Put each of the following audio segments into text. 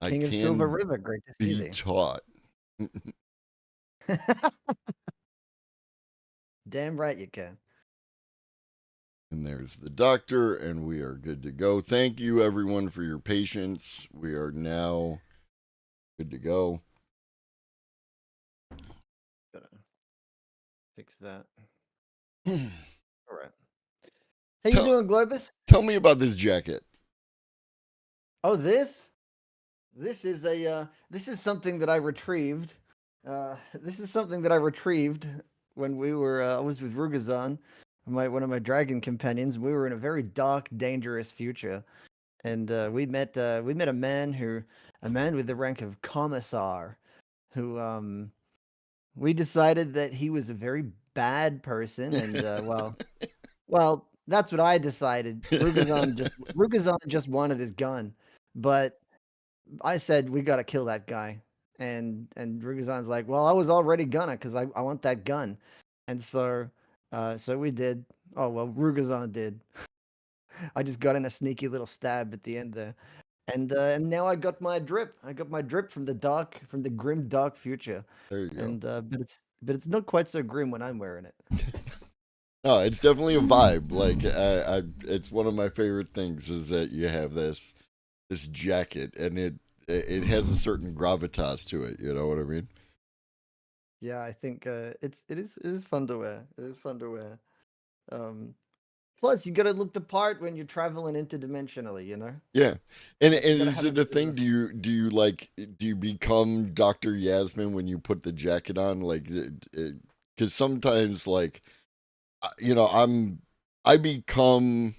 I King of Silver can River, great to see be thee. taught. Damn right you can. And there's the doctor, and we are good to go. Thank you, everyone, for your patience. We are now good to go. Gotta fix that. tell, All right. How you doing, Globus? tell me about this jacket. Oh, this is something that I retrieved. This is something that I retrieved when we were I was with Rugazan, one of my dragon companions. We were in a very dark, dangerous future, and we met a man with the rank of commissar, who we decided that he was a very bad person, and well, that's what I decided. Rugazan just wanted his gun, but I said we got to kill that guy, and Rugazan's like, well, I was already gonna because I want that gun, and so we did. Oh well, Rugazan did. I just got in a sneaky little stab at the end there, and now I got my drip. I got my drip from the grim dark future, There you go. and but it's not quite so grim when I'm wearing it. No, it's definitely a vibe. Like, it's one of my favorite things is that you have this jacket, and it has a certain gravitas to it. You know what I mean? Yeah, I think it is fun to wear. It is fun to wear. Um, Plus, you gotta look the part when you're traveling interdimensionally. You know, Yeah, and gotta is have a it a bit of thing? a. Do you like do you become DrYazman when you put the jacket on? Like, because sometimes like you know I become.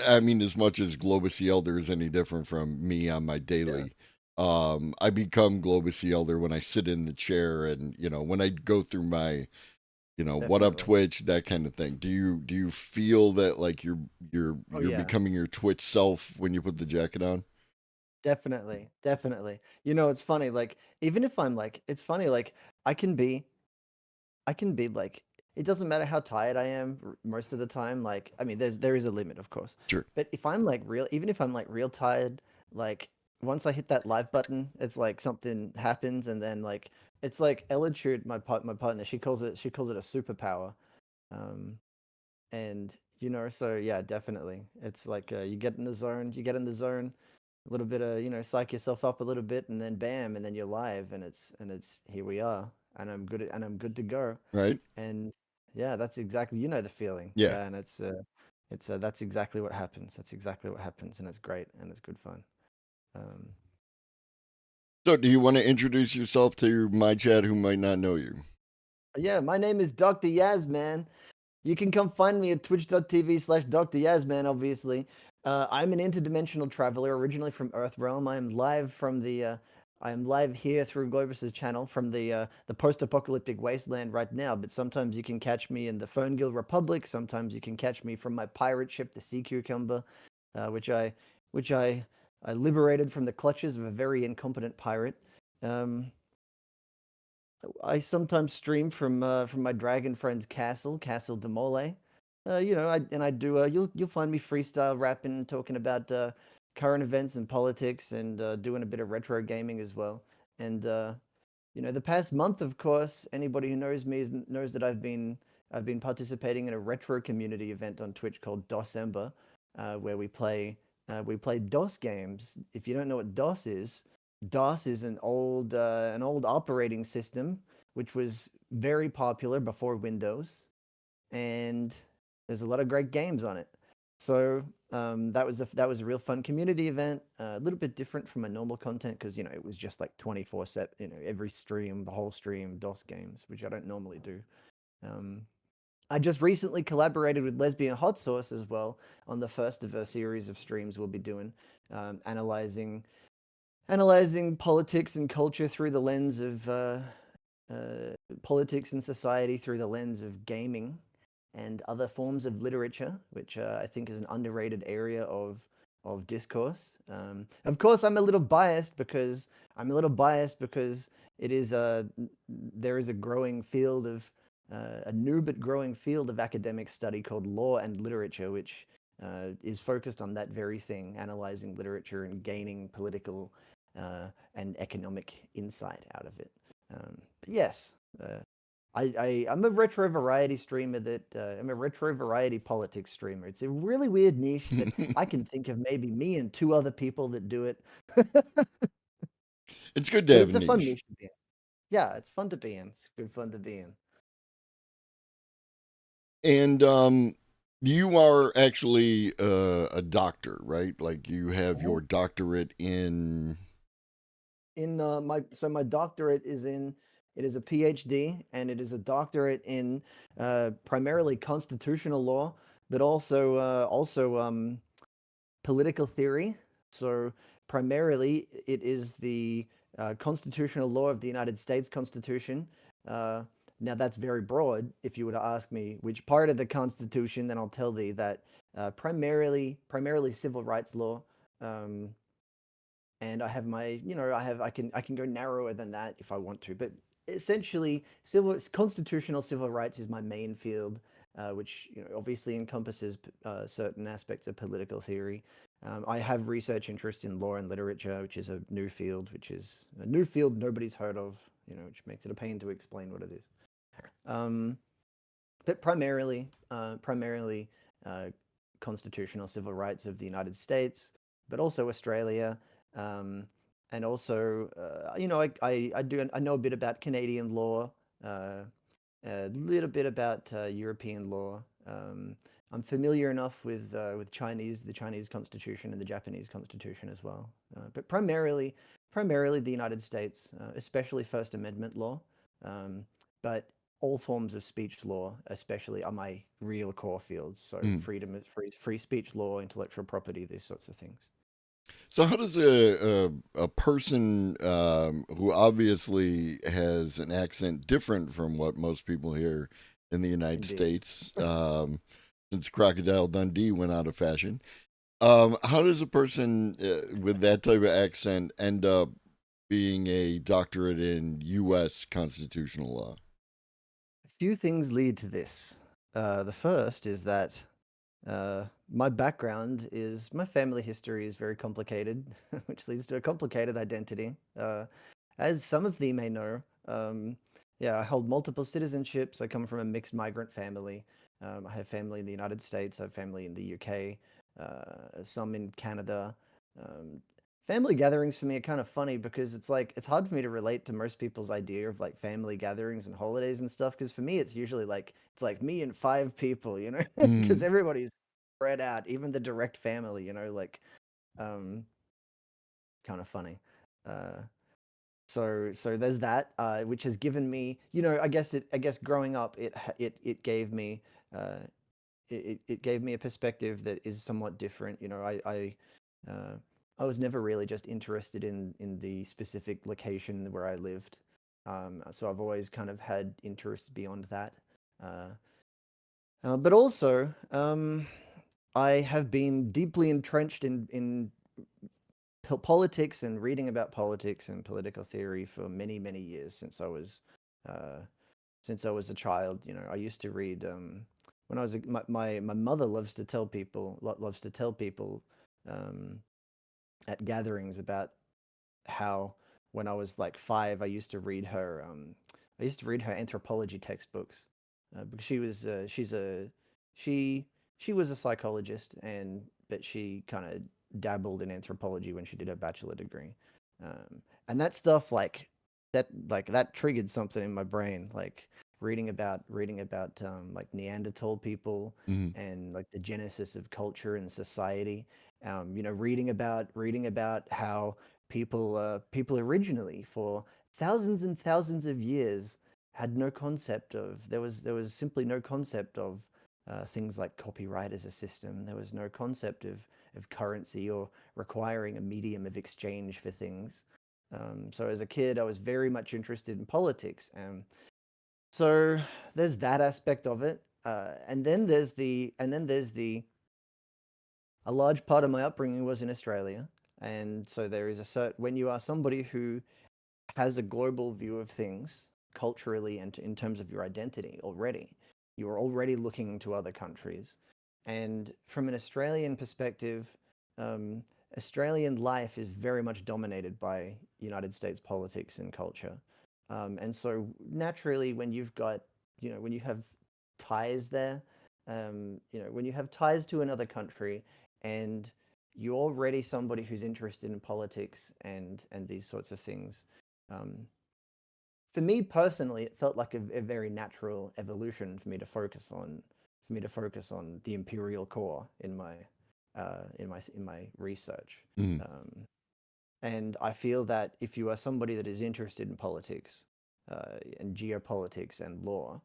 I mean, as much as Globus the Elder is any different from me on my Yeah, daily, I become Globus the Elder when I sit in the chair and when I go through my what up definitely. Twitch, that kind of thing. Do you feel that like Oh you're yeah, becoming your Twitch self when you put the jacket on? definitely, definitely. You know, it's funny. Like, even if I'm like, it's funny. Like, I can be, I can be like, it doesn't matter how tired I am most of the time. Like, I mean, there is a limit, of course. Sure. But if I'm like real, even if I'm like real tired, like once I hit that live button, it's like something happens, and then like it's like Elitude, my partner, she calls it a superpower. Um, and so yeah, definitely, it's like you get in the zone, a little bit of psych yourself up a little bit, and then bam, and then you're live, and it's here we are, and I'm good to go. Right? And yeah, that's exactly, the feeling. Yeah. Yeah, and it's that's exactly what happens. That's exactly what happens, and it's great and it's good fun. Um, So, do you want to introduce yourself to my chat who might not know you? yeah, my name is DrYazman. You can come find me at twitch.tv/DrYazman, obviously. I'm an interdimensional traveler, originally from Earthrealm. I am live here through Globus's channel from the post-apocalyptic wasteland right now, but sometimes you can catch me in the Phone Guild Republic, sometimes you can catch me from my pirate ship, the Sea Cucumber, uh, which I which I liberated from the clutches of a very incompetent pirate. Um, I sometimes stream from my dragon friend's castle, Castle de Mole. I do. You'll find me freestyle rapping, talking about current events and politics, and doing a bit of retro gaming as well. And the past month, of course, anybody who knows me knows that I've been participating in a retro community event on Twitch called DOSember, where we play DOS games. If you don't know what DOS is an old operating system which was very popular before Windows, and there's a lot of great games on it. So that was a real fun community event. A little bit different from my normal content because it was just like 24/7. Every stream, the whole stream, DOS games, which I don't normally do. Um, I just recently collaborated with Lesbian Hot Sauce as well on the first of a series of streams we'll be doing, analyzing politics and culture through the lens of politics and society through the lens of gaming and other forms of literature, which I think is an underrated area of discourse. Of course, I'm a little biased because it is there is a growing field of a new but growing field of academic study called law and literature, which is focused on that very thing, analyzing literature and gaining political and economic insight out of it. But yes, uh, I'm a retro variety streamer I'm a retro variety politics streamer. It's a really weird niche that I can think of maybe me and two other people that do it. It's good to But have it's a a fun niche. niche to be in. Yeah, it's fun to be in. It's good fun to be in. And you are actually a doctor, right? Like you have Mhm. your doctorate in. In my doctorate is in it is a PhD, and it is a doctorate in primarily constitutional law, but also political theory. So primarily, it is the constitutional law of the United States Constitution. Uh, Now that's very broad. If you were to ask me which part of the Constitution, then I'll tell thee that primarily civil rights law. Um, and I have my, I can go narrower than that if I want to, but essentially, civil constitutional civil rights is my main field, which obviously encompasses certain aspects of political theory. I have research interests in law and literature, which is a new field, which is a new field nobody's heard of, which makes it a pain to explain what it is. Um, but primarily uh, constitutional civil rights of the United States, but also Australia, um, and also I know a bit about Canadian law, uh, a little bit about European law. I'm familiar enough with the Chinese Constitution and the Japanese Constitution as well, but primarily the United States, especially First Amendment law. Um, but all forms of speech law, especially, are my real core fields. So Mm. free speech law, intellectual property, these sorts of things. So how does a person who obviously has an accent different from what most people hear in the United Indeed. States, since Crocodile Dundee went out of fashion, how does a person with that type of accent end up being a doctorate in U.S. constitutional law? A few things lead to this. The first is that my background is my family history is very complicated, which leads to a complicated identity. As some of thee may know, yeah, I hold multiple citizenships. I come from a mixed migrant family. I have family in the United States. I have family in the UK, some in Canada. Um, Family gatherings for me are kind of funny because it's like it's hard for me to relate to most people's idea of like family gatherings and holidays and stuff. Because for me, it's usually like it's like me and five people, because Mm. everybody's spread out, even the direct family, like um, kind of funny. Uh, so there's that, which has given me, I guess growing up, it gave me, uh, it gave me a perspective that is somewhat different. Uh, I was never really just interested in the specific location where I lived. So I've always kind of had interests beyond that. Uh, but also, I have been deeply entrenched in politics and reading about politics and political theory for many, many years uh, since I was a child. I used to read when I was my mother loves to tell people um, at gatherings about how when I was like 5, I used to read her anthropology textbooks because she she was a psychologist, but she kind of dabbled in anthropology when she did her bachelor degree, and that stuff that triggered something in my brain, like reading about like Neanderthal people Mm. and like the genesis of culture and society. Reading about how people originally for thousands and thousands of years had no concept of there was simply no concept of things like copyright as a system. There was no concept of currency or requiring a medium of exchange for things. So as a kid, I was very much interested in politics. So there's that aspect of it, and then there's the a large part of my upbringing was in Australia, and so there is a certain when you are somebody who has a global view of things culturally and in terms of your identity already. You're already looking to other countries. And from an Australian perspective, um, Australian life is very much dominated by United States politics and culture. And so naturally, when you've got, when you have ties there, when you have ties to another country and you're already somebody who's interested in politics and these sorts of things, um, for me personally, it felt like a very natural evolution for me to focus on the imperial core in my research. Mm. Um, and I feel that if you are somebody that is interested in politics and geopolitics and law,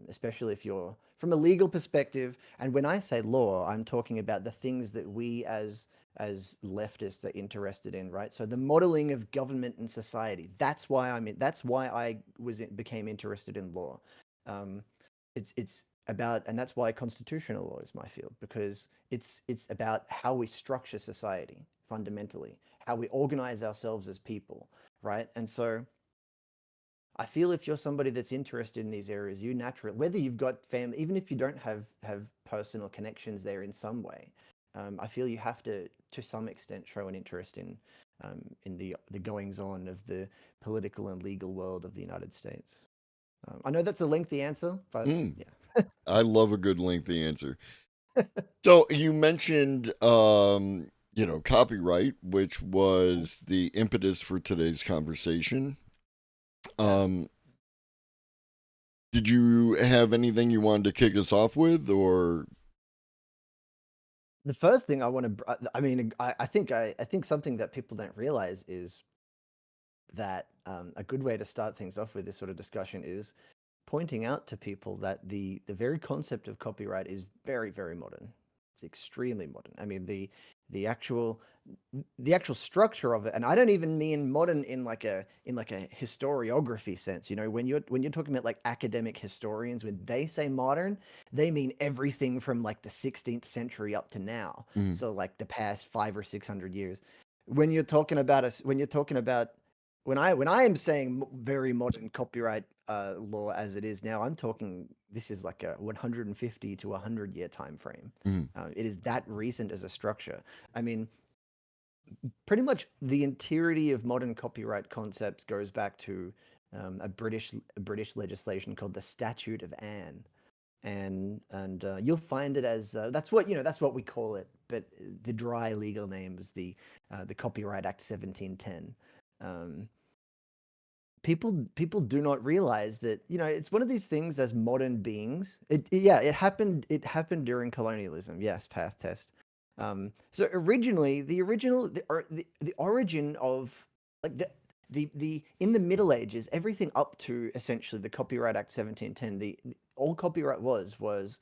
especially if you're from a legal perspective, and when I say law, I'm talking about the things that we as leftists are interested in, right? So the modeling of government and society. That's why I became interested in law. Um, it's about, and that's why constitutional law is my field, because it's about how we structure society fundamentally, how we organize ourselves as people, right? And so I feel if you're somebody that's interested in these areas, you naturally, whether you've got family, even if you don't have personal connections there in some way, I feel you have to some extent, show an interest in the goings on of the political and legal world of the United States. I know that's a lengthy answer, but Mm. yeah. I love a good lengthy answer. So you mentioned, copyright, which was the impetus for today's conversation. Yeah. Um, did you have anything you wanted to kick us off with, or? The first thing I want to, I mean, I think something that people don't realize is that a good way to start things off with this sort of discussion is pointing out to people that the very concept of copyright is very, very modern. It's extremely modern. I mean, the actual the actual structure of it, and I don't even mean modern in like a historiography sense. You know, when you're talking about like academic historians, when they say modern, they mean everything from like the 16th century up to now. Mm. So like the past 500 or 600 years. When you're talking about us, when you're talking about when I am saying very modern copyright law as it is now, I'm talking this is like a 150 to 100 year time frame. Mm. It is that recent as a structure. I mean, pretty much the entirety of modern copyright concepts goes back to a British legislation called the Statute of Anne, and you'll find it as that's what that's what we call it, but the dry legal name is the Copyright Act 1710. Um, people do not realize that it's one of these things as modern beings. Yeah, it happened during colonialism. Yes, path test. So originally the origin of like the in the Middle Ages, everything up to essentially the Copyright Act 1710, all copyright was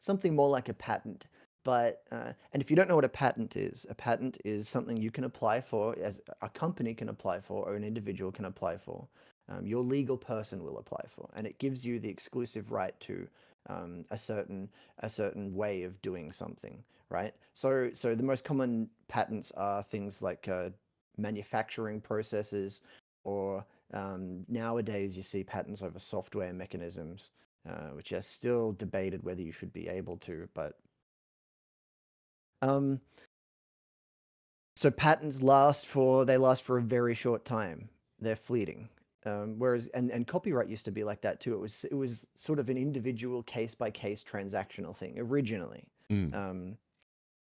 something more like a patent. But and if you don't know what a patent is something you can apply for, as a company can apply for, or an individual can apply for. Your legal person will apply for, and it gives you the exclusive right to a certain way of doing something, right? So the most common patents are things like manufacturing processes, or nowadays you see patents over software mechanisms, which are still debated whether you should be able to, but um, so patents last for a very short time. They're fleeting. Whereas and copyright used to be like that too. It was sort of an individual case by case transactional thing originally. Mm. Um,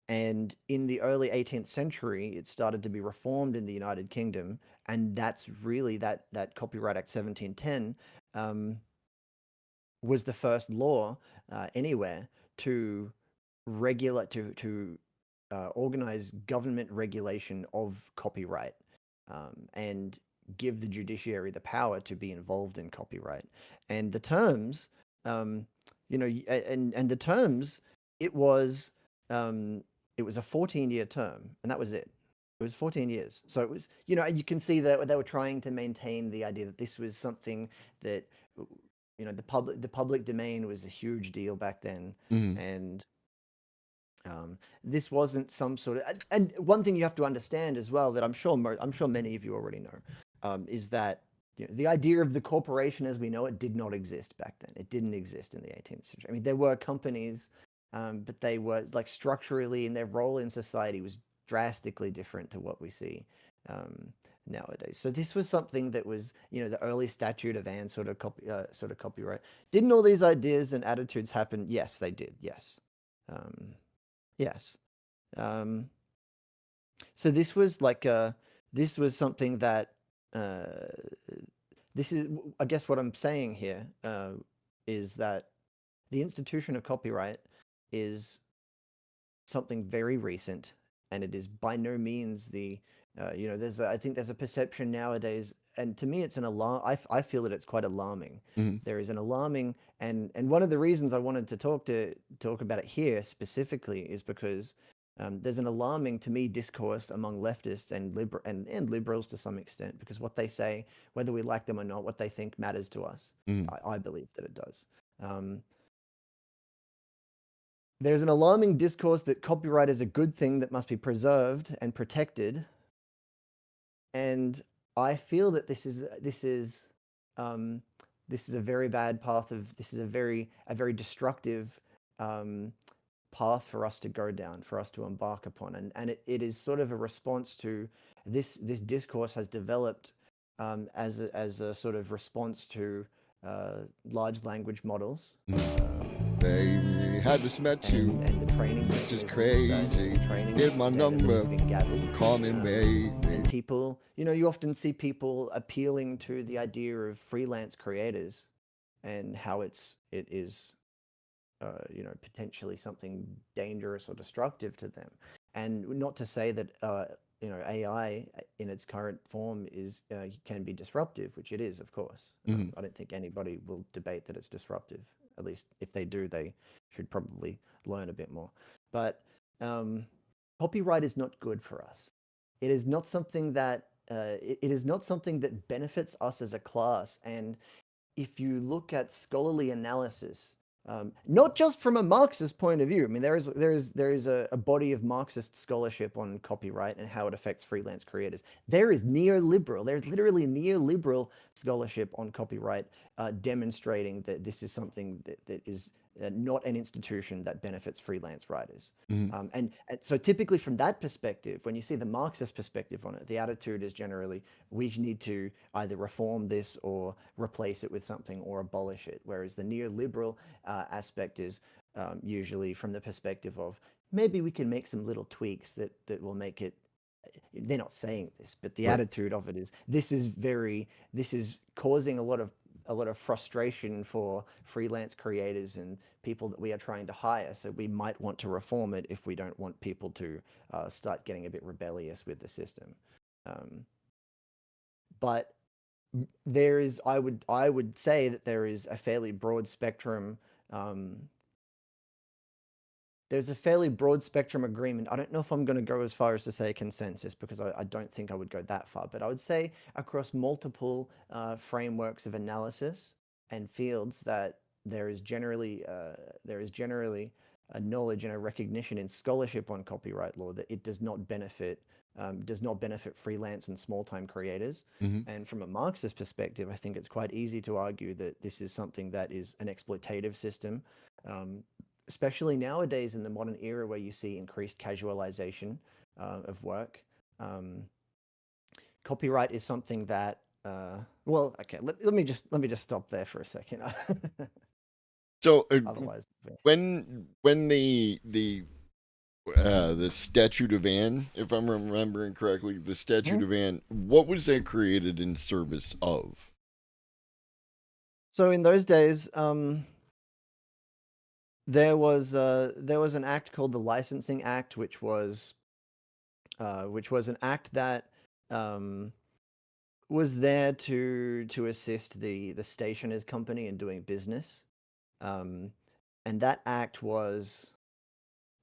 and in the early 18th century, it started to be reformed in the United Kingdom, and that's really that Copyright Act 1710 um, was the first law anywhere to regulate to organize government regulation of copyright, and give the judiciary the power to be involved in copyright. And the terms, um, and the terms, it was um, it was a 14-year term, and that was it. It was 14 years. So it was, you can see that they were trying to maintain the idea that this was something that, the public domain was a huge deal back then, Mm. and this wasn't some sort of. And one thing you have to understand as well that I'm sure many of you already know, is that the idea of the corporation as we know it did not exist back then. It didn't exist in the 18th century. I mean, there were companies, but they were like structurally, and their role in society was drastically different to what we see nowadays. So this was something that was, the early statute of Anne sort of copyright. Didn't all these ideas and attitudes happen? Yes, they did. Yes, um, yes. Um, so this was something that uh, this is, I guess, what I'm saying here is that the institution of copyright is something very recent, and it is by no means I think there's a perception nowadays, and to me it's an alarm. I feel that it's quite alarming. Mhm. There is an alarming, and one of the reasons I wanted to talk about it here specifically is because there's an alarming, to me, discourse among leftists and liberals to some extent, because what they say, whether we like them or not, what they think matters to us. Mhm. I believe that it does. Um, there's an alarming discourse that copyright is a good thing that must be preserved and protected, and I feel that um, this is a very bad path of this is a very destructive um, path for us to go down, for us to embark upon, and it is sort of a response to this discourse has developed as a sort of response to large language models. Mhm. Um, They had just met you. and the training This is mechanisms crazy. the training Here's my data that has number. been gathered. Call me And maybe. people, you often see people appealing to the idea of freelance creators and how it is potentially something dangerous or destructive to them. And not to say that AI in its current form is can be disruptive, which it is, of course. Mhm. I don't think anybody will debate that it's disruptive. At least if they do, they should probably learn a bit more. But um, copyright is not good for us. It is not something that it is not something that benefits us as a class. And if you look at scholarly analysis, not just from a Marxist point of view. I mean, there is a body of Marxist scholarship on copyright and how it affects freelance creators. There is neoliberal. There's literally neoliberal scholarship on copyright demonstrating that this is something that is not an institution that benefits freelance writers. Mhm. And so typically from that perspective, when you see the Marxist perspective on it, the attitude is generally we need to either reform this or replace it with something or abolish it. Whereas the neoliberal aspect is usually from the perspective of maybe we can make some little tweaks that will make it. They're not saying this, but the Right. attitude of it is this is causing a lot of frustration for freelance creators and people that we are trying to hire. So we might want to reform it if we don't want people to start getting a bit rebellious with the system. Um, but there is, I would say that there is a fairly broad spectrum. Um, there's a fairly broad spectrum agreement. I don't know if I'm going to go as far as to say consensus because I don't think I would go that far, but I would say across multiple frameworks of analysis and fields that there is generally a knowledge and a recognition in scholarship on copyright law that it does not benefit freelance and small time creators. Mhm. And from a Marxist perspective, I think it's quite easy to argue that this is something that is an exploitative system. Um, Especially nowadays in the modern era where you see increased casualization of work. Um, Copyright is something that well, okay, let me just stop there for a second. So Otherwise, when the Statute of Anne, if I'm remembering correctly, the Statute Mhm. of Anne, what was that created in service of? So in those days, there was an act called the Licensing Act, which was an act that um, was there to assist the stationers company in doing business. Um, and that act was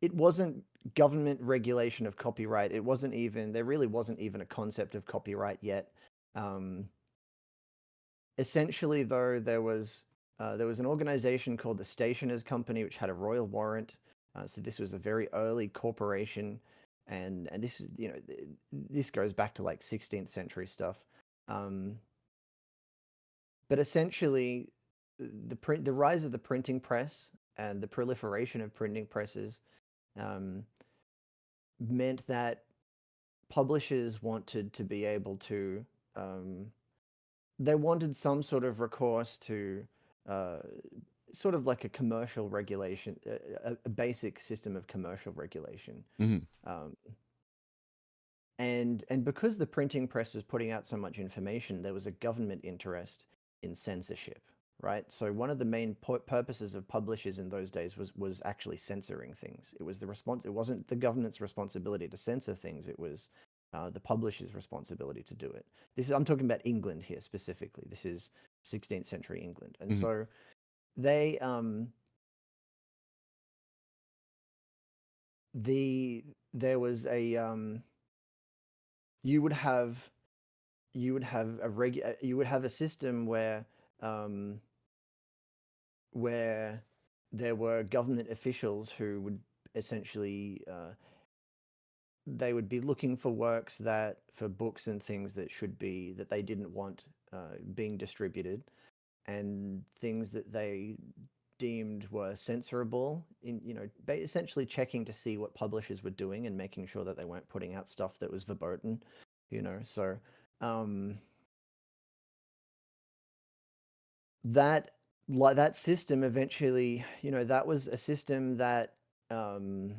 it wasn't government regulation of copyright. It wasn't even there really wasn't even a concept of copyright yet. Um, Essentially, though, there was an organization called the Stationers Company, which had a royal warrant. So this was a very early corporation, and this is this goes back to like 16th century stuff. Um, but essentially, the rise of the printing press and the proliferation of printing presses um, meant that publishers wanted to be able to, um, they wanted some sort of recourse to, uh, sort of like a commercial regulation, a basic system of commercial regulation. Hmm. Um, and because the printing press was putting out so much information, there was a government interest in censorship, right? So one of the main purposes of publishers in those days was actually censoring things. It was the response. It wasn't the government's responsibility to censor things. It was the publisher's responsibility to do it. This is I'm talking about England here specifically. This is 16th century England, and Hmm. so they the there was a you would have you would have a system um, where there were government officials who would essentially they would be looking for works that for books and things that should be that they didn't want being distributed, and things that they deemed were censorable in essentially checking to see what publishers were doing and making sure that they weren't putting out stuff that was verboten, so um that that system eventually, that was a system that um,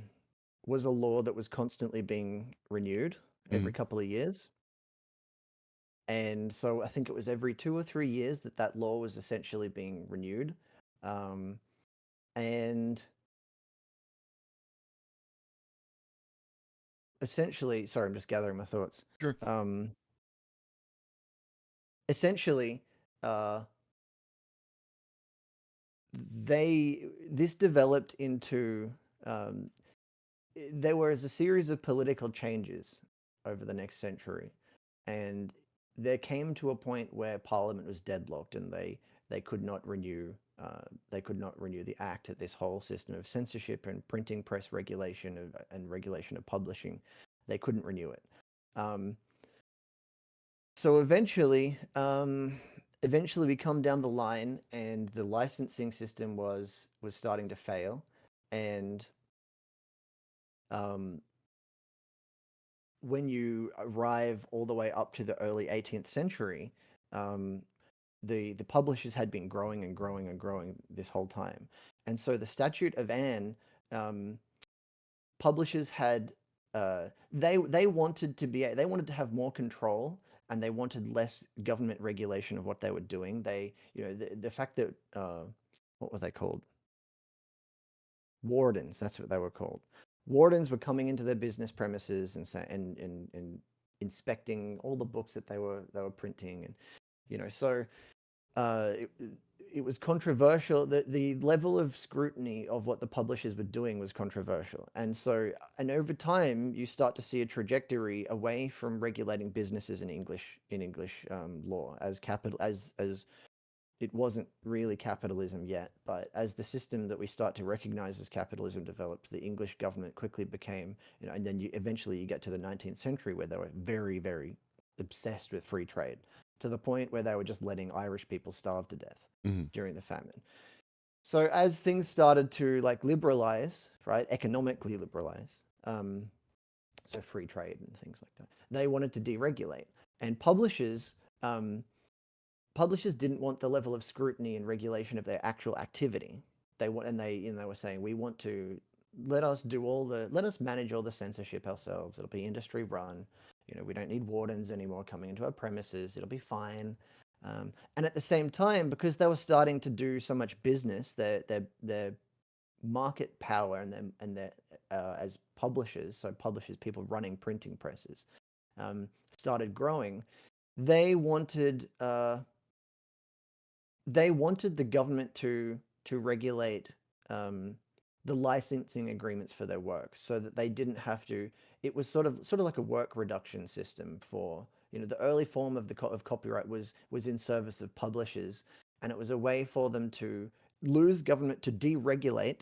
was a law that was constantly being renewed every Hmm. couple of years. And so I think it was every 2 or 3 years that that law was essentially being renewed. Um, and essentially, sorry, I'm just gathering my thoughts. Sure. Um, essentially, uh, this developed into um, there was a series of political changes over the next century, and there came to a point where Parliament was deadlocked, and they could not renew the act. This whole system of censorship and printing press regulation and regulation of publishing, they couldn't renew it. Um, so eventually we come down the line, and the licensing system was starting to fail, and um, when you arrive all the way up to the early 18th century, um, the publishers had been growing and growing and growing this whole time, and so the Statute of Anne, um, publishers had they wanted to have more control, and they wanted less government regulation of what they were doing. They the fact that what were they called? Wardens, that's what they were called. Wardens were coming into their business premises and and inspecting all the books that they were printing, and so uh, it, it was controversial. The level of scrutiny of what the publishers were doing was controversial, and over time you start to see a trajectory away from regulating businesses in English law as capital as it wasn't really capitalism yet, but as the system that we start to recognize as capitalism developed, the English government quickly became, and then eventually you get to the 19th century where they were very, very obsessed with free trade to the point where they were just letting Irish people starve to death Hmm. during the famine. So as things started to like liberalize, right, economically liberalize, so free trade and things like that, they wanted to deregulate, and um, publishers didn't want the level of scrutiny and regulation of their actual activity. They were saying we want to let us manage all the censorship ourselves. It'll be industry run. We don't need wardens anymore coming into our premises. It'll be fine. And at the same time, because they were starting to do so much business, their market power and their as publishers, so publishers, people running printing presses, started growing. They wanted the government to regulate um, the licensing agreements for their works so that they didn't have to. It was sort of like a work reduction system for the early form of of copyright was in service of publishers, and it was a way for them to lose government to deregulate,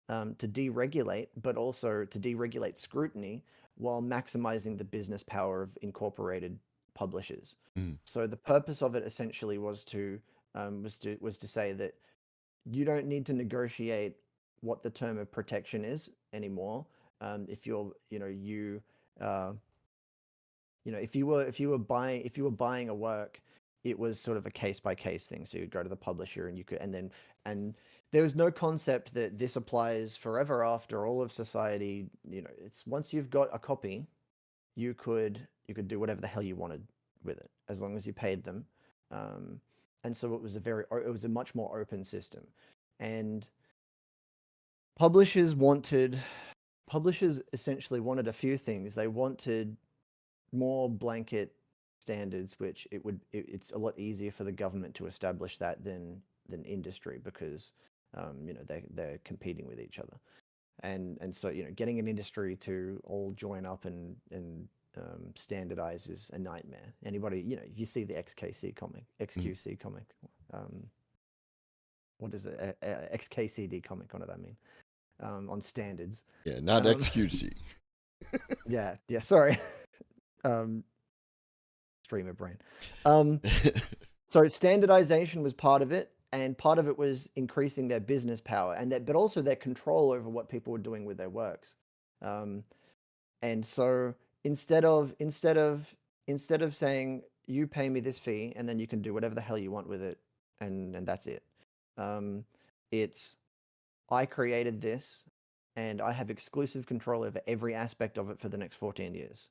but also to deregulate scrutiny while maximizing the business power of incorporated publishers. Hmm. So the purpose of it essentially was to say that you don't need to negotiate what the term of protection is anymore. If you're, you know, you if you were buying a work, it was sort of a case by case thing. So you'd go to the publisher and you could, and there was no concept that this applies forever after all of society. It's once you've got a copy, you could do whatever the hell you wanted with it as long as you paid them. Um, and so it was a much more open system, and publishers wanted publishers essentially wanted a few things. They wanted more blanket standards, which it's a lot easier for the government to establish that than industry because they're competing with each other, and so getting an industry to all join up and standardize is a nightmare. Anybody, you see the Mhm. XQC comic, um, what is it, XKCD comic? What did I mean? On standards. Yeah, not Um, XQC. yeah, yeah. Sorry, um, streamer brain. Um, so standardization was part of it, and part of it was increasing their business power but also their control over what people were doing with their works. Um, and so instead of saying you pay me this fee and then you can do whatever the hell you want with it, and that's it. Um, it's I created this, and I have exclusive control over every aspect of it for the next 14 years.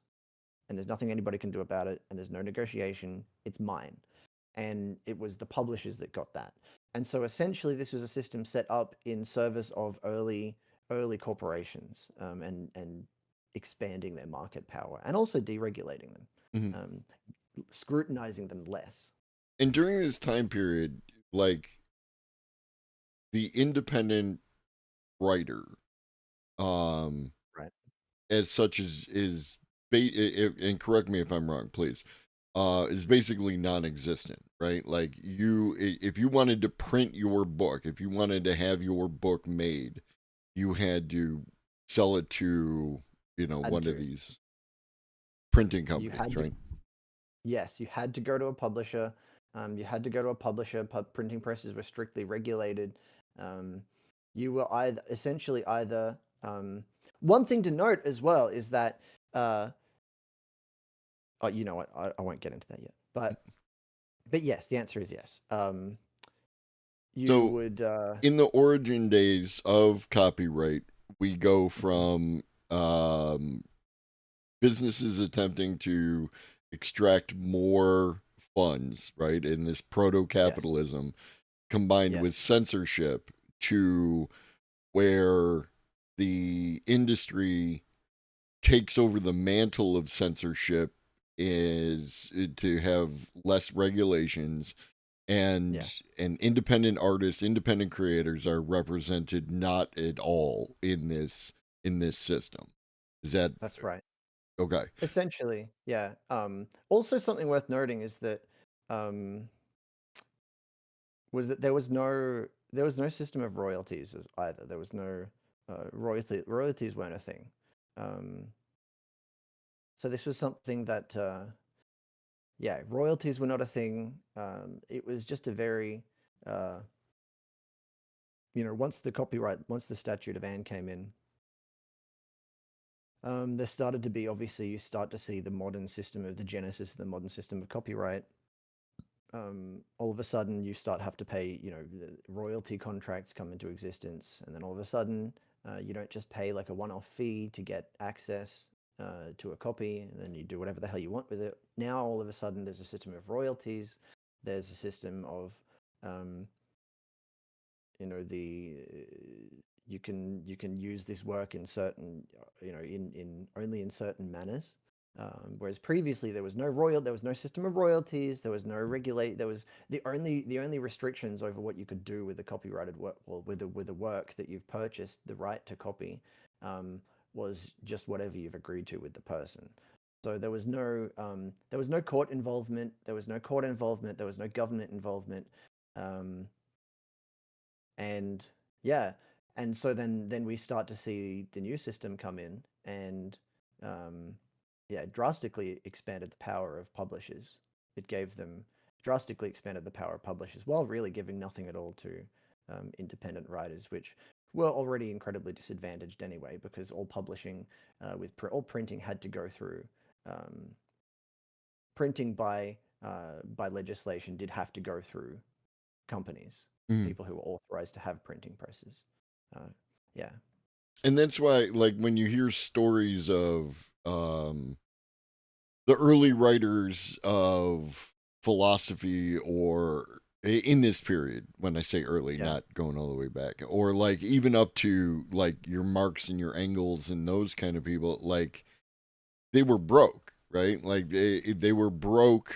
And there's nothing anybody can do about it, and there's no negotiation. It's mine. And it was the publishers that got that. And so essentially, this was a system set up in service of early corporations, and expanding their market power, and also deregulating them, Mhm. um, scrutinizing them less. And during this time period, like the independent writer, um, Right. as such and correct me if I'm wrong, please, is basically non-existent, right? Like if you wanted to print your book, if you wanted to have your book made, you had to sell it to, Had one of to. these printing You companies, had to. right? Yes, you had to go to a publisher. You had to go to a publisher. Printing presses were strictly regulated. Um, you were either. One thing to note as well is that, uh, oh, you know what? I won't get into that yet. But yes, the answer is yes. You So would. in the origin days of copyright, we go Mhm. from businesses attempting to extract more funds, right, in this proto Yes. capitalism combined with Yes. censorship to where the industry takes over the mantle of censorship is to have less regulations Yeah. and independent artists, independent creators are represented not at all in this system. Is that That's right. okay? Essentially, yeah. Also, something worth noting is that um, there was no system of royalties either. There was no royalties weren't a thing. Um, so this was something that yeah, royalties were not a thing. It was just a very uh, once the Statute of Anne came in, there started to be obviously you start to see the genesis of the modern system of copyright. All of a sudden you start have to pay, the royalty contracts come into existence, and then all of a sudden you don't just pay like a one-off fee to get access to a copy, and then you do whatever the hell you want with it. Now all of a sudden there's a system of royalties. There's a system of um, the you can use this work in certain in only in certain manners. Whereas previously there was no system of royalties, there was no regulate, there was the only restrictions over what you could do with the copyrighted work, well, with the work that you've purchased the right to copy, um, was just whatever you've agreed to with the person. So there was no court involvement, there was no government involvement. um, and yeah, and so then we start to see the new system come in, and um yeah, drastically expanded the power of publishers. It gave them drastically expanded the power of publishers while really giving nothing at all to independent writers, which were already incredibly disadvantaged anyway, because all publishing all printing had to go through um printing by legislation did have to go through companies, Mhm. people who were authorized to have printing presses. Uh, yeah, And that's why, like, when you hear stories of the early writers of philosophy, or in this period, when I say early, yeah, not going all the way back, or like even up to like your Marx and your Engels and those kind of people, like they were broke, right? Like they were broke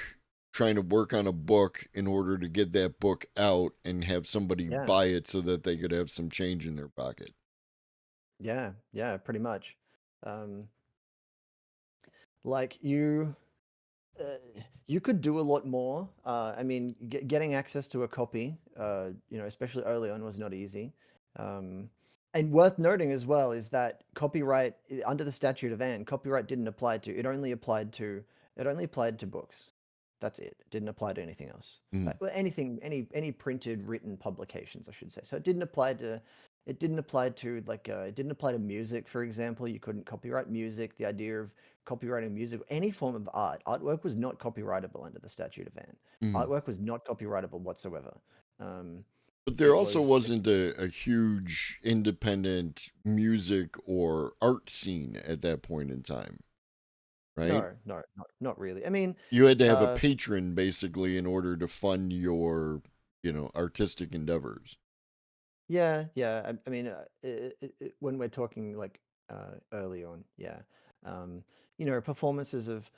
trying to work on a book in order to get that book out and have somebody yeah, buy it so that they could have some change in their pocket. yeah, yeah, pretty much. Um, like uh, you could do a lot more. I mean, getting access to a copy, especially early on, was not easy. Um, and worth noting as well is that copyright under the Statute of Anne, copyright didn't apply to. It only applied to books. That's it. It didn't apply to anything else. Mm, Well, anything, any printed, written publications, I should say. So it didn't apply to. It didn't apply to it didn't apply to music, for example. You couldn't copyright music. The idea of copywriting music, any form of art. Artwork was not copyrightable under the Statute of Anne. mm. Artwork was not copyrightable whatsoever. Um, But there it also was wasn't a huge independent music or art scene at that point in time, right? no, no, not really. I mean, You had to have a uh, patron basically in order to fund your, artistic endeavors. yeah, yeah. I mean, when we're talking like early on, yeah, um, performances of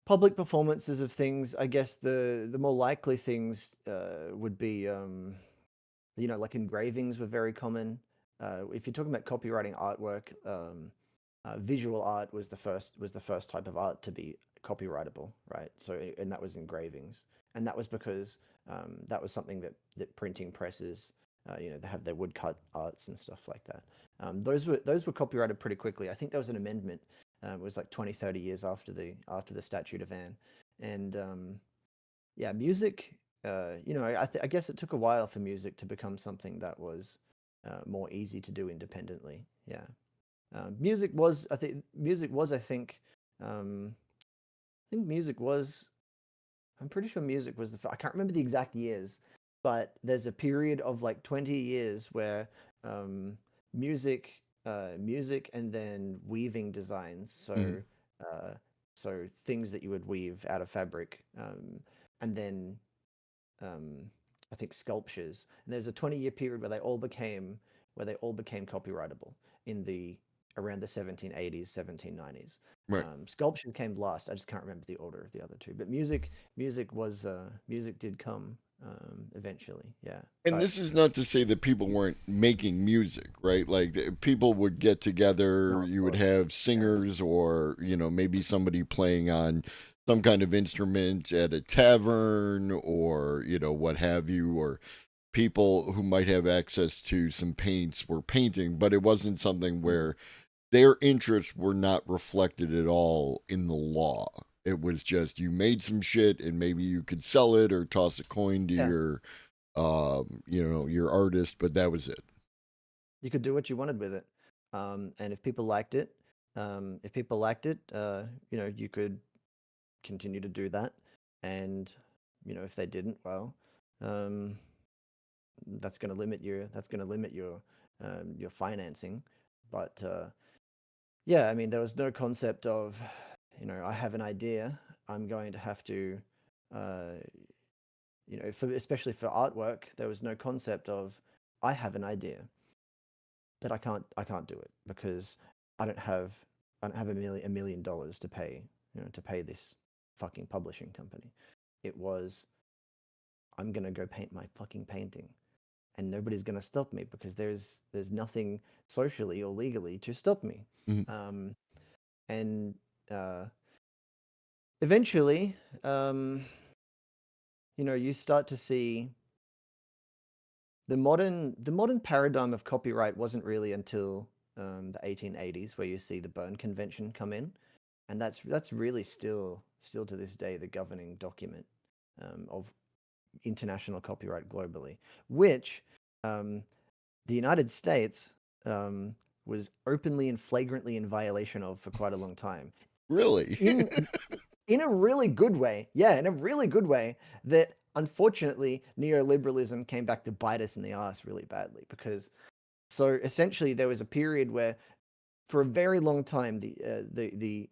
public performances of things. I guess the more likely things would be like engravings were very common. If you're talking about copywriting artwork, visual art was the first type of art to be copyrightable, right? So and that was engravings, and that was because that was something that printing presses, they have their woodcut arts and stuff like that. Those were copyrighted pretty quickly. I think there was an amendment. It was like 20, 30 years after the Statute of Anne, and yeah, music. I guess it took a while for music to become something that was more easy to do independently. Yeah, music was. I think music was. I think music was. I'm pretty sure music was I can't remember the exact years, but there's a period of like 20 years where um, music, and then weaving designs. Mhm. Uh, so things that you would weave out of fabric, and then um, I think sculptures. And there's a 20-year period where they all became copyrightable in the around the 1780s, 1790s. Right. Sculpture came last. I just can't remember the order of the other two. But music did come eventually. Yeah, And but this is not to say that people weren't making music, right? Like people would get together, no, of you would course. have Yeah, singers, or, maybe somebody playing on some kind of instrument at a tavern, or, what have you, or people who might have access to some paints were painting, but it wasn't something mm, where their interests were not reflected at all in the law. It was just you made some shit and maybe you could sell it or toss a coin to yeah. your artist, but that was it. You could do what you wanted with it, and if people liked it, you could continue to do that. And if they didn't, well, um, that's going to limit your financing. But yeah, I mean, there was no concept of, I have an idea. I'm going to have to, uh, especially for artwork, there was no concept of I have an idea, but I can't do it because I don't have I don't have a million dollars to pay to pay this fucking publishing company. It was I'm gonna go paint my fucking painting, and nobody's gonna stop me because there's nothing socially or legally to stop me. Mhm. Um, and uh, eventually, um, you start to see the modern paradigm of copyright wasn't really until the 1880s where you see the Berne Convention come in, and that's really still to this day the governing document of international copyright globally, which um, the United States um, was openly and flagrantly in violation of for quite a long time. Really? In in a really good way. Yeah, in a really good way that unfortunately neoliberalism came back to bite us in the ass really badly because so essentially there was a period where for a very long time the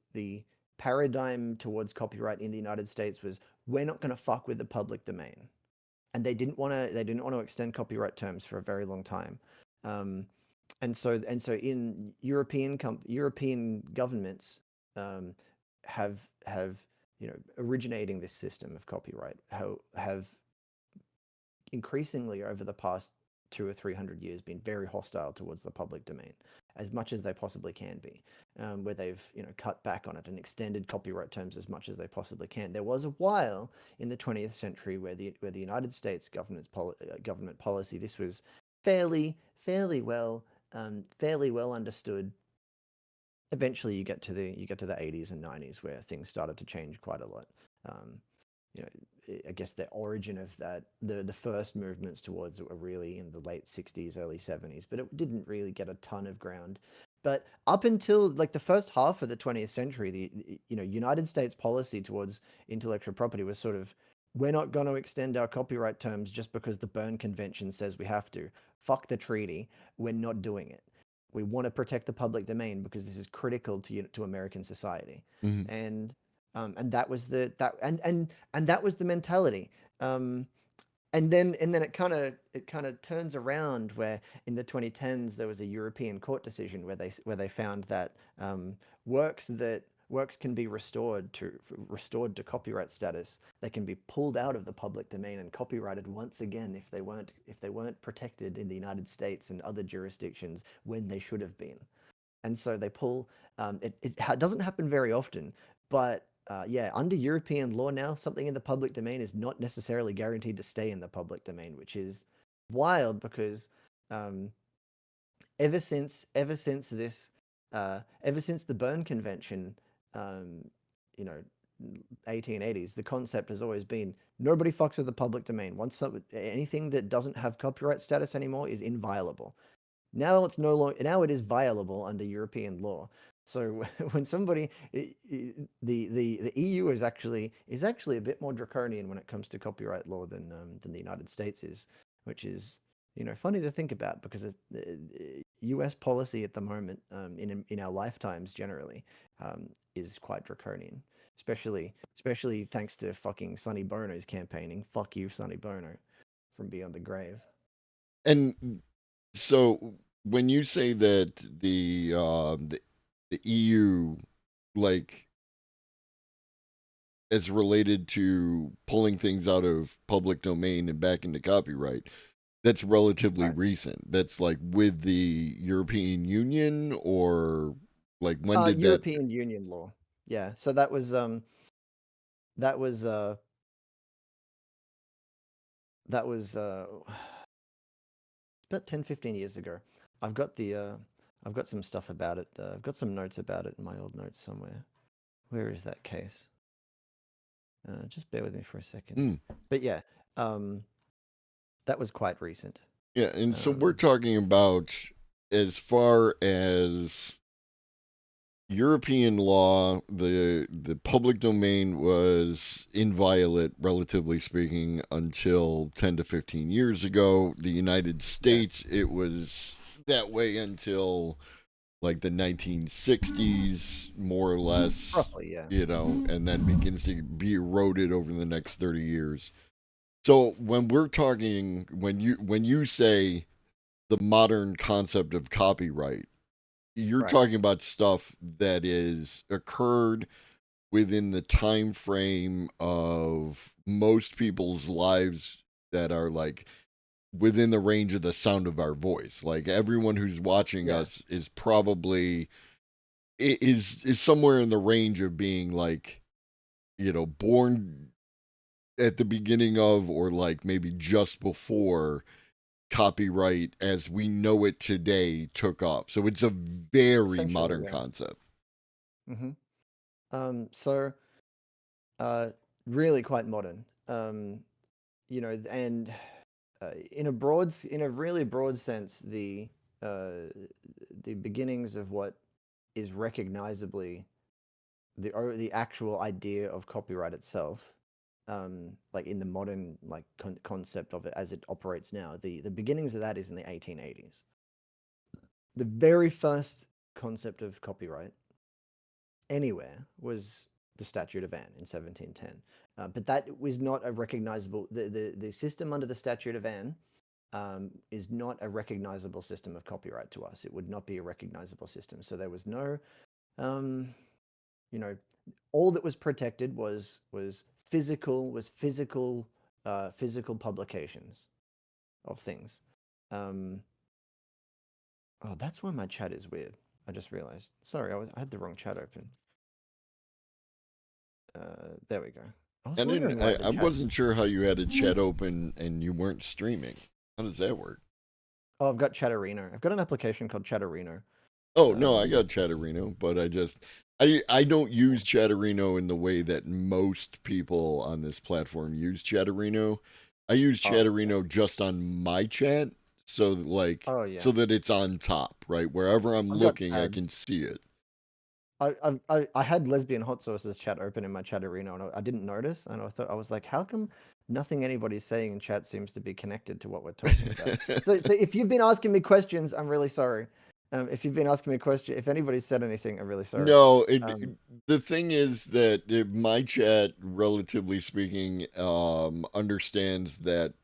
paradigm towards copyright in the United States was we're not going to fuck with the public domain. And they didn't want to extend copyright terms for a very long time. Um, and so in European governments um, have originating this system of copyright have increasingly over the past 2 or 300 years been very hostile towards the public domain as much as they possibly can be, where they've cut back on it and extended copyright terms as much as they possibly can. There was a while in the 20th century where the United States government policy, this was fairly well understood. Eventually you get to the 80s and 90s where things started to change quite a lot. Um, I guess the origin of the first movements towards it were really in the late 60s, early 70s, but it didn't really get a ton of ground. But up until like the first half of the 20th century, the United States policy towards intellectual property was sort of, we're not going to extend our copyright terms just because the Berne Convention says we have to. Fuck the treaty. We're not doing it. We want to protect the public domain because this is critical to American society. Mhm. And that was the that and that was the mentality. Um, and then it kind of turns around where in the 2010s there was a European court decision where they found that works can be restored to copyright status. They can be pulled out of the public domain and copyrighted once again if they weren't protected in the United States and other jurisdictions when they should have been. And so they pull. It doesn't happen very often, but yeah, under European law now, something in the public domain is not necessarily guaranteed to stay in the public domain, which is wild because um, ever since the Berne Convention, um, you know, 1880s, the concept has always been nobody fucks with the public domain. Anything that doesn't have copyright status anymore is inviolable. Now it's no longer now it is violable under European law. So when somebody the EU is actually a bit more draconian when it comes to copyright law than the United States is, which is funny to think about because U.S. policy at the moment in our lifetimes generally is quite draconian, especially thanks to fucking Sonny Bono's campaigning. Fuck you, Sonny Bono, from Beyond the Grave. And so when you say that the EU, like, as related to pulling things out of public domain and back into copyright, that's relatively Right. recent. That's like with the European Union, or like when did that? European Union law. Yeah. So that was that was about 10, 15 years ago. I've got the I've got some stuff about it. I've got some notes about it in my old notes somewhere. Where is that case? Just bear with me for a second. Mm, But yeah, um, that was quite recent. yeah, and so we're Um, talking about, as far as European law, the public domain was inviolate, relatively speaking, until 10 to 15 years ago. The United yeah, States, it was that way until like the 1960s, more or less, roughly, yeah. and then begins to be eroded over the next 30 years. So when we're talking, when you say the modern concept of copyright, you're Right. talking about stuff that is occurred within the time frame of most people's lives, that are like within the range of the sound of our voice. Like, everyone who's watching Yeah. us is probably is somewhere in the range of being like, born at the beginning of, or like maybe just before copyright as we know it today took off. So it's a very Essentially, modern yeah. concept. hmm So uh, really quite modern. And in a really broad sense, uh, the beginnings of what is recognizably the actual idea of copyright itself, like in the modern like concept of it as it operates now, the beginnings of that is in the 1880s. The very first concept of copyright anywhere was the Statute of Anne in 1710. But that was not a recognizable, the system under the Statute of Anne is not a recognizable system of copyright to us. It would not be a recognizable system. So there was no, um, you know, all that was protected was physical publications of things. Um, oh, that's why my chat is weird. I just realized. Sorry, I had the wrong chat open. There we go. I was I didn't. wondering why the I chat. wasn't sure how you had a chat open and you weren't streaming. How does that work? Oh, I've got Chatterino. I've got an application called Chatterino. Oh no, I Um, got Chatterino, but I don't use Chatterino in the way that most people on this platform use Chatterino. I use oh, okay. Chatterino just on my chat, so Oh so yeah. that it's on top, right? Wherever I'm I've got looking, I tabs. can see it. I had lesbian hot sauces chat open in my Chatterino, and I didn't notice, and I was like, how come nothing anybody's saying in chat seems to be connected to what we're talking about? So if you've been asking me questions, I'm really sorry. If you've been asking me a question, if anybody's said anything, I'm really sorry. No, Um, the thing is that my chat, relatively speaking, understands that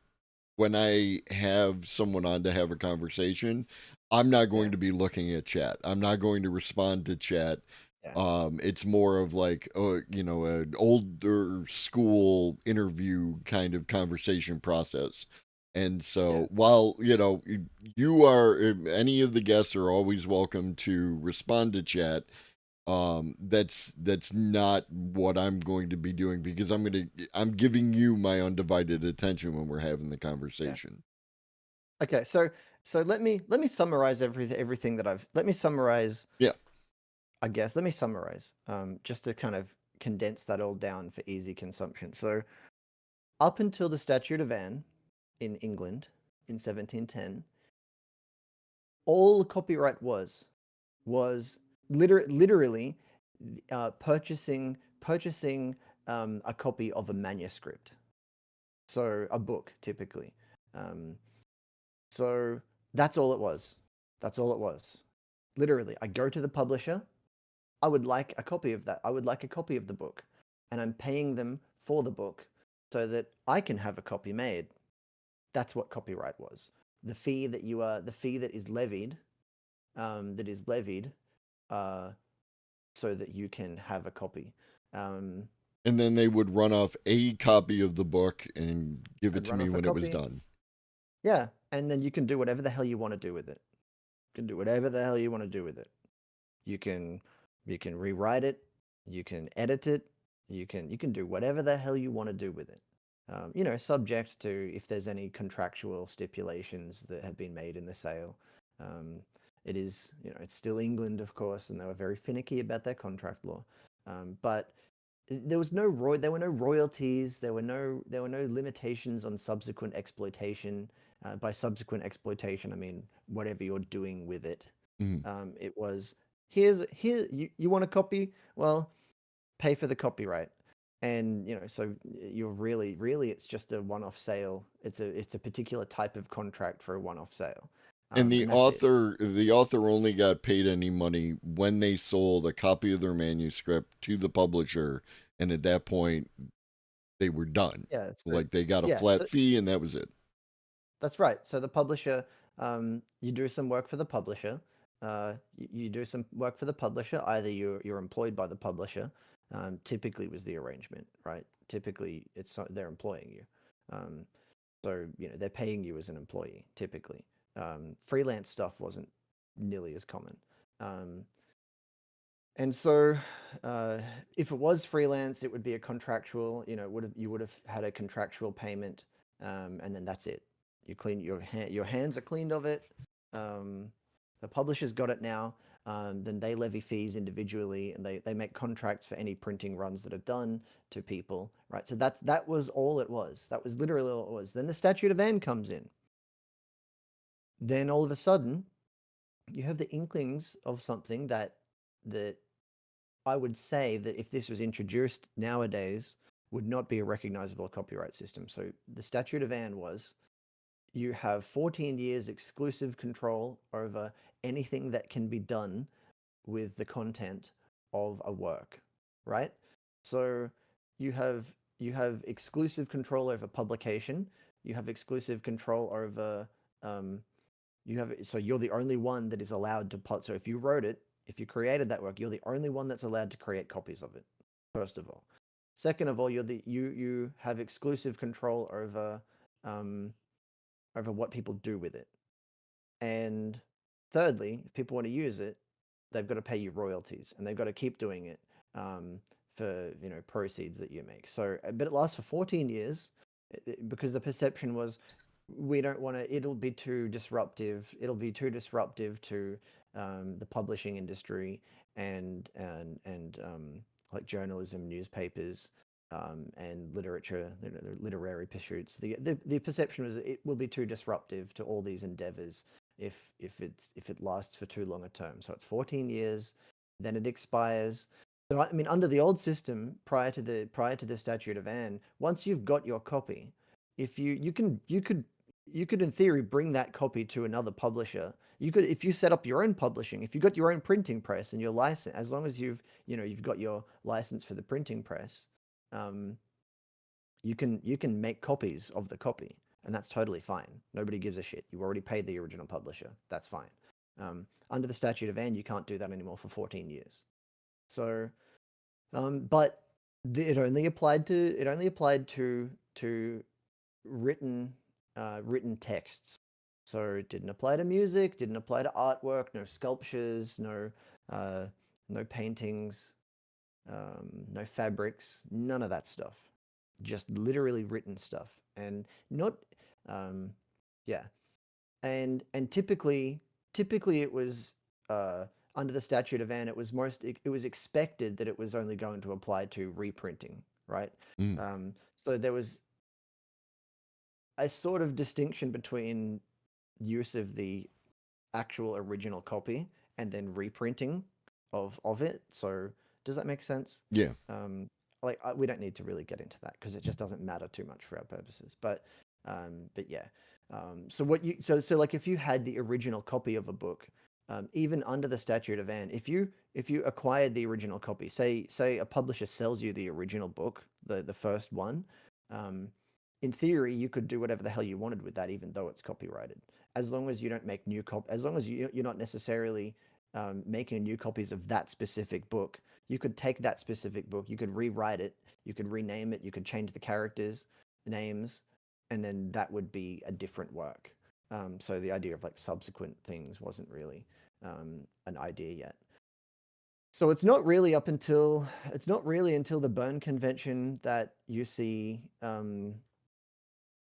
when I have someone on to have a conversation, I'm not yeah, going to be looking at chat. I'm not going to respond to chat. yeah, It's more of like, an older school interview kind of conversation process. And yeah, so, while you are, any of the guests are always welcome to respond to chat. That's not what I'm going to be doing because I'm giving you my undivided attention when we're having the yeah. conversation. Okay, so let me summarize everything that I've. Let me summarize. Yeah. I guess let me summarize. Just to kind of condense that all down for easy consumption. So up until the Statute of Anne in England in 1710, all copyright was literally purchasing a copy of a manuscript, so a book typically. Um, so that's all it was. That's all it was. Literally, I go to the publisher. I would like a copy of that. I would like a copy of the book, and I'm paying them for the book so that I can have a copy made. That's what copyright was. The fee that is levied, uh, so that you can have a copy. Um, And then they would run off a copy of the book and give it I'd to run me off a when it was copy. done. Yeah, and then you can do whatever the hell you want to do with it. You can do whatever the hell you want to do with it. You can you can rewrite it, you can edit it, you can do whatever the hell you want to do with it. Subject to if there's any contractual stipulations that have been made in the sale. Um, it is, it's still England, of course, and they were very finicky about their contract law. But there were no royalties, there were no limitations on subsequent exploitation. By subsequent exploitation, I mean whatever you're doing with it. Mhm. It was here you want a copy? Well, pay for the copyright. And so you're really it's just a one-off sale. It's a particular type of contract for a one-off sale. And And that's it. the author only got paid any money when they sold a copy of their manuscript to the publisher, and at that point they were done. Yeah, it's true. Like they got a Yeah, flat so fee, and that was it. that's right. So the publisher, you do some work for the publisher. You do some work for the publisher. Either you're employed by the publisher. Typically was the arrangement, right? Typically, they're employing you. Um, so they're paying you as an employee. Typically, freelance stuff wasn't nearly as common. Um, and so, if it was freelance, it would be a contractual. You would have had a contractual payment, and then that's it. You clean your hands are cleaned of it. Um, the publisher's got it now. Then they levy fees individually, and they make contracts for any printing runs that are done to people, right? So that was all it was. That was literally all it was. Then the Statute of Anne comes in. Then all of a sudden, you have the inklings of something that I would say that if this was introduced nowadays, would not be a recognizable copyright system. So the Statute of Anne was you have 14 years exclusive control over anything that can be done with the content of a work, right? So you have exclusive control over publication. You have exclusive control over um, you have so you're the only one that is allowed to put. So if you wrote it, if you created that work, you're the only one that's allowed to create copies of it. First of all, second of all, you have exclusive control um, over what people do with it. And thirdly, if people want to use it, they've got to pay you royalties and they've got to keep doing it for proceeds that you make. So, but it lasts for 14 years because the perception was we don't want to. It'll be too disruptive. It'll be too disruptive to the publishing industry and like journalism, newspapers. And literature, the literary pursuits. The perception was it will be too disruptive to all these endeavors if it lasts for too long a term. So it's 14 years, then it expires. So I mean, under the old system, prior to the Statute of Anne, once you've got your copy, if you could in theory bring that copy to another publisher. You could if you set up your own publishing, if you got your own printing press and your license, as long as you've got your license for the printing press, um, you can make copies of the copy, and that's totally fine. Nobody gives a shit. You already paid the original publisher. That's fine. Under the Statute of Anne, you can't do that anymore for 14 years. So, but it only applied to written written texts. So it didn't apply to music, didn't apply to artwork, no sculptures, uh, no paintings, no fabrics, none of that stuff. Just literally written stuff, and not, um, yeah, and typically it was under the Statute of Anne, it was expected that it was only going to apply to reprinting, right? Mm. So there was a sort of distinction between use of the actual original copy and then reprinting of it. So does that make sense? Yeah. Um, we don't need to really get into that because it just doesn't matter too much for our purposes. But yeah. So like if you had the original copy of a book, even under the Statute of Anne, if you acquired the original copy, say a publisher sells you the original book, the first one, um, in theory you could do whatever the hell you wanted with that, even though it's copyrighted, as long as you don't make as long as you're not necessarily making new copies of that specific book. You could take that specific book, you could rewrite it, you could rename it, you could change the characters, names, and then that would be a different work. So the idea of like subsequent things wasn't really an idea yet. So it's not really until the Berne Convention that you see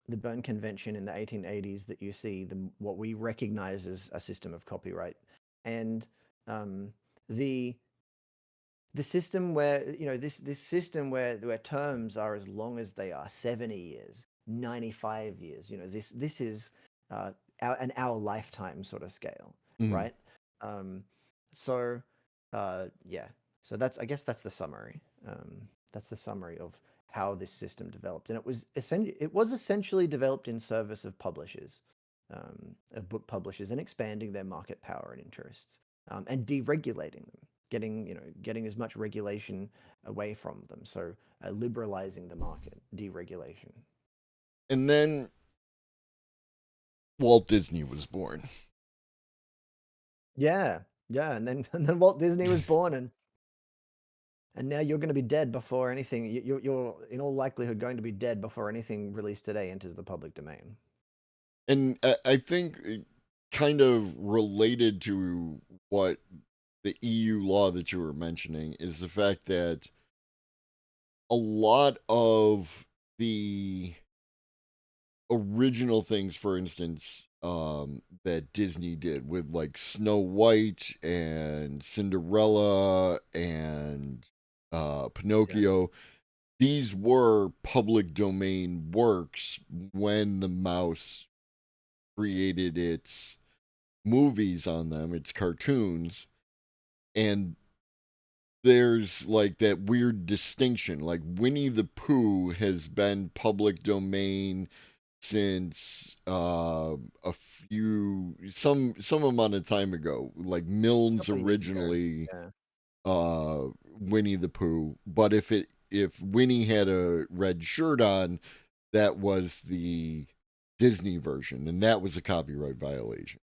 the Berne Convention in the 1880s that you see what we recognize as a system of copyright, and um, the the system where this system where terms are as long as they are 70 years, 95 years. This is our lifetime sort of scale, Mm. right? Um, so yeah, so that's I guess that's the summary. That's the summary of how this system developed, and it was essentially developed in service of publishers, of book publishers, and expanding their market power and interests, and deregulating them, getting as much regulation away from them. So liberalizing the market, deregulation. And then Walt Disney was born. Yeah, yeah, and then and then Walt Disney was born, and now you're going to be dead before anything. You're in all likelihood going to be dead before anything released today enters the public domain. And I think kind of related to what the EU law that you were mentioning is the fact that a lot of the original things, for instance, that Disney did with like Snow White and Cinderella and Yeah, Pinocchio, these were public domain works when the mouse created its movies on them, its cartoons, and there's like that weird distinction. Like Winnie the Pooh has been public domain since a few some amount of time ago. Like A Milnes couple of years ago. originally Yeah. Winnie the Pooh, but if Winnie had a red shirt on, that was the Disney version, and that was a copyright violation.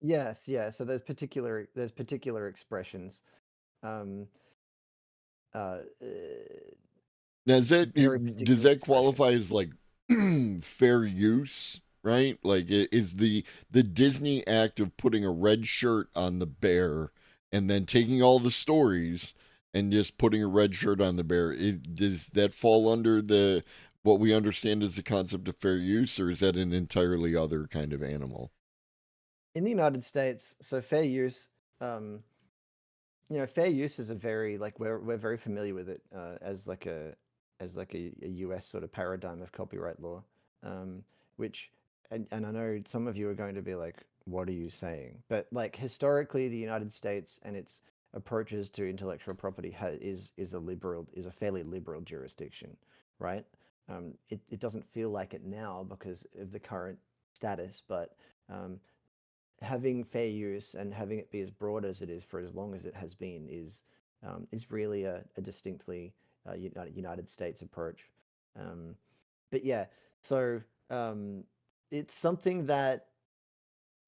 Yes, yeah. So there's particular expressions, um, Now, very does particular that expressions. qualify as like fair use? Right? Like, is the Disney act of putting a red shirt on the bear and then taking all the stories and just putting a red shirt on the bear? Does that fall under the what we understand as the concept of fair use, or is that an entirely other kind of animal? In the United States, so fair use, um, fair use is a very like we're very familiar with it as like a US sort of paradigm of copyright law, um, which and I know some of you are going to be like, what are you saying? But like historically, the United States and its approaches to intellectual property is a fairly liberal jurisdiction, right? It doesn't feel like it now because of the current status, but um, having fair use and having it be as broad as it is for as long as it has been is really a distinctly United States approach. Um, but yeah, so it's something that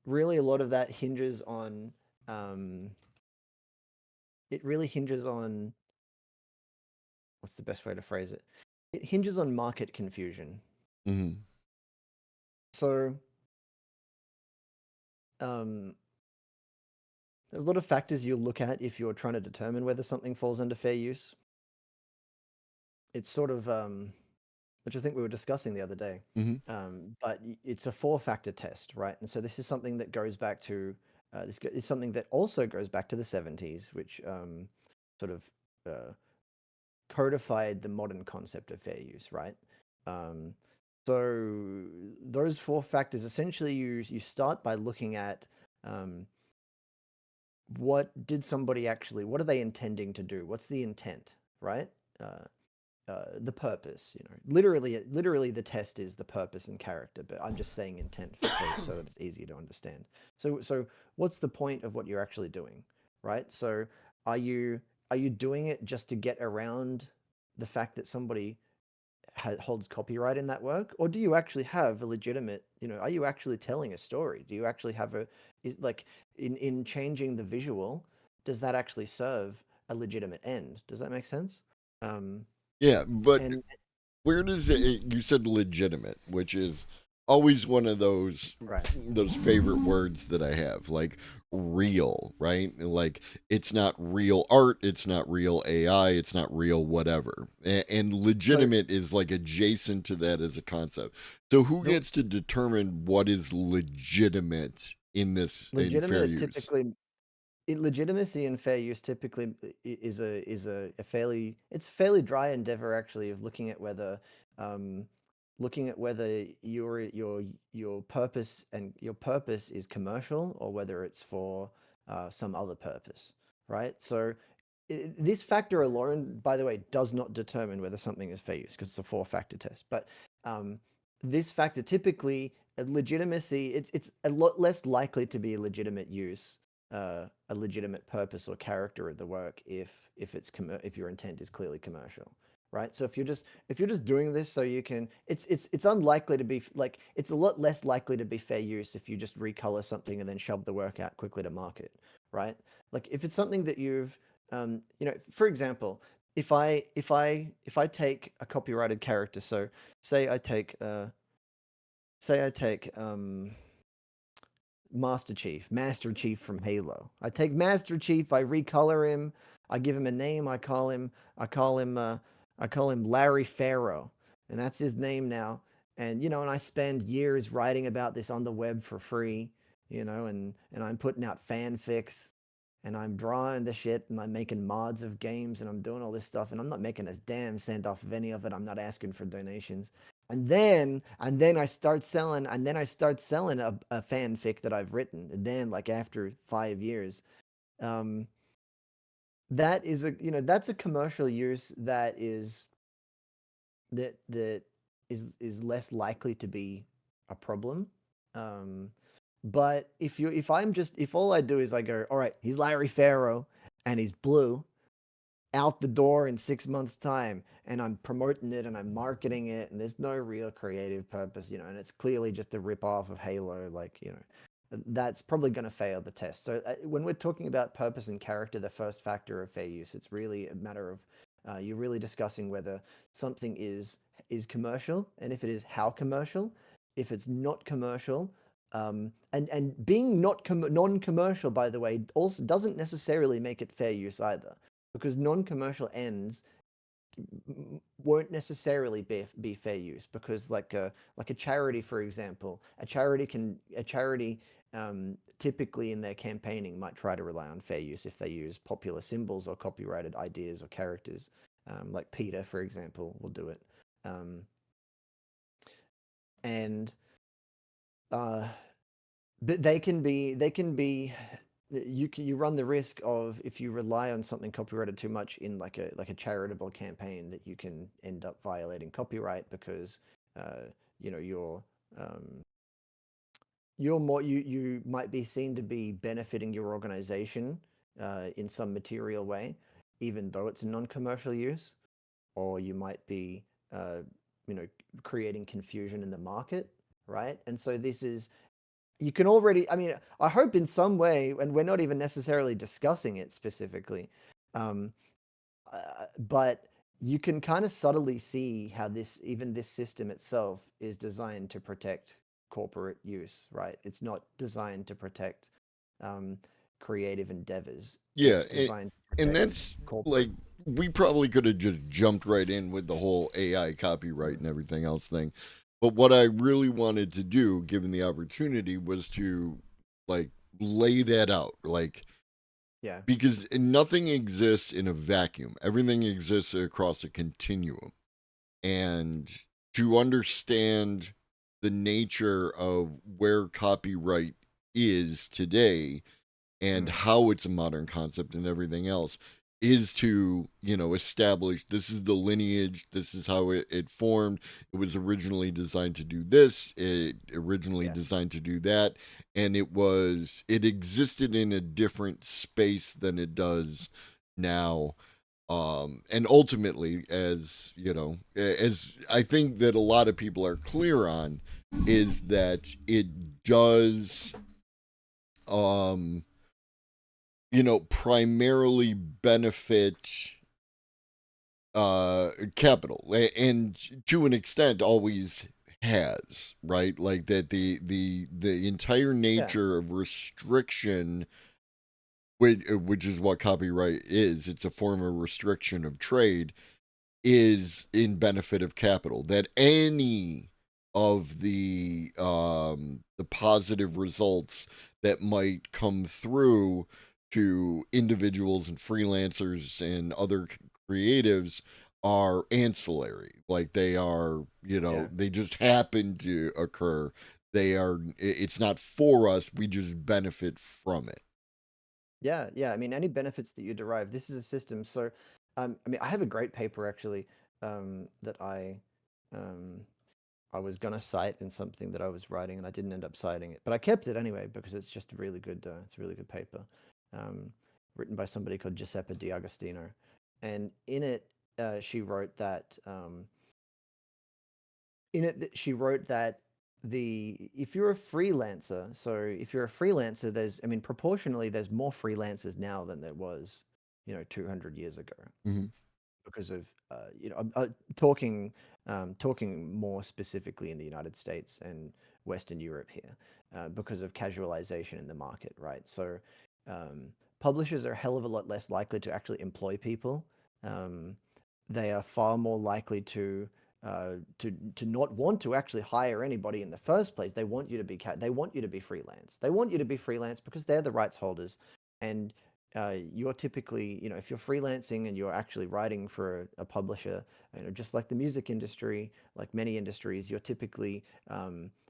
really a lot of that hinges on. Um, it really hinges on what's the best way to phrase it? It hinges on market confusion. Mm-hmm. So um, there's a lot of factors you'll look at if you're trying to determine whether something falls under fair use. It's sort of which I think we were discussing the other day. Mm-hmm. But it's a four-factor test, right? And so this is something that goes back to is something that also goes back to the 70s, which sort of uh, codified the modern concept of fair use, right? Um, so those four factors essentially you start by looking at um, what are they intending to do? What's the intent, right? Uh, the purpose, literally the test is the purpose and character, but I'm just saying intent so that it's easier to understand. So what's the point of what you're actually doing, right? So are you are you doing it just to get around the fact that somebody holds copyright in that work, or do you actually have a legitimate, are you actually telling a story? Do you actually have like in changing the visual, does that actually serve a legitimate end? Does that make sense? Um, Yeah, but and where does it? You said legitimate, which is always one of right. those favorite words that I have, like real, right? Like it's not real art, it's not real AI, it's not real whatever. And So legitimate is like adjacent to that as a concept. So who the gets to determine what is legitimate in this in fair legitimate use? typically legitimacy and fair use typically a fairly it's a fairly dry endeavor actually of um looking at whether your purpose is commercial or whether it's for some other purpose, right? So this factor alone, by the way, does not determine whether something is fair use because it's a four-factor test. But um, this factor typically, legitimacy, it's a lot less likely to be a legitimate use, a legitimate purpose or character of the work if your intent is clearly commercial, right? So if you're just doing this so you can, it's unlikely to be like it's a lot less likely to be fair use if you just recolor something and then shove the work out quickly to market, right? Like if it's something that for example, if I take a copyrighted character, so say I take uh say I take Master Chief from Halo. I take Master Chief, I recolor him, I give him a name, I call him I call him Larry Farrow, and that's his name now. And I spend years writing about this on the web for free, and I'm putting out fanfics and I'm drawing the shit and I'm making mods of games and I'm doing all this stuff and I'm not making a damn cent off of any of it. I'm not asking for donations. And then I start selling a fanfic that I've written. And then like after 5 years, um, that is a, that's a commercial use that is less likely to be a problem. Um, but if all I do is I go, all right, he's Larry Farrow and he's blue, out the door in 6 months' time, and I'm promoting it and I'm marketing it, and there's no real creative purpose, and it's clearly just a rip off of Halo, like, that's probably going to fail the test. So when we're talking about purpose and character, the first factor of fair use, it's really a matter of you're really discussing whether something is commercial, and if it is, how commercial. If it's not commercial, and being not non-commercial, by the way, also doesn't necessarily make it fair use either, because non-commercial ends won't necessarily be fair use, because like a charity, for example, a charity typically in their campaigning might try to rely on fair use if they use popular symbols or copyrighted ideas or characters, like PETA, for example, will do it. um, and uh, but they can be you run the risk of, if you rely on something copyrighted too much in like a charitable campaign, that you can end up violating copyright, because uh, you know um, you might be seen to be benefiting your organization in some material way, even though it's a non-commercial use, or you might be uh, you know creating confusion in the market, right? And so this is, you can already, I mean, I hope in some way, and we're not even necessarily discussing it specifically, um, but you can kind of subtly see how this system itself is designed to protect corporate use, right? It's not designed to protect um, creative endeavors. Yeah, It's designed to and protect that's like corporate. we probably could have just jumped right in with the whole AI copyright and everything else thing. But what I really wanted to do, given the opportunity, was to like lay that out. Like, Yeah, because nothing exists in a vacuum. Everything exists across a continuum. And to understand the nature of where copyright is today and mm, how it's a modern concept and everything else is to establish this is the lineage, this is how it formed. It was originally designed to do this, it originally yeah, designed to do that, and it existed in a different space than it does now. And ultimately, as I think that a lot of people are clear on, is that it does um primarily benefit capital, and to an extent always has, right? Like that the entire yeah, nature of restriction, which is what copyright is. It's a form of restriction of trade, is in benefit of capital. That any of the positive results that might come through to individuals and freelancers and other creatives are ancillary. Like they are, yeah. they just happen to occur. They are. It's not for us. We just benefit from it. Yeah, yeah. I mean, any benefits that you derive, this is a system. So, I mean, I have a great paper actually, that um, I was gonna cite in something that I was writing, and I didn't end up citing it, but I kept it anyway because it's just a really good, it's a really good paper, um, written by somebody called Giuseppe D'Agostino, and she wrote that she wrote that the if you're a freelancer, so if you're a freelancer, I mean, proportionally, there's more freelancers now than there was, 200 years ago, Mm-hmm. because of talking more specifically in the United States and Western Europe here, because of casualization in the market, right? So um, publishers are a hell of a lot less likely to actually employ people. Um, they are far more likely to not want to actually hire anybody in the first place. They want you to be freelance. They want you to be freelance because they're the rights holders, and you're typically, if you're freelancing and you're actually writing for a publisher, just like the music industry, like many industries, you're typically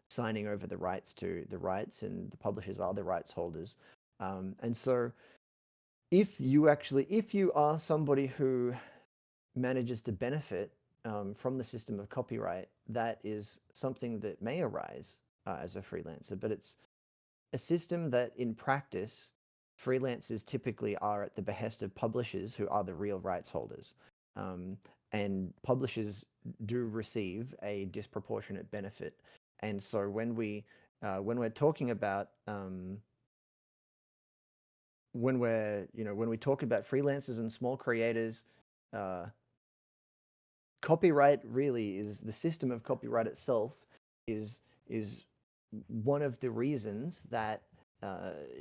signing over the rights, and the publishers are the rights holders. And so if you are somebody who manages to benefit from the system of copyright, that is something that may arise as a freelancer, but it's a system that in practice freelancers typically are at the behest of publishers who are the real rights holders. Um, and publishers do receive a disproportionate benefit. And so when we're talking about when we talk about freelancers and small creators, uh, copyright really is the system of copyright itself is is one of the reasons that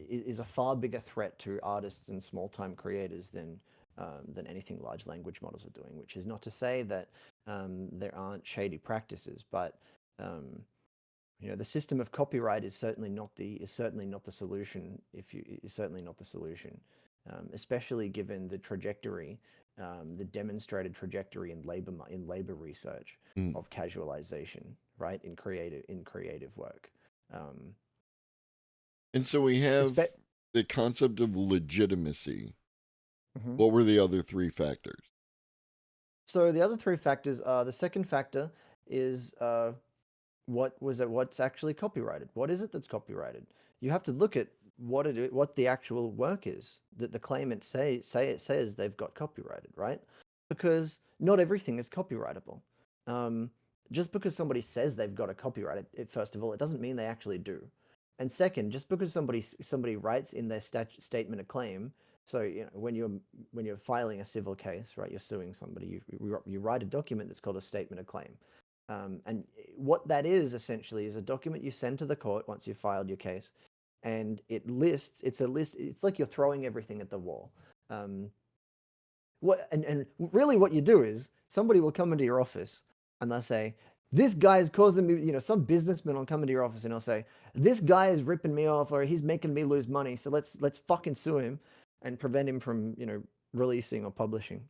is a far bigger threat to artists and small time creators than anything large language models are doing. Which is not to say that there aren't shady practices, but um, the system of copyright is certainly not the solution. If you is certainly not the solution, especially given the trajectory, the demonstrated trajectory in labor research Mm. of casualization, right, in creative work. Um, And so we have espe- the concept of legitimacy. Mhm. What were the other three factors? So the other three factors are the second factor is what's actually copyrighted. What is it that's copyrighted? You have to look at what the actual work is that the claimant say it says they've got copyrighted, right? Because not everything is copyrightable. Um, just because somebody says they've got a copyright, first of all, it doesn't mean they actually do. And second, just because somebody writes in their statement of claim, so when you're filing a civil case, right, you're suing somebody, you write a document that's called a statement of claim. And what that is essentially is a document you send to the court once you've filed your case, and it's a list. It's like you're throwing everything at the wall. Um, and really what you do is somebody will come into your office and they'll say, this guy is causing me, some businessman will come into your office and he'll say, this guy is ripping me off or he's making me lose money. So let's fucking sue him and prevent him from, releasing or publishing.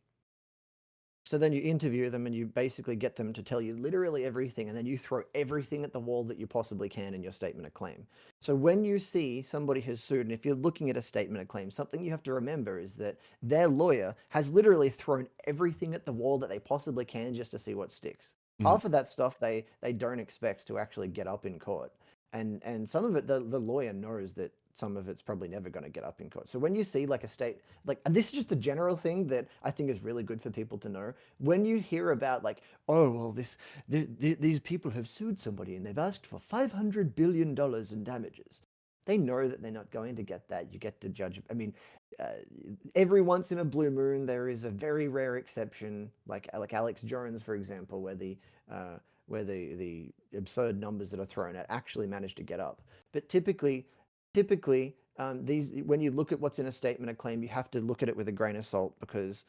So then you interview them and you basically get them to tell you literally everything, and then you throw everything at the wall that you possibly can in your statement of claim. So when you see somebody has sued, and if you're looking at a statement of claim, something you have to remember is that their lawyer has literally thrown everything at the wall that they possibly can just to see what sticks. Mm. Half of that stuff they don't expect to actually get up in court. And some of it the lawyer knows that some of it's probably never going to get up in court. So when you see like a state like, and this is just a general thing that I think is really good for people to know. When you hear about like, oh well, these people have sued somebody and they've asked for $500 billion in damages, they know that they're not going to get that. You get to judge. I mean, uh, every once in a blue moon there is a very rare exception, like Alex Jones, for example, uh, where the absurd numbers that are thrown at actually manage to get up. But typically these when you look at what's in a statement of claim, you have to look at it with a grain of salt, because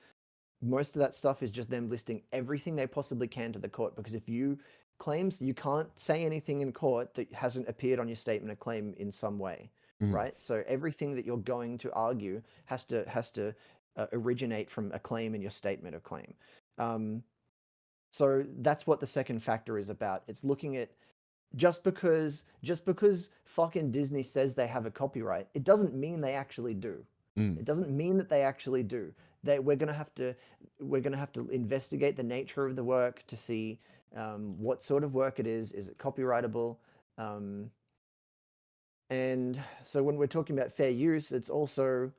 most of that stuff is just them listing everything they possibly can to the court. Because if you claims you can't say anything in court that hasn't appeared on your statement of claim in some way, Mm. right? So everything that you're going to argue has to originate from a claim in your statement of claim. Um, so that's what the second factor is about. It's looking at just because fucking Disney says they have a copyright, it doesn't mean they actually do. Mm. It doesn't mean that they actually do. That we're gonna have to investigate the nature of the work to see what sort of work it is. Is it copyrightable? Um, and so when we're talking about fair use, it's also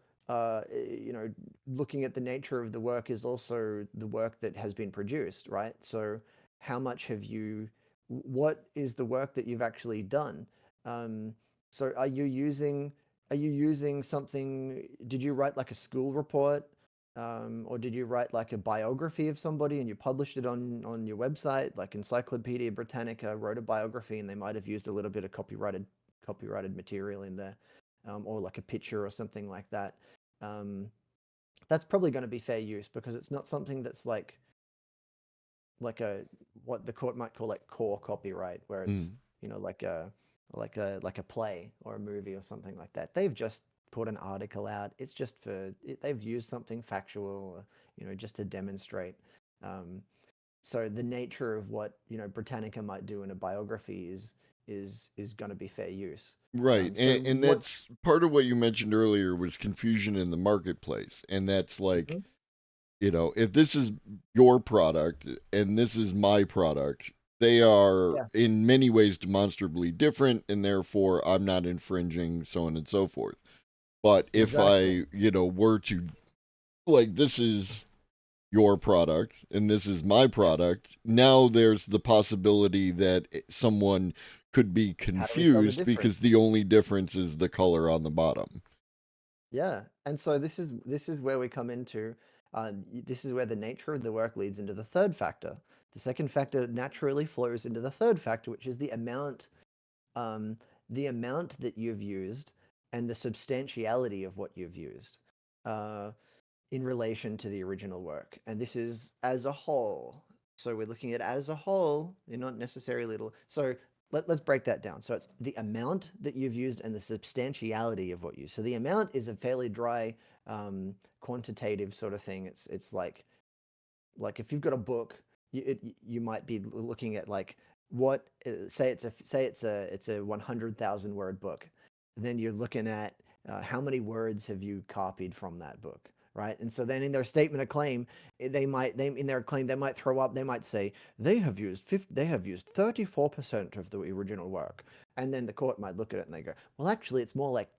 looking at the nature of the work is also the work that has been produced, right? So how much have you what is the work that you've actually done? Um, so are you using something, did you write like a school report? Or did you write like a biography of somebody and you published it on your website? Like Encyclopedia Britannica wrote a biography and they might have used a little bit of copyrighted material in there, or like a picture or something like that. Um, that's probably going to be fair use, because it's not something that's like a what the court might call like core copyright, where it's Mm. like a play or a movie or something like that. They've just put an article out. It's just they've used something factual, just to demonstrate. Um, So the nature of what Britannica might do in a biography is going to be fair use. Right. So And what? that's part of what you mentioned earlier was confusion in the marketplace. And that's like, Mhm. if this is your product and this is my product, they are Yeah, in many ways demonstrably different, and therefore I'm not infringing, so on and so forth. But if exactly. were to, like, this is your product and this is my Yes. product, now there's the possibility that someone could be How do we tell the confused because difference? the only difference is the color on the bottom. Yeah, and so this is where we come into this is where the nature of the work leads into the third factor. The second factor naturally flows into the third factor, which is um, the amount that you've used and the substantiality of what you've used uh, in relation to the original work. And this is as a whole. So we're looking at it as a whole, and not necessarily little. So let's break that down. So it's the amount that you've used and the substantiality of what you. So the amount is a fairly dry, quantitative sort of thing. It's like if you've got a book, you might be looking at like what say it's a 100,000 word book. Then you're looking at how many words have you copied from that book, right? And so then in their statement of claim, they in their claim they might throw up they might say they have used 34% of the original work. And then the court might look at it and they go, well, actually, it's more like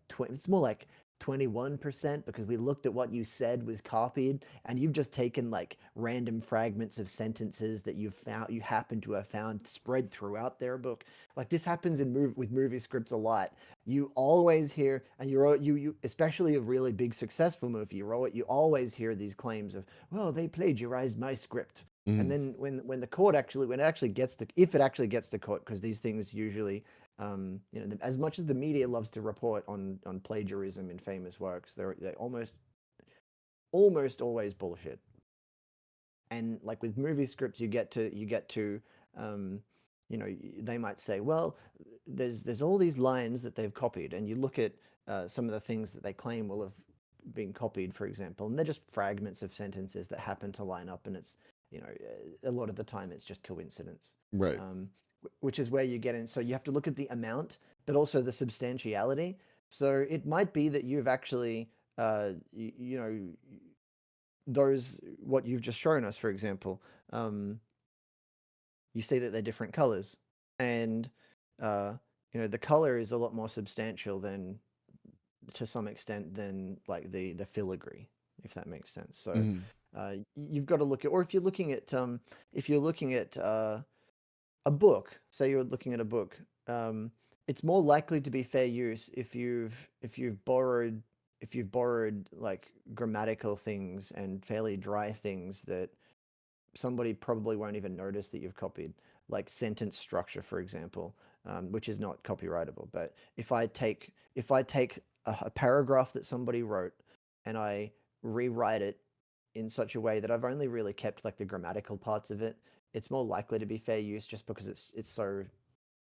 21% because we looked at what you said was copied and you've just taken like random fragments of sentences that you happen to have found spread throughout their book. Like this happens with movie scripts a lot. You always hear, and you especially a really big successful movie, you always hear these claims of, well, they plagiarized my script. And Mm, then when the court actually when it actually gets to if it actually gets to court, because these things usually as much as the media loves to report on plagiarism in famous works, they're almost always bullshit. And like with movie scripts, you get to um, they might say, well, there's all these lines that they've copied, and you look at some of the things that they claim will have been copied, for example, and they're just fragments of sentences that happen to line up, and it's a lot of the time it's just coincidence. right. um, which is where you get in. So you have to look at the amount, but also the substantiality. So it might be that you've actually those what you've just shown us, for example, um, you see that they're different colors, and uh, the color is a lot more substantial than to some extent than like the filigree, if that makes sense. So Mm, you've got to look at, or if you're looking at a book, say you're looking at a book, um, it's more likely to be fair use if you've borrowed like grammatical things and fairly dry things that somebody probably won't even notice that you've copied, like sentence structure, for example, which is not copyrightable. But if I take a paragraph that somebody wrote and I rewrite it in such a way that I've only really kept like the grammatical parts of it, it's more likely to be fair use just because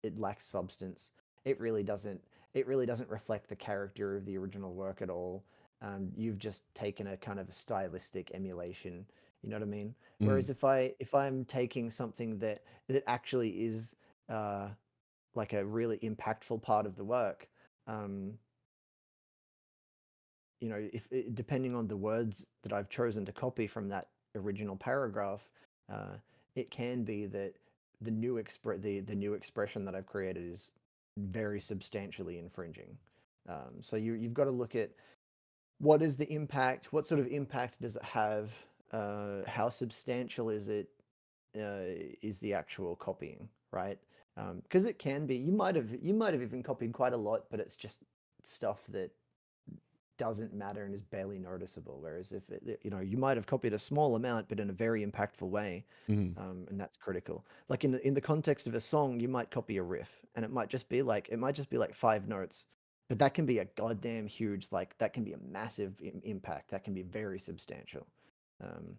it lacks substance. It really doesn't. It really doesn't reflect the character of the original work at all. You've just taken a kind of a stylistic emulation. You know what I mean? mm, Whereas if I'm taking something that actually is uh, like a really impactful part of the work, um, if depending on the words that I've chosen to copy from that original paragraph, uh, it can be that the new expression that I've created is very substantially infringing. So you've got to look at what is the impact, what sort of impact does it have, how substantial is the actual copying, right? Because it can be you might have even copied quite a lot, but it's just stuff that doesn't matter and is barely noticeable. Whereas if you might have copied a small amount, but in a very impactful way, mm. and that's critical. Like in the context of a song, you might copy a riff, and it might just be like 5 notes, but that can be a goddamn huge that can be a massive impact. That can be very substantial. Um,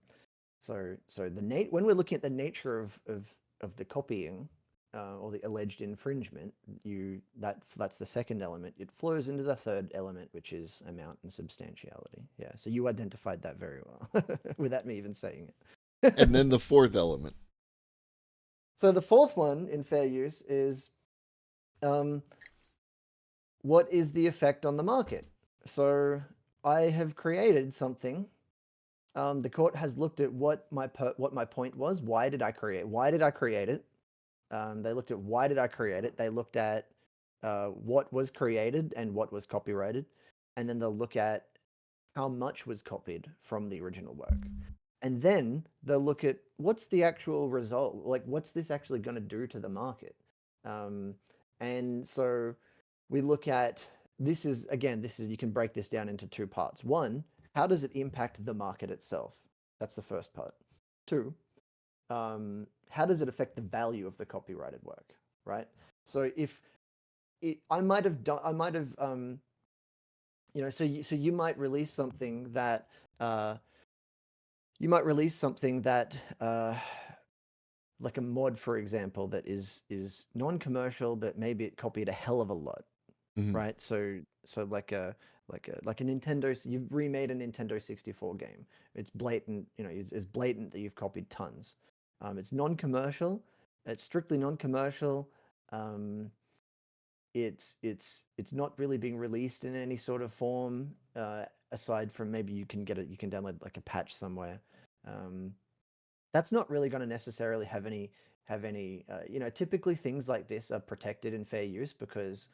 so when we're looking at the nature of the copying or the alleged infringement, that's the second element. It flows into the third element, which is amount and substantiality. Yeah. So you identified that very well without me even saying And it. then the fourth element. So the fourth one in fair use is um, what is the effect on the market? So I have created something. The court has looked at what my point was. Why did I create? Why did I create it? They looked at why did I create it. They looked at what was created and what was copyrighted, and then they'll look at how much was copied from the original work. And then they'll look at what's the actual result, like what's this actually going to do to the market. Um, and so we look at this is again, this is you can break this down into two parts. One, how does it impact the market itself? That's the first part. Two, how does it affect the value of the copyrighted work, right? So if I might have done, I might have, so you might release something that uh, you might release something that like a mod, for example, that is non-commercial, but maybe it copied a hell of a lot, Hmm. right? So like a Nintendo, you've remade a Nintendo 64 game. It's blatant, it's blatant that you've copied tons. It's non-commercial. It's strictly non-commercial. Um, it's not really being released in any sort of form aside from maybe you can download like a patch somewhere. Um, that's not really going to necessarily have any typically things like this are protected in fair use because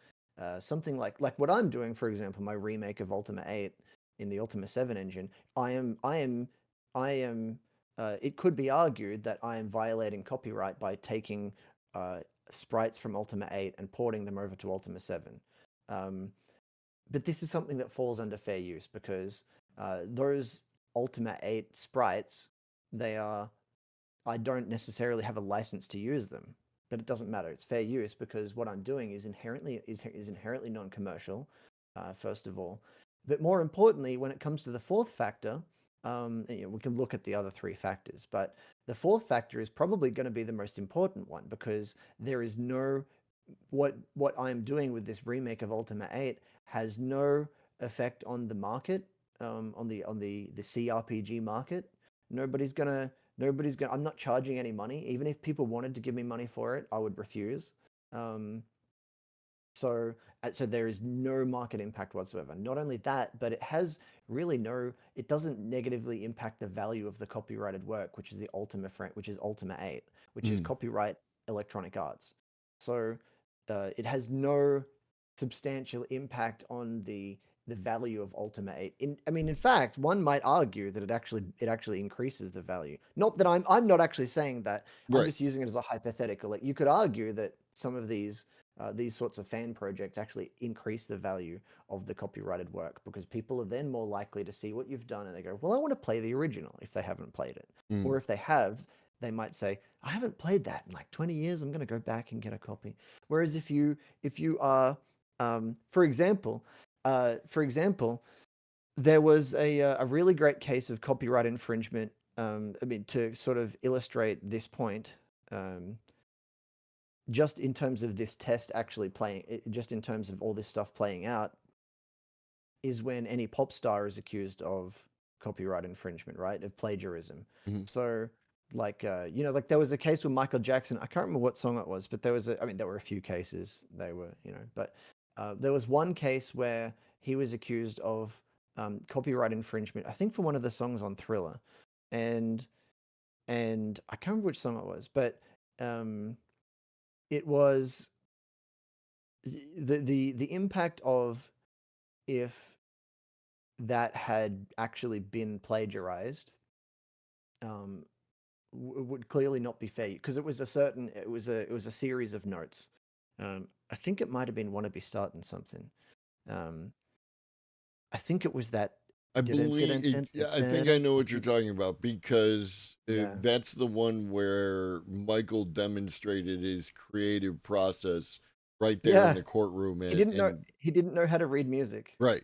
something like what I'm doing, for example, my remake of Ultima 8 in the Ultima 7 engine, I am it could be argued that I am violating copyright by taking uh, sprites from Ultima 8 and porting them over to Ultima 7. um, but this is something that falls under fair use because those Ultima 8 sprites, they are I don't necessarily have a license to use them, but it doesn't matter. It's fair use because what I'm doing is inherently non-commercial, first of all. But more importantly, when it comes to the fourth factor, we can look at the other three factors, but the fourth factor is probably going to be the most important one because there is no what I'm doing with this remake of Ultima 8 has no effect on the market, on the CRPG market. Nobody's gonna. I'm not charging any money. Even if people wanted to give me money for it, I would refuse. Um, so there is no market impact whatsoever. Not only that, but it doesn't negatively impact the value of the copyrighted work, which is which is Ultima 8, which is Hmm. copyright Electronic Arts. So it has no substantial impact on the value of Ultima 8. In fact, one might argue that it actually increases the value. Not that I'm not actually saying that. I'm Right. just using it as a hypothetical. Like you could argue that some of these sorts of fan projects actually increase the value of the copyrighted work because people are then more likely to see what you've done and they go, well, I want to play the original if they haven't played it. Mm. Or if they have, they might say, I haven't played that in like 20 years. I'm going to go back and get a copy. Whereas if you are, for example, there was a really great case of copyright infringement. To sort of illustrate this point, um, just in terms of this test actually just in terms of all this stuff playing out, is when any pop star is accused of copyright infringement, right? Of plagiarism. Hmm. So, like there was a case with Michael Jackson. I can't remember what song it was, but there were a few cases. But there was one case where he was accused of copyright infringement. I think for one of the songs on Thriller, and I can't remember which song it was, but um, it was the impact of if that had actually been plagiarized um, would clearly not be fair because it was a series of notes. I think it might have been "Wanna Be Starting Something." Um, I think it was that. I believe it, yeah, I think I know what you're talking about because Yeah, that's the one where Michael demonstrated his creative process right there in yeah. the courtroom He and didn't know. He didn't know how to read music. right.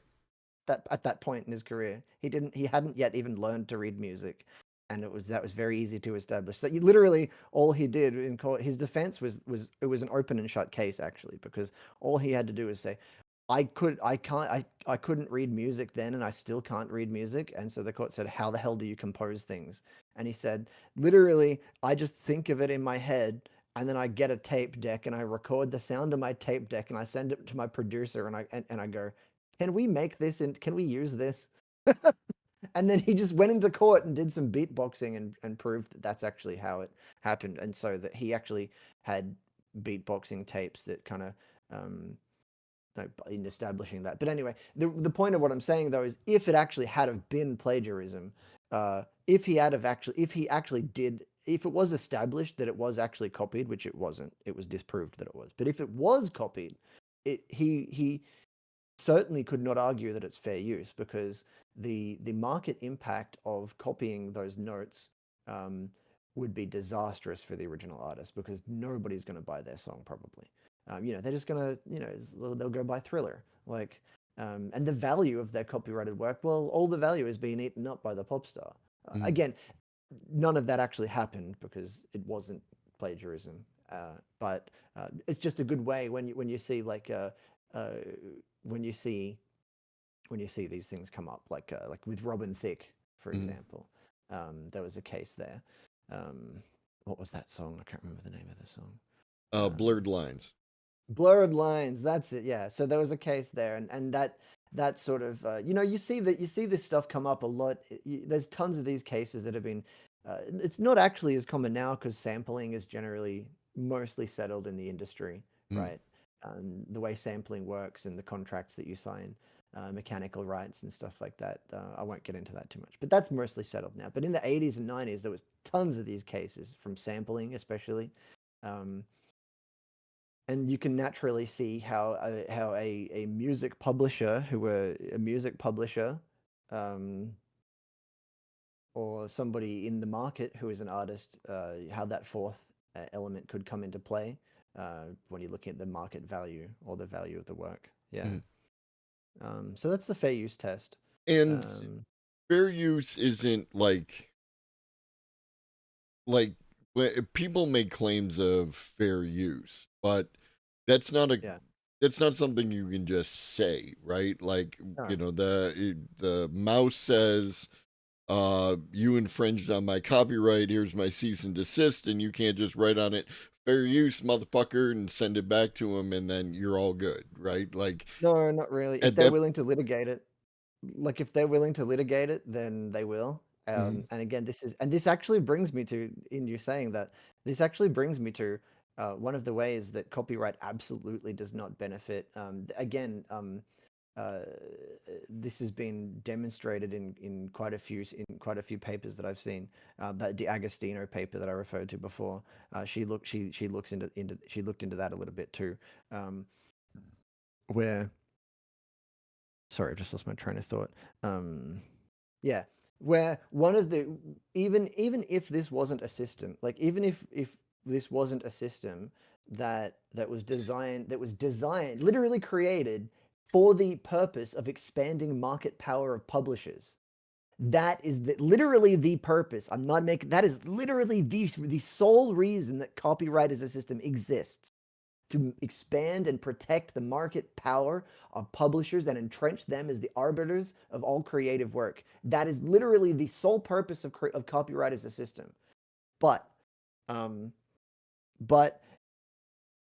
That at that point in his career. He hadn't yet even learned to read music. And that was very easy to establish. That you literally all he did in court, his defense was it was an open and shut case actually, because all he had to do was say, I couldn't read music then and I still can't read music. And so the court said, how the hell do you compose things? And he said, literally, I just think of it in my head. and then I get a tape deck and I record the sound of my tape deck and I send it to my producer and I go, can we make this and can we use this? And then he just went into court and did some beatboxing and proved that that's actually how it happened. And so that he actually had beatboxing tapes that kind of in establishing that. But anyway, the point of what I'm saying though is if it actually had have been plagiarism, if he actually did, if it was established that it was actually copied, which it wasn't, it was disproved that it was. But if it was copied, he certainly could not argue that it's fair use because the market impact of copying those notes would be disastrous for the original artist because nobody's going to buy their song probably. They're just going to, they'll go buy Thriller. Like, and the value of their copyrighted work, well, all the value is being eaten up by the pop star. Mhm. Again, none of that actually happened because it wasn't plagiarism. But it's just a good way when you see uh, when you see these things come up, like with Robin Thicke, for Mhm. example. There was a case there. Um, what was that song? I can't remember the name of the song. Blurred Lines. Blurred Lines. That's it. Yeah. So there was a case there, and that sort of you see this stuff come up a lot. There's tons of these cases that have been. It's not actually as common now because sampling is generally mostly settled in the industry, Mhm. right? The way sampling works and the contracts that you sign, mechanical rights and stuff like that. I won't get into that too much, but that's mostly settled now. But in the 80s and 90s, there was tons of these cases from sampling, especially. Um, and you can naturally see how a music publisher who were a music publisher um, or somebody in the market who is an artist, how that fourth element could come into play when you're looking at the market value or the value of the work. Yeah. Mhm. So that's the fair use test. And Um, fair use isn't like people make claims of fair use, but that's not a yeah. that's not something you can just say, right? Like, Oh, the mouse says, you infringed on my copyright, here's my cease and desist, and you can't just write on it fair use, motherfucker, and send it back to him and then you're all good, right? Like no, not really. If at they're that. willing to litigate it, if they're willing to litigate it, then they will. Mhm. And again, this actually brings me to, in you saying that, this actually brings me to one of the ways that copyright absolutely does not benefit. Again, uh, this has been demonstrated in quite a few papers that I've seen. That D'Agostino paper that I referred to before, she looks into she looked into that a little bit too, um, where sorry, I just lost my train of thought. Um, yeah, where one of the even if this wasn't a system, like even if this wasn't a system that was designed, literally created for the purpose of expanding market power of publishers. That is literally the purpose. I'm not making that is literally the sole reason that copyright as a system exists to expand and protect the market power of publishers and entrench them as the arbiters of all creative work. That is literally the sole purpose of copyright as a system. But, um, but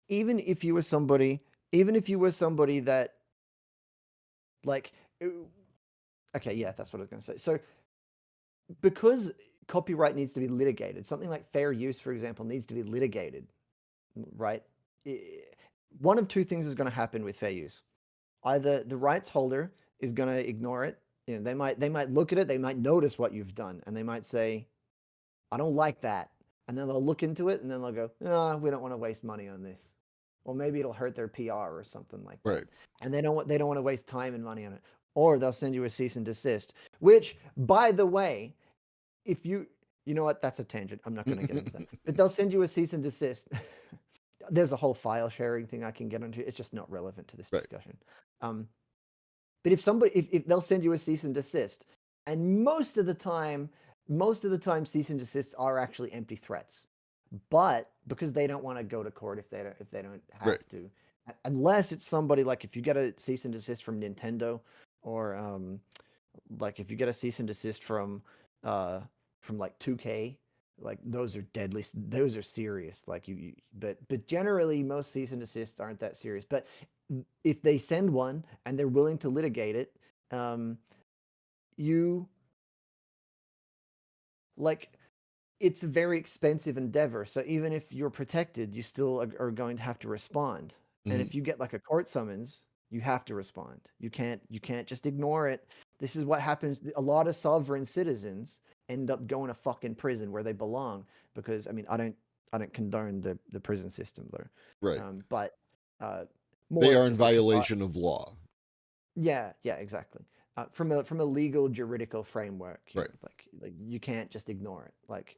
even if you were somebody, even if you were somebody that, like, okay, yeah, that's what I was going to say. So, because copyright needs to be litigated, something like fair use, for example, needs to be litigated, right? One of two things is going to happen with fair use. Either the rights holder is going to ignore it. They might look at it, they might notice what you've done, and they might say, "I don't like that," and then they'll look into it, and then they'll go, "Ah, we don't want to waste money on this," or maybe it'll hurt their PR or something like that, Right. and they don't want to waste time and money on it, or they'll send you a cease and desist. Which, by the way, if you know what, that's a tangent. I'm not going to get into that, but they'll send you a cease and desist. There's a whole file sharing thing I can get into. It's just not relevant to this Right. discussion. Um, but if they'll send you a cease and desist, and most of the time cease and desists are actually empty threats. But because they don't want to go to court if they don't Right. have to, unless it's somebody like if you get a cease and desist from Nintendo, or like if you get a cease and desist from like 2K, like those are deadly. Those are serious. Like but generally most cease and desists aren't that serious. But if they send one and they're willing to litigate it, um, you like it's a very expensive endeavor. So even if you're protected, you still are going to have to respond. And Mhm. if you get like a court summons, you have to respond. You can't just ignore it. This is what happens. A lot of sovereign citizens end up going to fucking prison where they belong because I don't condone the prison system though. Right. But uh, more They it's are in just like violation of law. yeah, yeah, exactly. From a legal juridical framework, Right. like you can't just ignore it. Like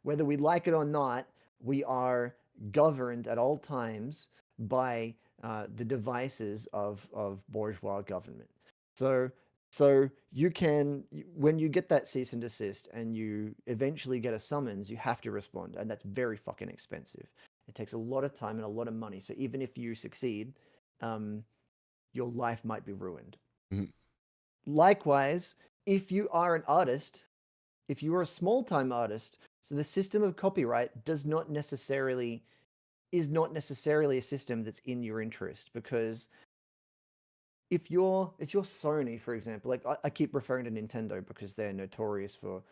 whether we like it or not, we are governed at all times by the devices of bourgeois government. So so when you get that cease and desist and you eventually get a summons, you have to respond, and that's very fucking expensive. It takes a lot of time and a lot of money. So even if you succeed, um, your life might be ruined. Mhm. Likewise, if you are an artist, if you are a small time artist, so the system of copyright is not necessarily a system that's in your interest because if you're Sony, for example, like I keep referring to Nintendo because they're notorious for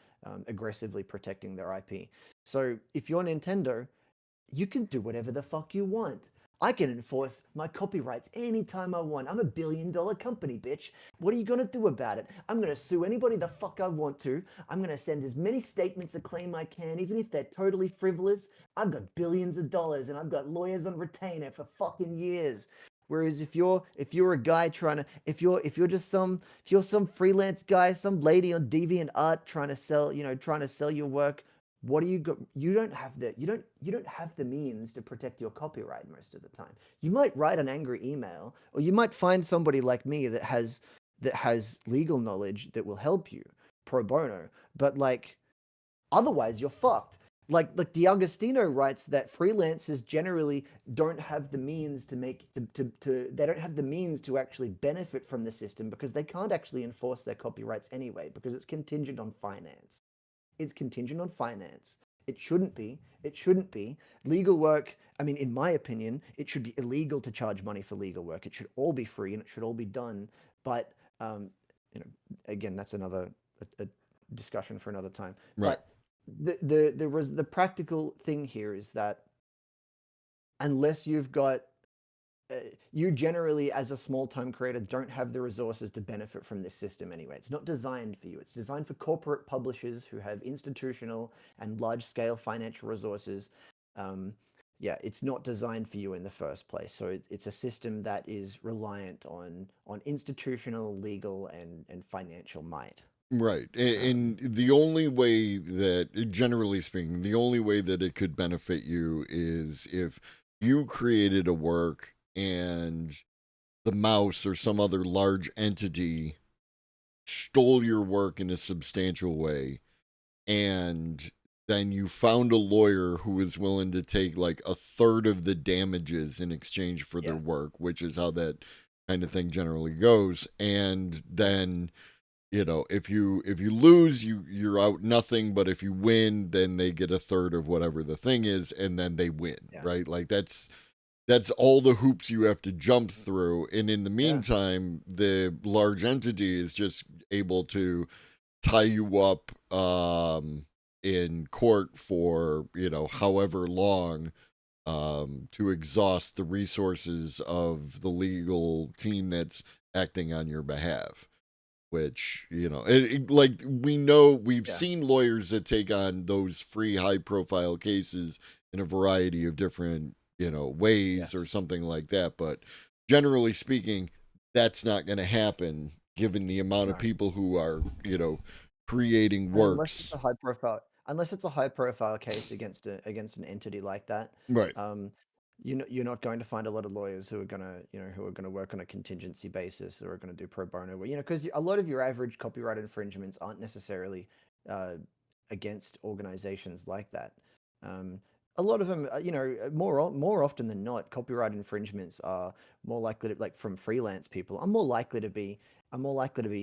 aggressively protecting their IP. So if you're Nintendo, you can do whatever the fuck you want. I can enforce my copyrights anytime I want. I'm a $1 billion company, bitch. What are you gonna do about it? I'm gonna sue anybody the fuck I want to. I'm gonna send as many statements of claim I can, even if they're totally frivolous. I've got billions of dollars and I've got lawyers on retainer for fucking years. Whereas if you're a guy trying to if you're just some if you're some freelance guy, some lady on DeviantArt trying to sell your work, what do you got? You don't have the means to protect your copyright most of the time. You might write an angry email, or you might find somebody like me that has legal knowledge that will help you pro bono. But like otherwise, you're fucked. Like D'Agostino writes that freelancers generally don't have the means to make to they don't have the means to actually benefit from the system because they can't actually enforce their copyrights anyway because it's contingent on finance. It's contingent on finance. It shouldn't be. It shouldn't be. Legal work, I mean, in my opinion, it should be illegal to charge money for legal work. It should all be free and it should all be done. But, um, you know, again, that's a discussion for another time. Right. But the practical thing here is that unless you've got uh, you generally, as a small time creator, don't have the resources to benefit from this system anyway. It's not designed for you. It's designed for corporate publishers who have institutional and large scale financial resources. Um, yeah, it's not designed for you in the first place. So it's a system that is reliant on institutional, legal, and financial might. Right. Um, And the only way that, generally speaking, the only way that it could benefit you is if you created a work and the mouse or some other large entity stole your work in a substantial way, and then you found a lawyer who was willing to take like a third of the damages in exchange for their yes. work, which is how that kind of thing generally goes. And Yeah. then, if you lose, you're out nothing, but if you win, then they get a third of whatever the thing is, and then they win, Yeah. right? Like that's all the hoops you have to jump through. And in the Yeah. meantime, the large entity is just able to tie you up in court for, however long, to exhaust the resources of the legal team that's acting on your behalf. Which, like we know, we've Yeah. seen lawyers that take on those free high profile cases in a variety of different, ways or Yes. something like that. But generally speaking, that's not going to happen given the amount of No. people who are, creating Unless it's works. a high profile case against an entity like that, Right. um, you're not going to find a lot of lawyers who are gonna work on a contingency basis or are gonna do pro bono. Because a lot of your average copyright infringements aren't necessarily uh, against organizations like that. Um, a lot of them, more often than not, copyright infringements are more likely to, like from freelance people, are more likely to be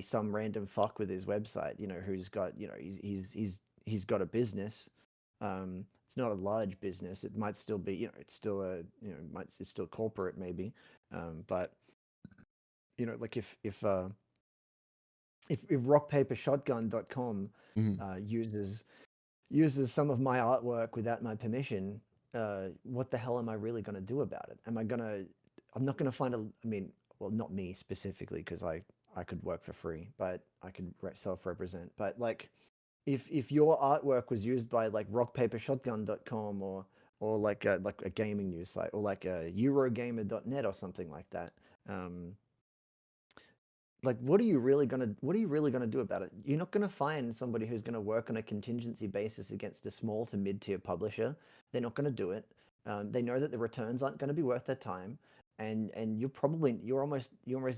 some random fuck with his website, who's got, he's got a business, It's not a large business. It might still be, it's still it's still corporate maybe. But like if rockpapershotgun.com Mhm. uses some of my artwork without my permission, what the hell am I really going to do about it? I'm not going to find I mean, well, not me specifically, because I could work for free, but I could self-represent. But like, if your artwork was used by like rockpapershotgun.com or like a gaming news site or like a Eurogamer.net or something like that, um, like what are you really gonna do about it? You're not gonna find somebody who's gonna work on a contingency basis against a small to mid-tier publisher. They're not gonna do it. They know that the returns aren't going to be worth their time, and you're almost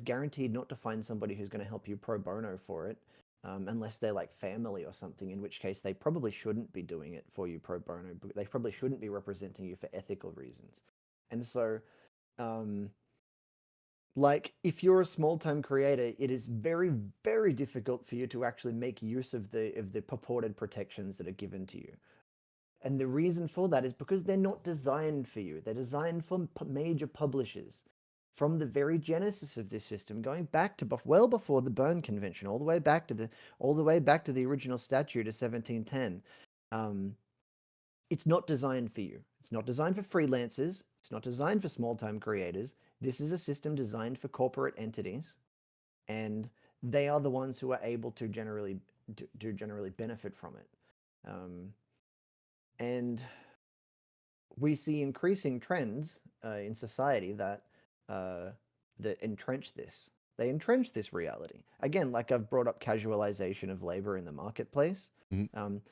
guaranteed not to find somebody who's going to help you pro bono for it, unless they're like family or something. In which case, they probably shouldn't be doing it for you pro bono. They probably shouldn't be representing you for ethical reasons. And so, um, like if you're a small-time creator, it is very, very difficult for you to actually make use of the purported protections that are given to you. And the reason for that is because they're not designed for you. They're designed for major publishers. From the very genesis of this system, going back to well before the Berne Convention, all the way back to the original statute of 1710, um, it's not designed for you. It's not designed for freelancers. It's not designed for small-time creators. This is a system designed for corporate entities, and they are the ones who are able to generally benefit from it. Um, and we see increasing trends in society uh, that entrench this. They entrench this reality. Again, like I've brought up casualization of labor in the marketplace. Mhm. Um,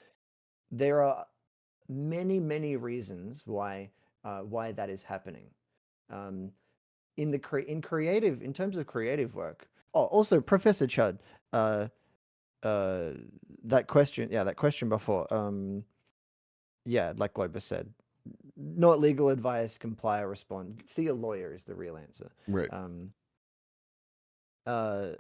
there are many, many reasons why that is happening. Um, in terms of creative work. Oh, also Professor Chud, uh, uh, that question before. Yeah, like Globus said, not legal advice, comply or respond. See a lawyer is the real answer. Right. Um, uh,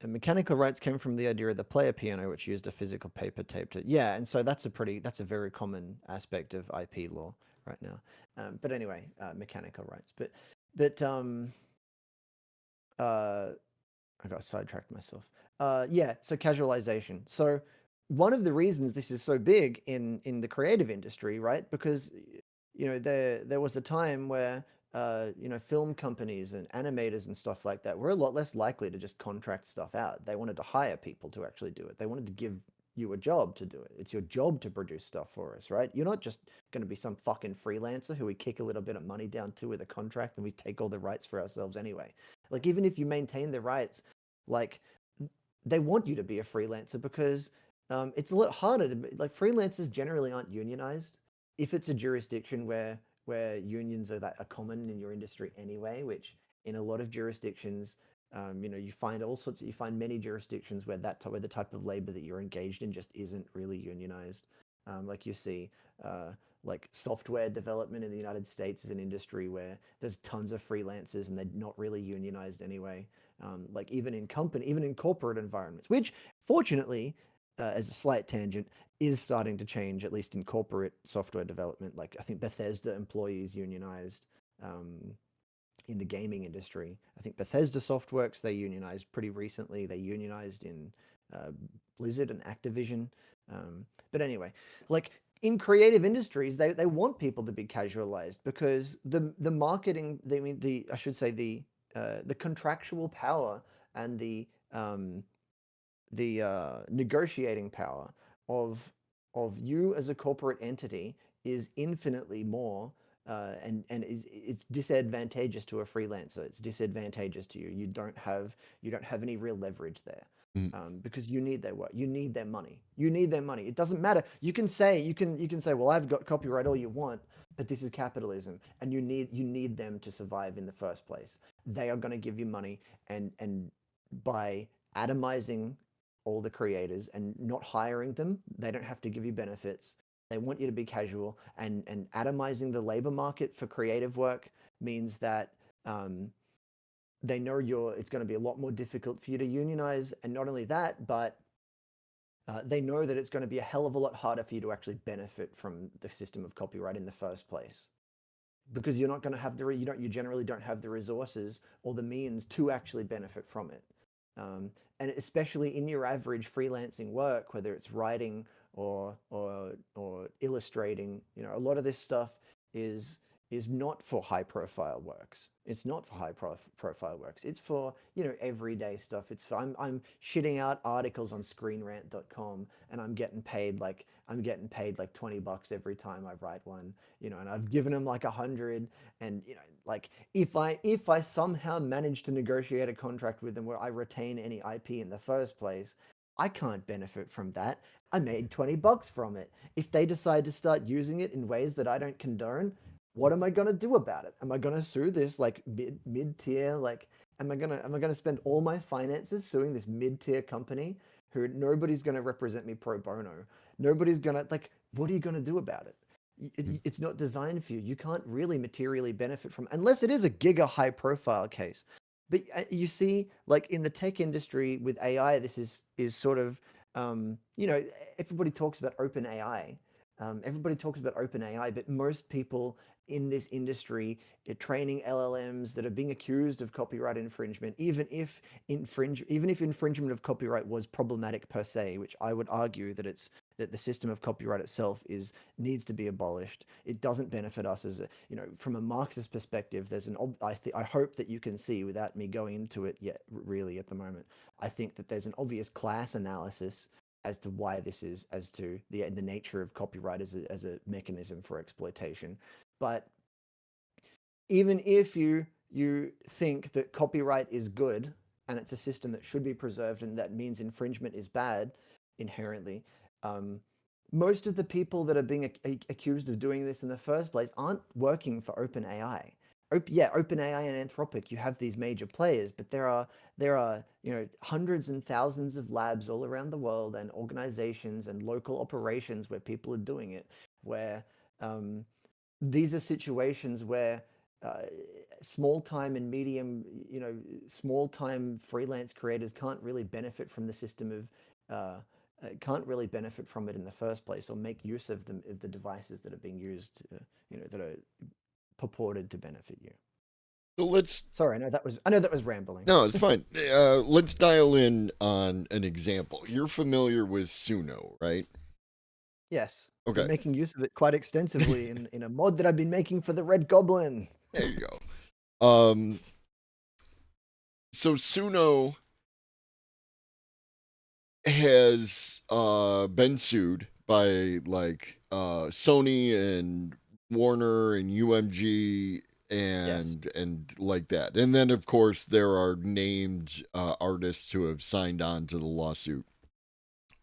Mechanical rights came from the idea of the player piano, which used a physical paper tape to. Yeah, and so that's a very common aspect of IP law right now. But anyway, mechanical rights. But uh, I got sidetracked myself. Yeah, so casualization. So one of the reasons this is so big in the creative industry, right? Because there was a time where film companies and animators and stuff like that were a lot less likely to just contract stuff out. They wanted to hire people to actually do it. They wanted to give you a job to do it. It's your job to produce stuff for us, right? You're not just going to be some fucking freelancer who we kick a little bit of money down to with a contract and we take all the rights for ourselves anyway. Like even if you maintain the rights, like they want you to be a freelancer because it's a lot harder to be, like freelancers generally aren't unionized. If it's a jurisdiction where unions are common in your industry anyway, which in a lot of jurisdictions, you find many jurisdictions where where the type of labor that you're engaged in just isn't really unionized. Like you see, uh, like software development in the United States is an industry where there's tons of freelancers and they're not really unionized anyway. Like even in corporate environments, which fortunately, as a slight tangent, is starting to change, at least in corporate software development. Like I think Bethesda employees unionized in the gaming industry. I think Bethesda Softworks, they unionized pretty recently. They unionized in uh, Blizzard and Activision. But anyway, like in creative industries, they want people to be casualized because the marketing, I mean, I should say the contractual power and the negotiating power of of you as a corporate entity is infinitely more and it's disadvantageous to a freelancer. It's disadvantageous to you. You don't have any real leverage there. Mhm. Because you need their work, you need their money, you need their money. It doesn't matter. You can say, well, I've got copyright all you want, but this is capitalism, and you need them to survive in the first place. They are going to give you money, and by atomizing all the creators and not hiring them. They don't have to give you benefits. They want you to be casual, and atomizing the labor market for creative work means that um, they know it's going to be a lot more difficult for you to unionize. And not only that, but They know that it's going to be a hell of a lot harder for you to actually benefit from the system of copyright in the first place, because you're not going to have you generally don't have the resources or the means to actually benefit from it. And especially in your average freelancing work, whether it's writing or illustrating, a lot of this stuff is is not for high profile works. It's not for profile works. It's for, everyday stuff. I'm shitting out articles on screenrant.com, and I'm getting paid like $20 every time I write one, and I've given them like 100. And like, if I somehow manage to negotiate a contract with them where I retain any IP in the first place, I can't benefit from that. I made $20 from it. If they decide to start using it in ways that I don't condone, what am I gonna do about it? Am I gonna sue this like mid tier? Like, am I gonna spend all my finances suing this mid tier company who nobody's gonna represent me pro bono? Nobody's gonna, like. What are you gonna do about it? It's not designed for you. You can't really materially benefit from, unless it is a giga high profile case. But you see, like in the tech industry with AI, this is sort of, everybody talks about open AI. Everybody talks about open AI, but most people in this industry are training LLMs that are being accused of copyright infringement, even if infringement of copyright was problematic per se, which I would argue that the system of copyright itself needs to be abolished. It doesn't benefit us as from a Marxist perspective. I hope that you can see, without me going into it yet really at the moment, I think that there's an obvious class analysis as to why this is, as to the nature of copyright as a mechanism for exploitation. But even if you think that copyright is good and it's a system that should be preserved, and that means infringement is bad inherently, um, most of the people that are being accused of doing this in the first place aren't working for OpenAI. Yeah, OpenAI and Anthropic, you have these major players, but there are hundreds and thousands of labs all around the world, and organizations and local operations where people are doing it, where um, these are situations where uh, small time and medium, small time freelance creators can't really benefit from the system can't really benefit from it in the first place, or make use of the devices that are being used, that are purported to benefit you. So let's. Sorry, I know that was rambling. No, it's fine. Let's dial in on an example. You're familiar with Suno, right? Yes, been Okay. making use of it quite extensively in a mod that I've been making for the Red Goblin. There you go. So Suno has been sued by like Sony and Warner and UMG Yes, and like that. And then of course there are named artists who have signed on to the lawsuit.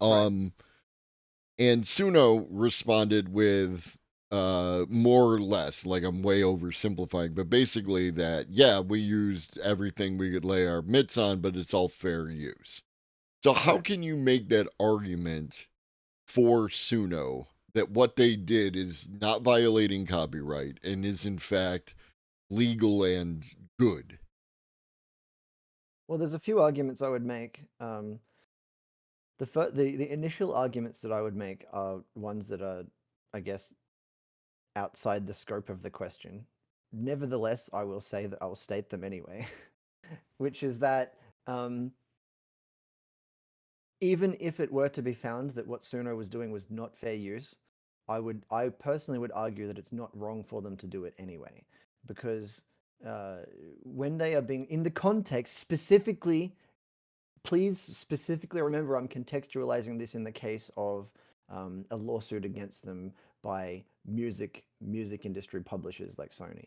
right. Um and Suno responded with more or less, like I'm way oversimplifying, but basically that yeah, we used everything we could lay our mitts on, but it's all fair use. So how Right. can you make that argument for Suno that what they did is not violating copyright and is in fact legal and good? Well, there's a few arguments I would make. The initial arguments that I would make are ones that are, I guess, outside the scope of the question. Nevertheless, I will state them anyway, which is that, um, even if it were to be found that what Suno was doing was not fair use, I personally would argue that it's not wrong for them to do it anyway, because uh, when they are being in the context specifically, please specifically remember, I'm contextualizing this in the case of a lawsuit against them by music industry publishers like Sony.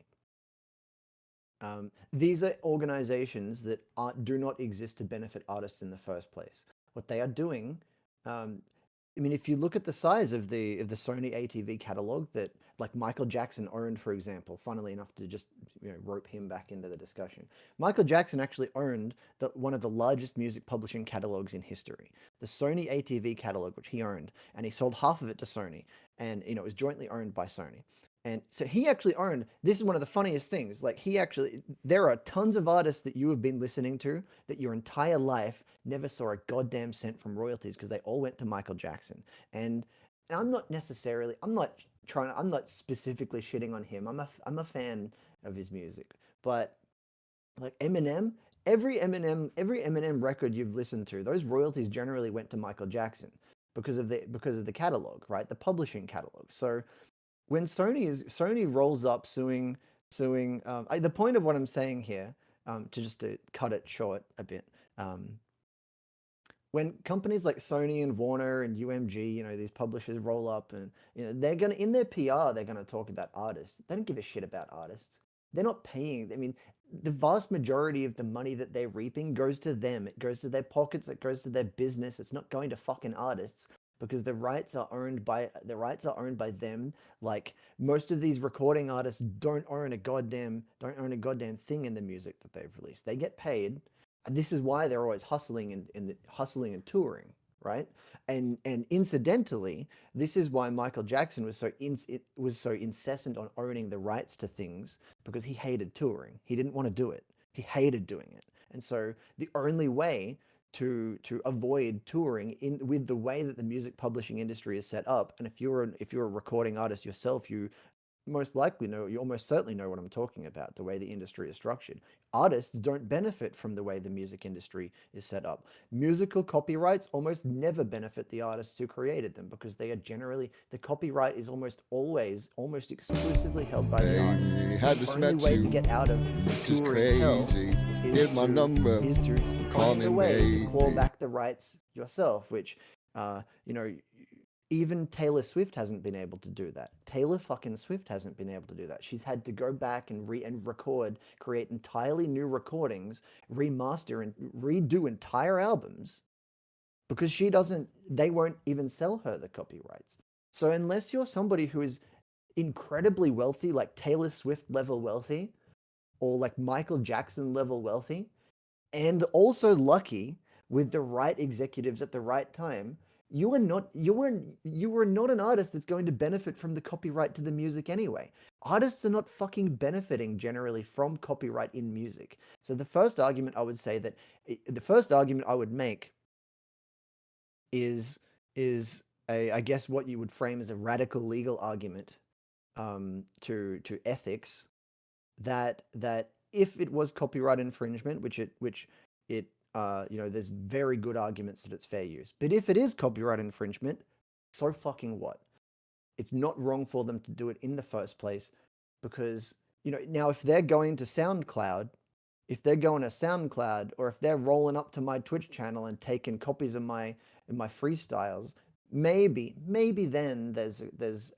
These are organizations that do not exist to benefit artists in the first place. What they are doing, um, I mean, if you look at the size of the Sony ATV catalog that, like, Michael Jackson owned, for example, funnily enough, to just rope him back into the discussion, Michael Jackson actually owned one of the largest music publishing catalogs in history, the Sony ATV catalog, which he owned, and he sold half of it to Sony, and it was jointly owned by Sony. And so he actually owned, this is one of the funniest things. Like, there are tons of artists that you have been listening to that your entire life never saw a goddamn cent from royalties because they all went to Michael Jackson. And, and I'm not specifically shitting on him. I'm a fan of his music. But like Eminem, every Eminem record you've listened to, those royalties generally went to Michael Jackson because of the catalog, right? The publishing catalog. So when Sony rolls up suing the point of what I'm saying here, to cut it short a bit, um, when companies like Sony and Warner and UMG, these publishers roll up and they're gonna in their PR they're gonna talk about artists. They don't give a shit about artists. They're not paying. I mean, the vast majority of the money that they're reaping goes to them. It goes to their pockets. It goes to their business. It's not going to fucking artists because the rights are owned by them. Like most of these recording artists don't own a goddamn thing in the music that they've released. They get paid, and this is why they're always hustling hustling and touring, right? And incidentally, this is why Michael Jackson was so incessant on owning the rights to things, because he hated touring. He didn't want to do it. He hated doing it. And so the only way to avoid touring in with the way that the music publishing industry is set up, and if you're a recording artist yourself, you almost certainly know what I'm talking about, the way the industry is structured. Artists don't benefit from the way the music industry is set up. Musical copyrights almost never benefit the artists who created them because the copyright is almost exclusively held by the artist. Baby, And had the just only met way you. to get out of This is touring hell crazy. is Here's my number. to Call find me a way to claw maybe. back the rights yourself, which uh, you know, even Taylor Swift hasn't been able to do that. Taylor fucking Swift hasn't been able to do that. She's had to go back and record, create entirely new recordings, remaster and redo entire albums because they won't even sell her the copyrights. So unless you're somebody who is incredibly wealthy, like Taylor Swift level wealthy, or like Michael Jackson level wealthy, and also lucky with the right executives at the right time, you are not an artist that's going to benefit from the copyright to the music anyway. Artists are not fucking benefiting generally from copyright in music. So the first argument I would make is I guess what you would frame as a radical legal argument, to ethics, that if it was copyright infringement, which it there's very good arguments that it's fair use. But if it is copyright infringement, so fucking what? It's not wrong for them to do it in the first place because now if they're going to SoundCloud, or if they're rolling up to my Twitch channel and taking copies of my freestyles, maybe then there's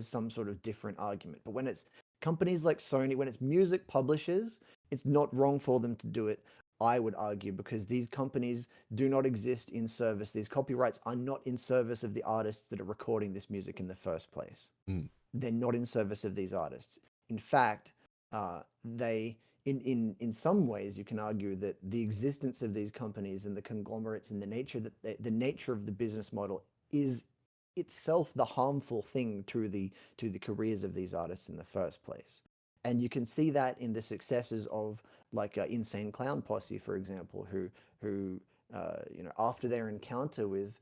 some sort of different argument. But when it's companies like Sony, when it's music publishers, it's not wrong for them to do it, I would argue, because these companies do not exist in service. These copyrights are not in service of the artists that are recording this music in the first place. Mm. They're not in service of these artists. In fact, they in some ways you can argue that the existence of these companies and the conglomerates and the nature of the business model is itself the harmful thing to the careers of these artists in the first place. And you can see that in the successes of like Insane Clown Posse, for example, who after their encounter with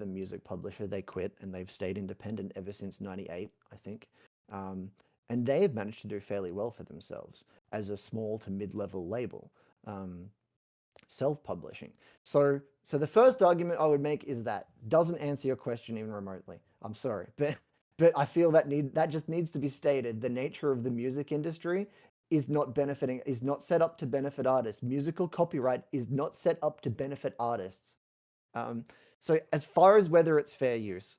a music publisher, they quit and they've stayed independent ever since '98, I think. Um, and they've managed to do fairly well for themselves as a small to mid-level label, um, self-publishing. So the first argument I would make is that doesn't answer your question even remotely. I'm sorry, but I feel that just needs to be stated. The nature of the music industry is not set up to benefit artists. Musical copyright is not set up to benefit artists. Um, so as far as whether it's fair use,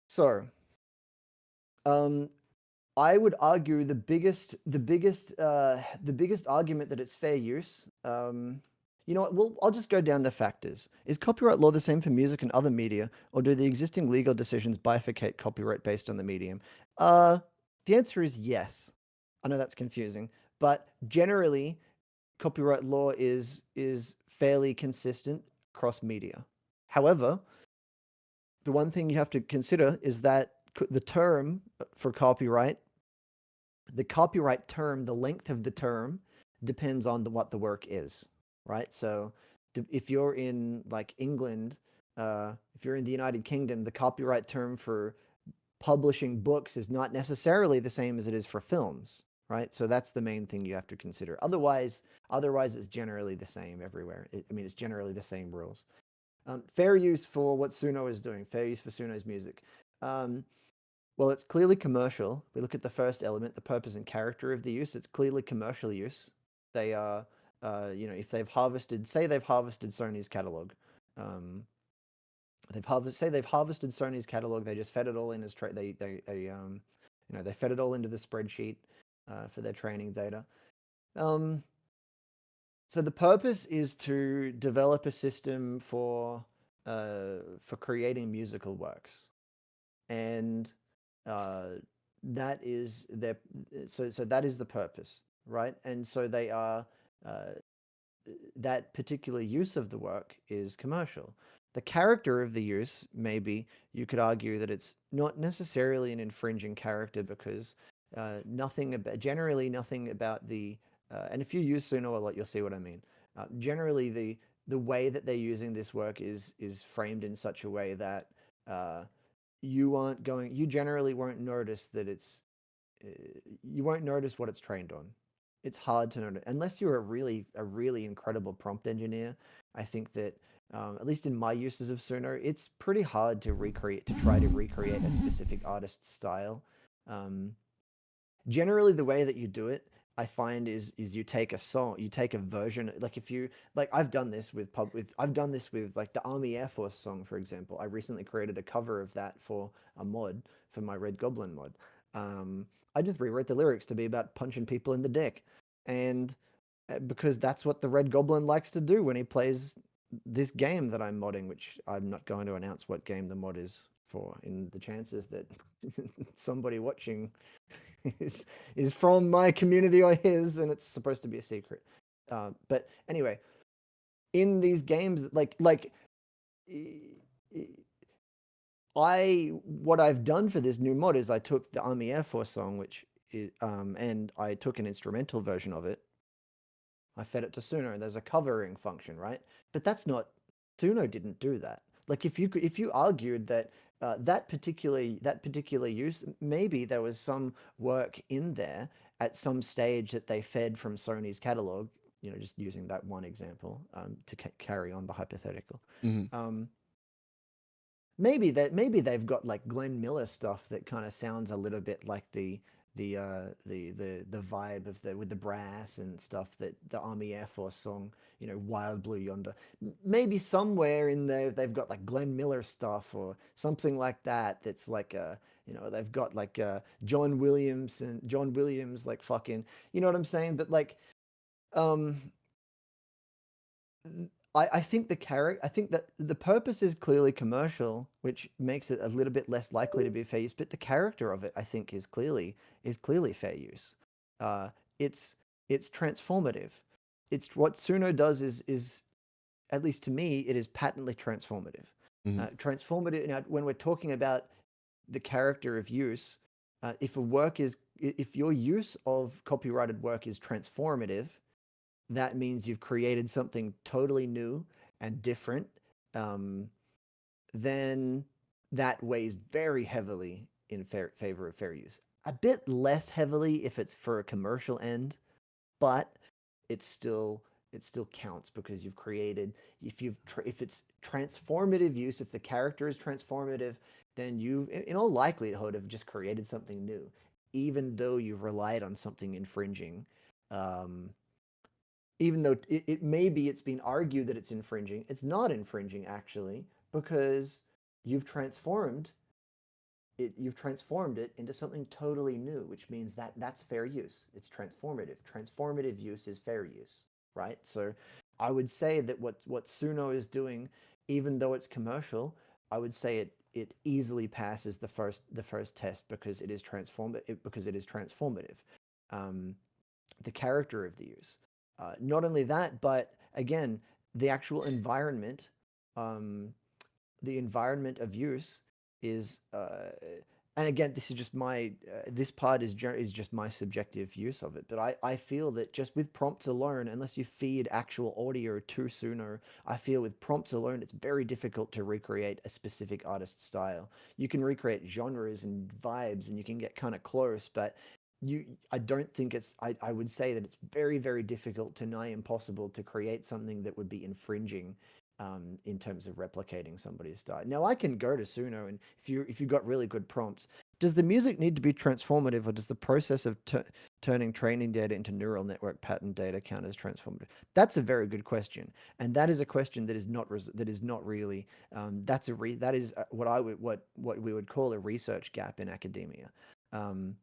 so um, I would argue the biggest argument that it's fair use. You know what? Well, I'll just go down the factors. Is copyright law the same for music and other media, or do the existing legal decisions bifurcate copyright based on the medium? Uh, the answer is yes. I know that's confusing, but generally, copyright law is fairly consistent across media. However, the one thing you have to consider is that the term for copyright, the copyright term, the length of the term depends on what the work is, right? So if you're in like England, if you're in the United Kingdom, the copyright term for publishing books is not necessarily the same as it is for films, right? So that's the main thing you have to consider. Otherwise it's generally the same everywhere. I mean, it's generally the same rules. Fair use for what Suno is doing. Fair use for Suno's music. Um, well, it's clearly commercial. We look at the first element, the purpose and character of the use. It's clearly commercial use. They are, if they've harvested, say they've harvested Sony's catalog, um, they've harvested Sony's catalog. They just fed it all in as they fed it all into the spreadsheet for their training data. Um, so the purpose is to develop a system for creating musical works, and uh, that is their so that is the purpose, right? And so they are uh, that particular use of the work is commercial. The character of the use, maybe you could argue that it's not necessarily an infringing character because generally nothing about and if you use Suno a lot, you'll see what I mean. Generally, the way that they're using this work is framed in such a way that uh, you generally won't notice that uh, you won't notice what it's trained on. It's hard to notice unless you're a really incredible prompt engineer. I think that at least in my uses of Suno, it's pretty hard to try to recreate a specific artist's style. Um, Generally, the way that you do it, I find, is you take a song, you take a version. Like if you like, I've done this with like the Army Air Force song, for example. I recently created a cover of that for a mod for my Red Goblin mod. I just rewrote the lyrics to be about punching people in the dick, and because that's what the Red Goblin likes to do when he plays this game that I'm modding, which I'm not going to announce what game the mod is for, in the chances that somebody watching is is from my community or his, and it's supposed to be a secret. But anyway, in these games, I what I've done for this new mod is I took the Army Air Force song, and I took an instrumental version of it. I fed it to Suno, and there's a covering function, right? But that's not Suno didn't do that. Like if you argued that that particular use, maybe there was some work in there at some stage that they fed from Sony's catalog. Just using that one example to carry on the hypothetical. Mm-hmm. Um, maybe they've got like Glenn Miller stuff that kind of sounds a little bit like the vibe of the with the brass and stuff that the Army Air Force song, Wild Blue Yonder. Maybe somewhere in there they've got like Glenn Miller stuff or something like that. That's like they've got like John Williams like fucking, you know what I'm saying? But like um I think that the purpose is clearly commercial, which makes it a little bit less likely to be fair use. But the character of it, I think, is clearly fair use. Uh, it's it's transformative. It's what Suno does is at least to me, it is patently transformative. Mm-hmm. Transformative. Now, when we're talking about the character of use, if your use of copyrighted work is transformative, that means you've created something totally new and different, um, then that weighs very heavily in favor of fair use. A bit less heavily if it's for a commercial end, but it's still it still counts because you've created if it's transformative use, if the character is transformative, then you've in all likelihood have just created something new, even though you've relied on something infringing. Um, Even though it's been argued that it's infringing, it's not infringing actually because you've transformed you've transformed it into something totally new, which means that that's fair use. It's transformative use is fair use, right? So I would say that what Suno is doing, even though it's commercial, I would say it easily passes the first test because it is transformative. um, the character of the use. Not only that, but again, the actual environment, um, the environment of use is, and again, this is just my this part is just my subjective use of it. But I feel that just with prompts alone, unless you feed actual audio to Suno, I feel with prompts alone, it's very difficult to recreate a specific artist's style. You can recreate genres and vibes, and you can get kind of close, but I don't think I would say that it's very, very difficult to nigh impossible to create something that would be infringing in terms of replicating somebody's style. Now I can go to Suno, and if you got really good prompts, does the music need to be transformative, or does the process of turning training data into neural network pattern data count as transformative? That's a very good question, and that is a question that is not really that is what we would call a research gap in academia. Um,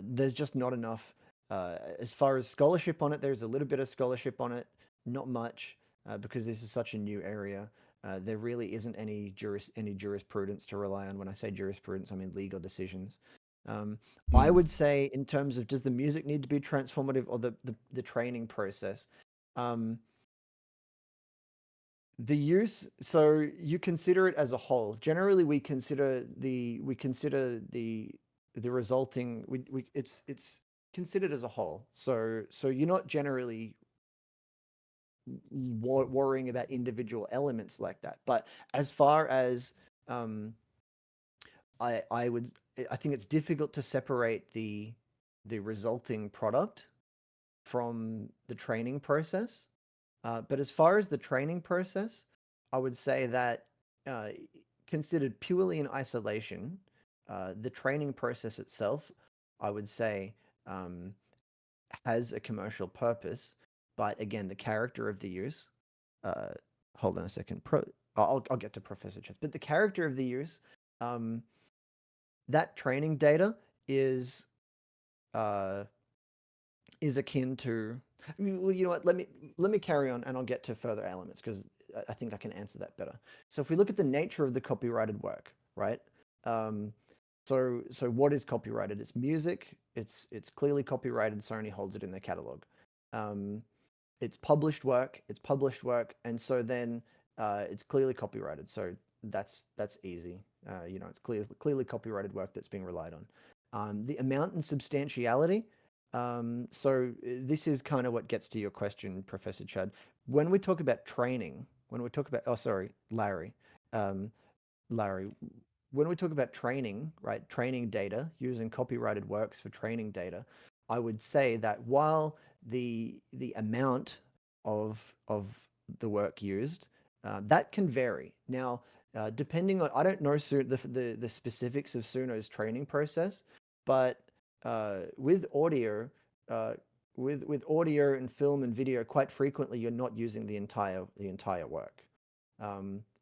there's just not enough. As far as scholarship on it, there's a little bit of scholarship on it, not much, because this is such a new area. There really isn't any jurisprudence to rely on. When I say jurisprudence, I mean legal decisions. Um, I Hmm. would say, in terms of does the music need to be transformative, or the training process, um, the use. So you consider it as a whole. Generally, we consider the resulting. It's considered as a whole. So you're not generally worrying about individual elements like that. But as far as um, I would I think it's difficult to separate the resulting product from the training process. But as far as the training process, I would say that uh, considered purely in isolation, the training process itself, I would say, um, has a commercial purpose. But again, the character of the use. Uh, hold on a second. I'll get to Professor Chess. But the character of the use, um, that training data is uh, is akin to. Well, you know what? Let me carry on, and I'll get to further elements, because I think I can answer that better. So if we look at the nature of the copyrighted work, right? Um, so what is copyrighted? It's music. It's clearly copyrighted. Sony holds it in their catalog. Um, it's published work. It's published work, and so then it's clearly copyrighted. So that's easy. It's clearly copyrighted work that's being relied on. The amount and substantiality. This is kind of what gets to your question, Professor Chad. When we talk about training, when we talk about, oh, sorry, um, Larry, when we talk about training, right, training data, using copyrighted works for training data, I would say that while the amount of the work used, that can vary. Now, depending on, I don't know the specifics of Suno's training process, but with audio, uh, with audio and film and video, quite frequently you're not using the entire work.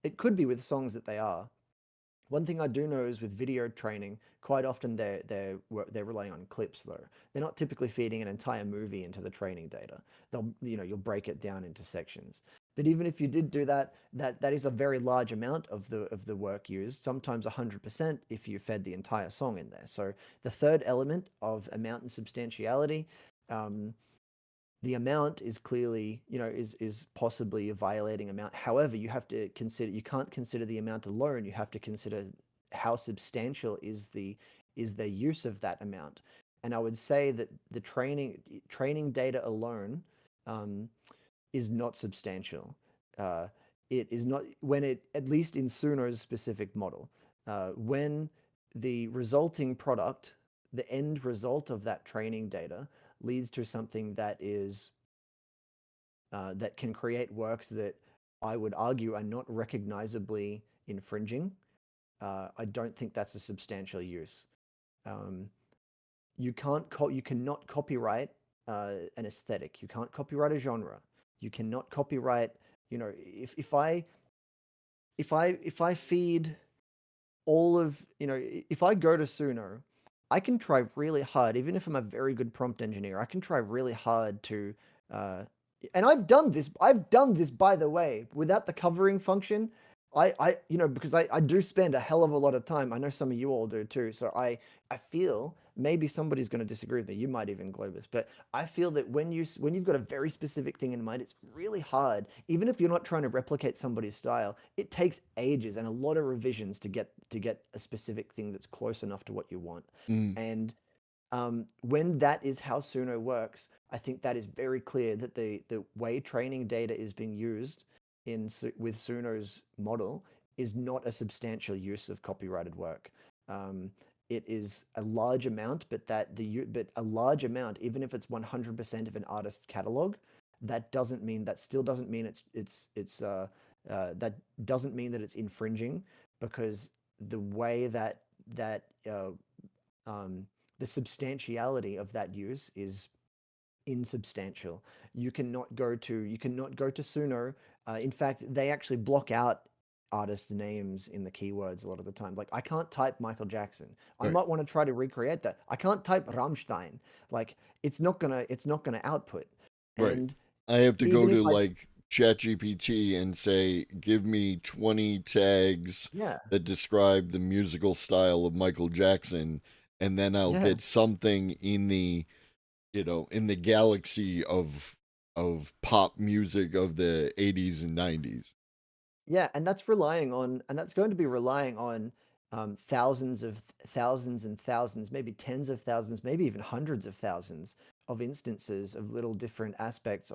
It could be with songs that they are. One thing I do know is with video training, quite often they're relying on clips though. They're not typically feeding an entire movie into the training data. You'll break it down into sections. But even if you did do that, that is a very large amount of the work used. Sometimes 100% if you fed the entire song in there. So the third element of amount and substantiality. Um, the amount is clearly, is possibly a violating amount. However, you can't consider the amount alone. You have to consider how substantial is the use of that amount. And I would say that the training data alone um, is not substantial. Uh, it is not, when it, at least in Suno's specific model, when the resulting product, the end result of that training data, leads to something that can create works that I would argue are not recognizably infringing. I don't think that's a substantial use. Um, you cannot copyright an aesthetic. You can't copyright a genre. You cannot copyright. If I feed if I go to Suno, I can try really hard, even if I'm a very good prompt engineer, I can try really hard to, uh, and I've done this, by the way, without the covering function. Because I do spend a hell of a lot of time. I know some of you all do too. So I feel maybe somebody's going to disagree with me. You might even Globus, but I feel that when you've got a very specific thing in mind, it's really hard. Even if you're not trying to replicate somebody's style, it takes ages and a lot of revisions to get a specific thing that's close enough to what you want. Mm, And when that is how Suno works, I think that is very clear that the way training data is being used with Suno's model is not a substantial use of copyrighted work. Um, it is a large amount, but a large amount, even if it's 100% of an artist's catalog, that still doesn't mean that doesn't mean that it's infringing, because the way that um, the substantiality of that use is insubstantial. You cannot go to Suno. In fact, they actually block out artist names in the keywords a lot of the time. Like I can't type Michael Jackson. I right, might want to try to recreate that. I can't type Rammstein. Like it's not gonna output. right. And I have to go even if to I like ChatGPT and say, give me 20 tags yeah, that describe the musical style of Michael Jackson, and then I'll yeah. get something in the, in the galaxy of pop music of the 80s and 90s. Yeah, and that's going to be relying on thousands and thousands, maybe tens of thousands, maybe even hundreds of thousands of instances of little different aspects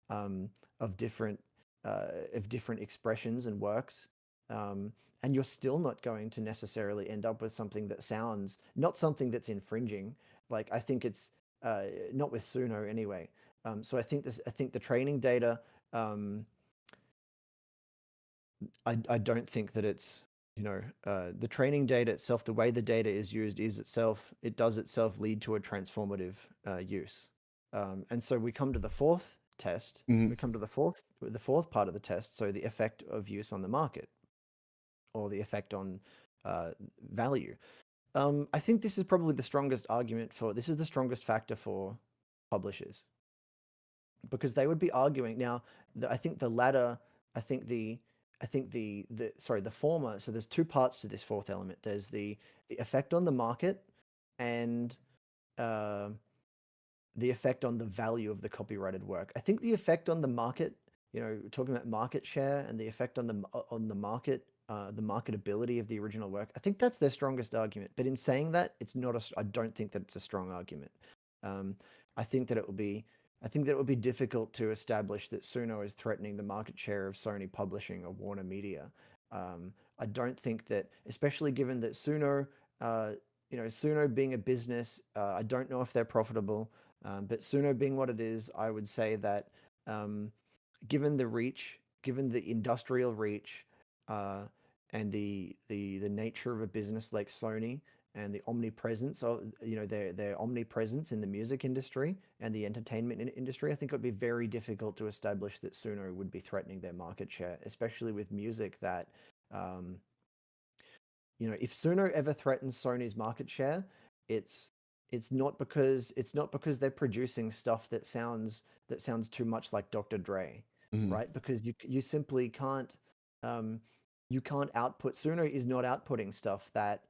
um, of different of different expressions and works. Um, and you're still not going to necessarily end up with something that sounds not something that's infringing. Like I think it's not with Suno anyway. So I think the training data. Um, I don't think that it's the training data itself, the way the data is used is itself it does itself lead to a transformative use. And so we come to the fourth test. Hmm. We come to the fourth part of the test. So the effect of use on the market, or the effect on uh, value. I think this is probably the strongest argument for this is the strongest factor for publishers, because they would be arguing now. I think the latter. I think the sorry, the former. So there's two parts to this fourth element. There's the effect on the market, and uh, the effect on the value of the copyrighted work. I think the effect on the market, talking about market share and the effect on the marketability of the original work. I think that's their strongest argument. But in saying that, I don't think that it's a strong argument. Um, I think that it will be. I think that it would be difficult to establish that Suno is threatening the market share of Sony Publishing or Warner Media. I don't think that, especially given that Suno being a business, I don't know if they're profitable. But Suno being what it is, I would say that um, given the reach, given the industrial reach, uh, and the nature of a business like Sony, and the omnipresence of their omnipresence in the music industry and the entertainment industry, I think it would be very difficult to establish that Suno would be threatening their market share, especially with music that um, if Suno ever threatens Sony's market share, it's it's not because they're producing stuff that sounds too much like Dr. Dre, Hmm. right? Because you simply can't um, you can't output. Suno is not outputting stuff that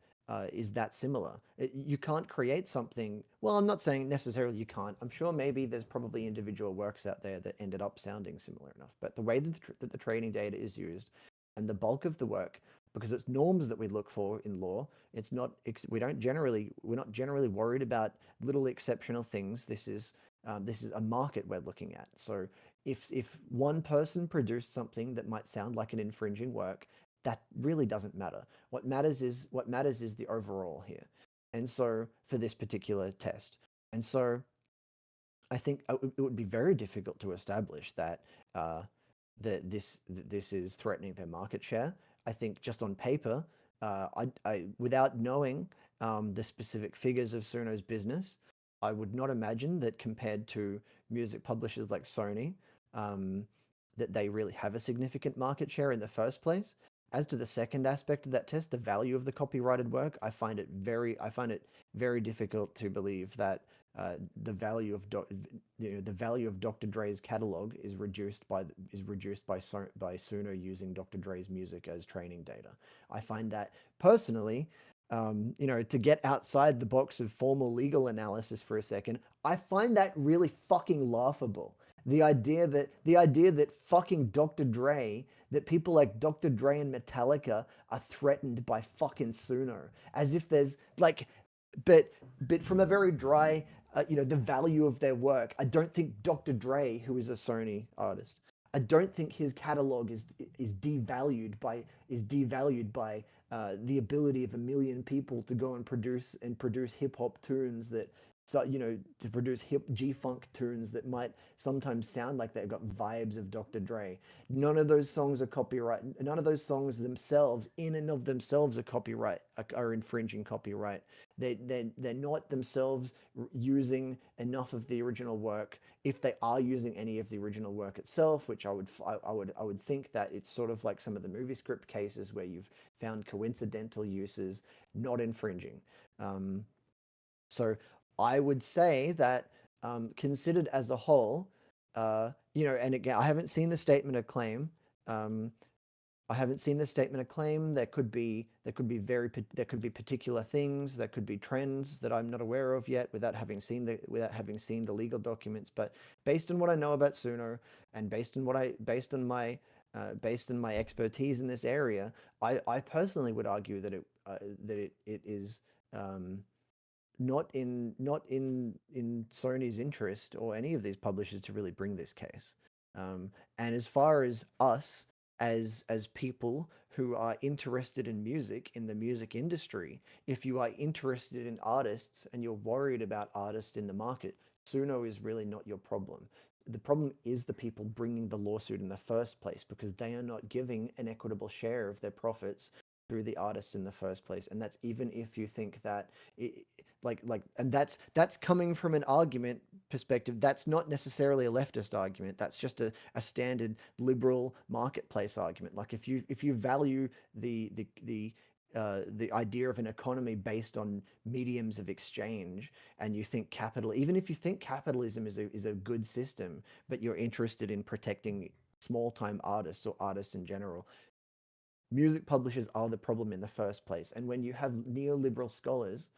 is that similar. You can't create something. Well, I'm not saying necessarily you can't. I'm sure maybe there's probably individual works out there that ended up sounding similar enough. But the way that the training data is used, and the bulk of the work, because it's norms that we look for in law. It's not we're not generally worried about little exceptional things. This is a market we're looking at. So if one person produced something that might sound like an infringing work, that really doesn't matter. What matters is the overall here. And so for this particular test. And so I think it would be very difficult to establish uh, that this is threatening their market share. I think just on paper, without knowing the specific figures of Suno's business, I would not imagine that compared to music publishers like Sony, um, that they really have a significant market share in the first place. As to the second aspect of that test, the value of the copyrighted work, I find it very difficult to believe that the value of the value of Dr. Dre's catalog is reduced by Suno using Dr. Dre's music as training data. I find that personally, To get outside the box of formal legal analysis for a second, I find that really fucking laughable. The idea that fucking Dr. Dre, that people like Dr. Dre and Metallica are threatened by fucking Suno, as if there's like, but from a very dry, the value of their work. I don't think Dr. Dre, who is a Sony artist, I don't think his catalog is devalued by the ability of a million people to go and produce hip hop tunes that, so to produce hip G funk tunes that might sometimes sound like they've got vibes of Dr. Dre. None of those songs are copyright. None of those songs themselves, in and of themselves, are infringing copyright. They're not themselves using enough of the original work. If they are using any of the original work itself, which I would think that it's sort of like some of the movie script cases where you've found coincidental uses, not infringing. So I would say that, considered as a whole, and again, I haven't seen the statement of claim. Um, I haven't seen the statement of claim. There could be particular things. There could be trends that I'm not aware of yet without having seen the legal documents. But based on what I know about Suno, and based on my expertise in this area, I personally would argue that it is, um, not in Sony's interest or any of these publishers to really bring this case. And as far as us, as people who are interested in music, in the music industry, if you are interested in artists and you're worried about artists in the market, Suno is really not your problem. The problem is the people bringing the lawsuit in the first place, because they are not giving an equitable share of their profits through the artists in the first place. And that's even if you think that it, and that's coming from an argument perspective. That's not necessarily a leftist argument. That's just a standard liberal marketplace argument. Like, if you value the idea of an economy based on mediums of exchange, and you think even if you think capitalism is a good system, but you're interested in protecting small time artists or artists in general, music publishers are the problem in the first place. And when you have neoliberal scholars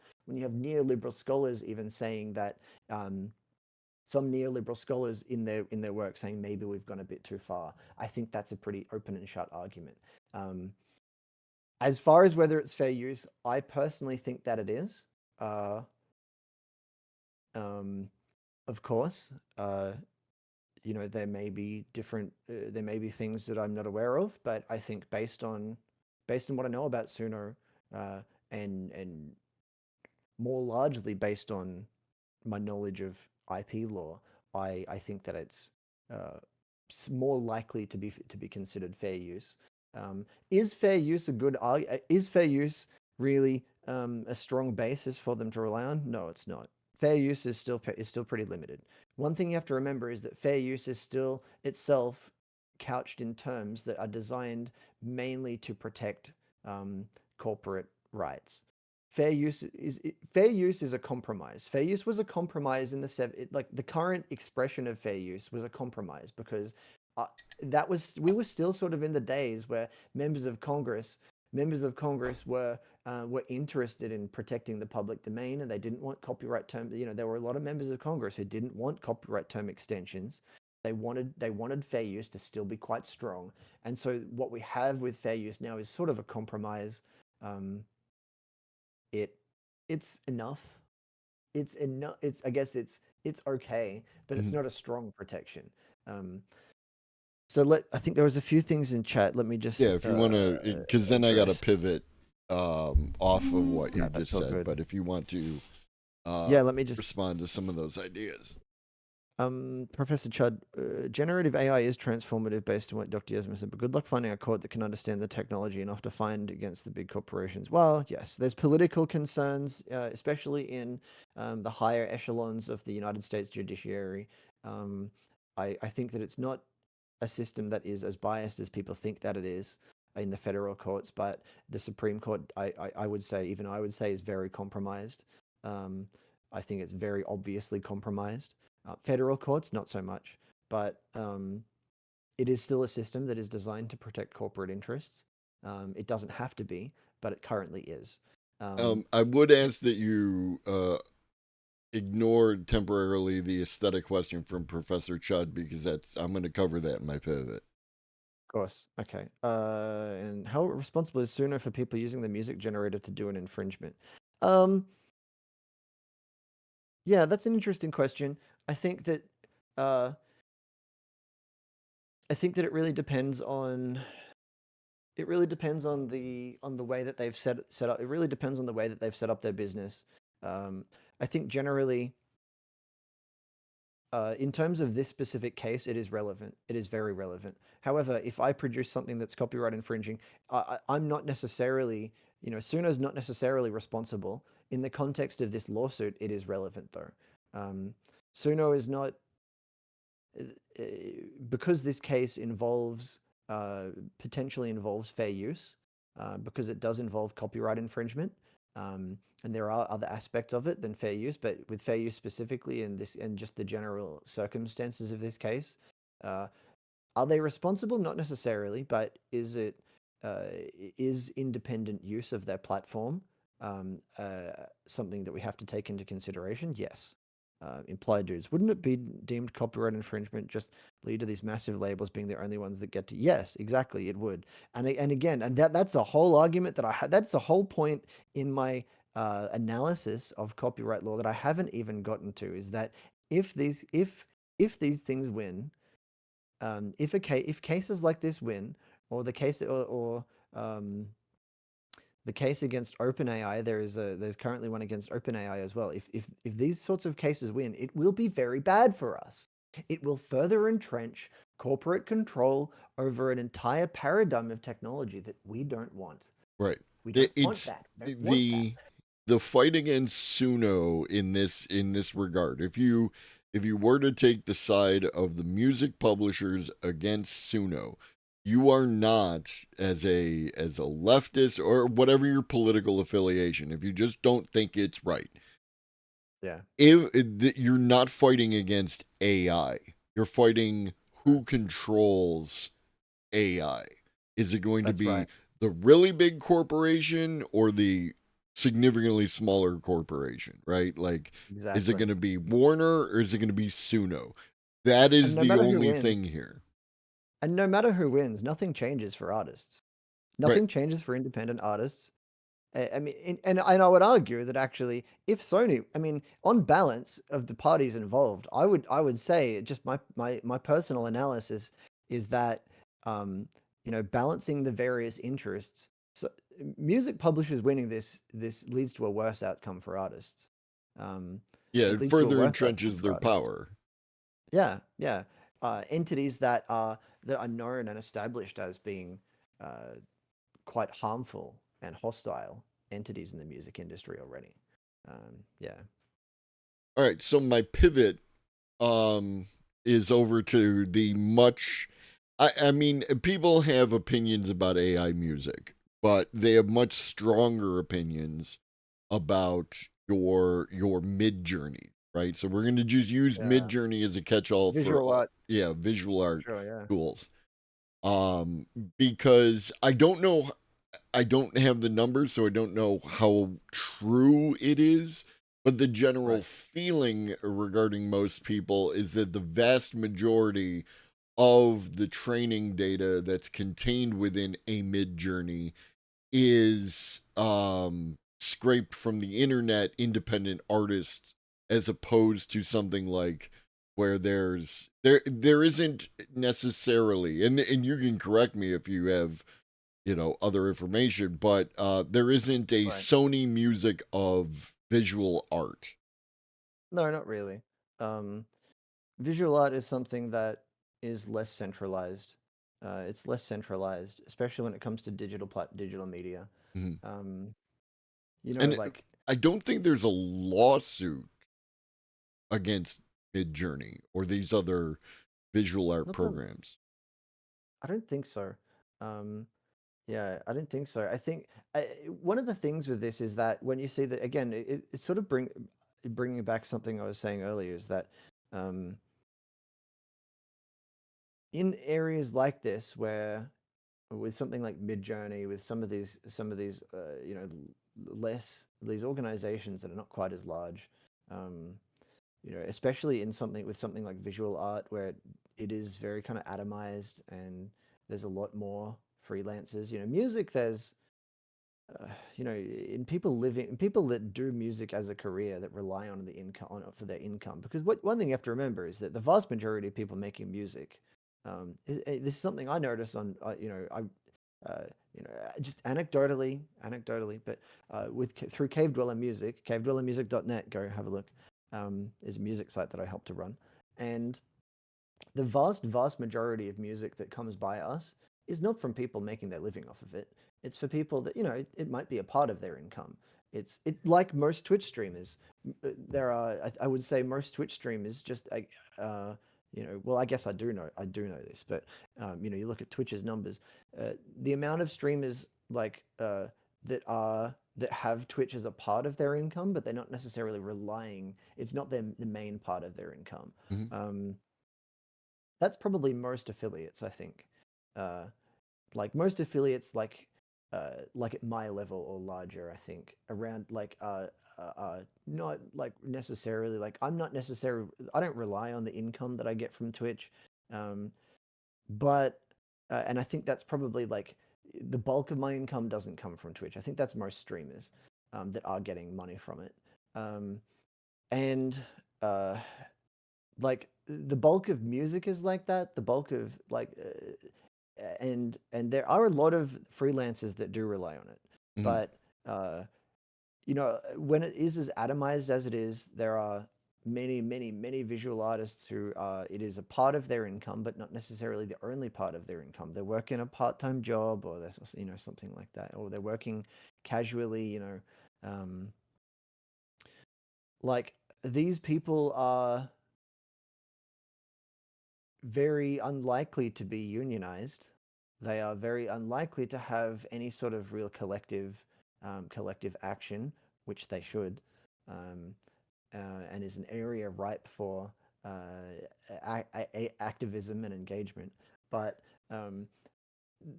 even saying that, some neoliberal scholars in their work saying maybe we've gone a bit too far, I think that's a pretty open and shut argument. Um, as far as whether it's fair use, I personally think that it is. Uh, um, of course, there may be things that I'm not aware of, but I think based on what I know about Suno, uh, and more largely based on my knowledge of IP law, I think that it's, uh, more likely to be considered fair use. Is fair use a good Is fair use really, a strong basis for them to rely on? No, it's not. Fair use is still pretty limited. One thing you have to remember is that fair use is still itself couched in terms that are designed mainly to protect, corporate rights. Fair use is a compromise. Fair use was a compromise in like the current expression of fair use was a compromise, because, uh, we were still sort of in the days where members of Congress were interested in protecting the public domain, and they didn't want copyright term. There were a lot of members of Congress who didn't want copyright term extensions. They wanted fair use to still be quite strong, and so what we have with fair use now is sort of a compromise. Um, it it's enough. It's enough. I guess it's okay, but it's Mhm. not a strong protection. Um, I think there was a few things in chat. Let me just Yeah, if you want to, because then I got to address. pivot off of what you Yeah, just that's all said. good. But if you want to Yeah, let me just. respond to some of those ideas. Professor Chud, generative AI is transformative based on what Dr. Yasmin said, but good luck finding a court that can understand the technology enough to find against the big corporations. Well, yes, there's political concerns, especially in, the higher echelons of the United States judiciary. Um, I think that it's not a system that is as biased as people think that it is in the federal courts, but the Supreme Court, I would say, even I would say, is very compromised. Um, I think it's very obviously compromised. Federal courts, not so much, but, it is still a system that is designed to protect corporate interests. It doesn't have to be, but it currently is. I would ask that you ignore temporarily the aesthetic question from Professor Chud because that's I'm going to cover that in my pivot. Of course. Okay. And how responsible is Suno for people using the music generator to do an infringement? Um, yeah, that's an interesting question. I think that uh, I think that it really depends on the way that they've set up. It really depends on the way that they've set up their business. I think generally, in terms of this specific case, it is relevant. It is very relevant. However, if I produce something that's copyright infringing, I'm not necessarily, Suno's not necessarily responsible. In the context of this lawsuit, it is relevant though. Um, Suno is not uh, because this case involves uh, potentially involves fair use, because it does involve copyright infringement, and there are other aspects of it than fair use, but with fair use specifically, and this and just the general circumstances of this case, uh, are they responsible? Not necessarily, but is independent use of their platform something that we have to take into consideration? Yes. Implied dudes. Wouldn't it be deemed copyright infringement just lead to these massive labels being the only ones that get to? Yes, exactly, it would. And again, and that's a whole argument that I had. That's a whole point in my analysis of copyright law that I haven't even gotten to. Is that if these things win, if cases like this win, or um, the case against OpenAI, there's currently one against OpenAI as well. If these sorts of cases win, it will be very bad for us. It will further entrench corporate control over an entire paradigm of technology that we don't want. Right. We don't want It's that. We don't want that. the fight against Suno in this regard. If you were to take the side of the music publishers against Suno, you are not as a leftist or whatever your political affiliation. If you just don't think it's right, Yeah, if you're not fighting against AI, you're fighting who controls AI. Is it going to that's be right. the really big corporation or the significantly smaller corporation, right? Like, is it Exactly. going to be Warner or is it going to be Suno? That And is no the matter who only wins, thing here. nothing changes for artists. Right. Nothing changes for independent artists. I mean, and I would argue that actually, if Sony, I mean, on balance of the parties involved, I would say just my personal analysis is that, um, balancing the various interests. So, music publishers winning this leads to a worse outcome for artists. Um, Yeah, it it leads to a further worse outcome entrenches for their artists. power. Yeah, yeah. Entities that are known and established as being uh, quite harmful and hostile entities in the music industry already. Yeah. All right, so my pivot um is over to the much I mean, people have opinions about AI music, but they have much stronger opinions about your mid journey, right? So we're going to just use mid Yeah. journey as a catch all for Visual all art, yeah, visual for art sure. Yeah. tools. Because I don't have the numbers, so I don't know how true it is. But the general Right. feeling regarding most people is that the vast majority of the training data that's contained within a mid journey is scraped from the internet independent artists as opposed to something like where there isn't necessarily and you can correct me if you have other information, but there isn't a Right. Sony music of visual art. No, not really. Um, Visual art is something that is less centralized. It's less centralized, especially when it comes to digital media. Mhm. Um, And like I don't think there's a lawsuit against Midjourney or these other visual art not that programs. I don't think so. Um, Yeah, I don't think so. I think one of the things with this is that when you see that again, it sort of bringing back something I was saying earlier is that um, in areas like this where with something like Midjourney, with some of these less these organizations that are not quite as large. Um, especially in something with something like visual art, where it is very kind of atomized and there's a lot more freelancers. Music, there's in people that do music as a career that rely on the income on it for their income. Because one thing you have to remember is that the vast majority of people making music, this is something I notice on, just anecdotally, but through Cave Dweller Music, cavedwellermusic.net, go have a look. Is a music site that I help to run, and the vast majority of music that comes by us is not from people making their living off of it. It's for people that it might be a part of their income. Like most Twitch streamers. There are, I would say, most Twitch streamers just well, I guess I do know this, but you look at Twitch's numbers, the amount of streamers like that have Twitch as a part of their income, but they're not necessarily relying. It's not the main part of their income. Mhm. Um, that's probably most affiliates, I think. Uh, like most affiliates, like at my level or larger, I think around not like necessarily like I'm not necessarily I don't rely on the income that I get from Twitch, um, but and I think that's probably like the bulk of my income doesn't come from Twitch. I think that's most streamers that are getting money from it, and uh, like the bulk of music is like that. The bulk of and there are a lot of freelancers that do rely on it, Mhm. but when it is as atomized as it is, there are many visual artists who it is a part of their income, but not necessarily the only part of their income. They're working a part-time job, or there's something like that, or they're working casually. Um, like these people are very unlikely to be unionized. They are very unlikely to have any sort of real collective action, which they should, um, and is an area ripe for activism and engagement. But um,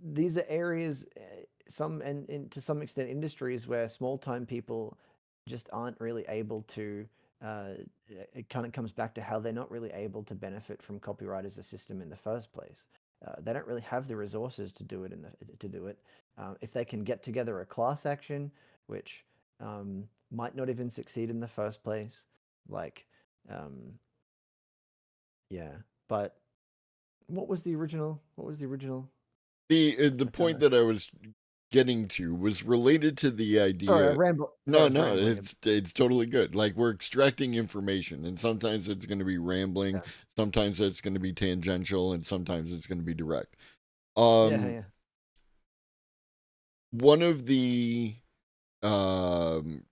these are areas, some and to some extent, industries where small time people just aren't really able to. Uh, it kind of comes back to how they're not really able to benefit from copyright as a system in the first place. They don't really have the resources to do it to do it. If they can get together a class action, which might not even succeed in the first place, like um, yeah. But what was the original? The I can't point remember. that I was getting to was related to the Sorry, I idea. ramble. Sorry, I No, was no, rambling a bit. it's totally good. Like we're extracting information, and sometimes it's going to be rambling, Yeah. sometimes it's going to be tangential, and sometimes it's going to be direct. Yeah, Um, yeah. one of the um,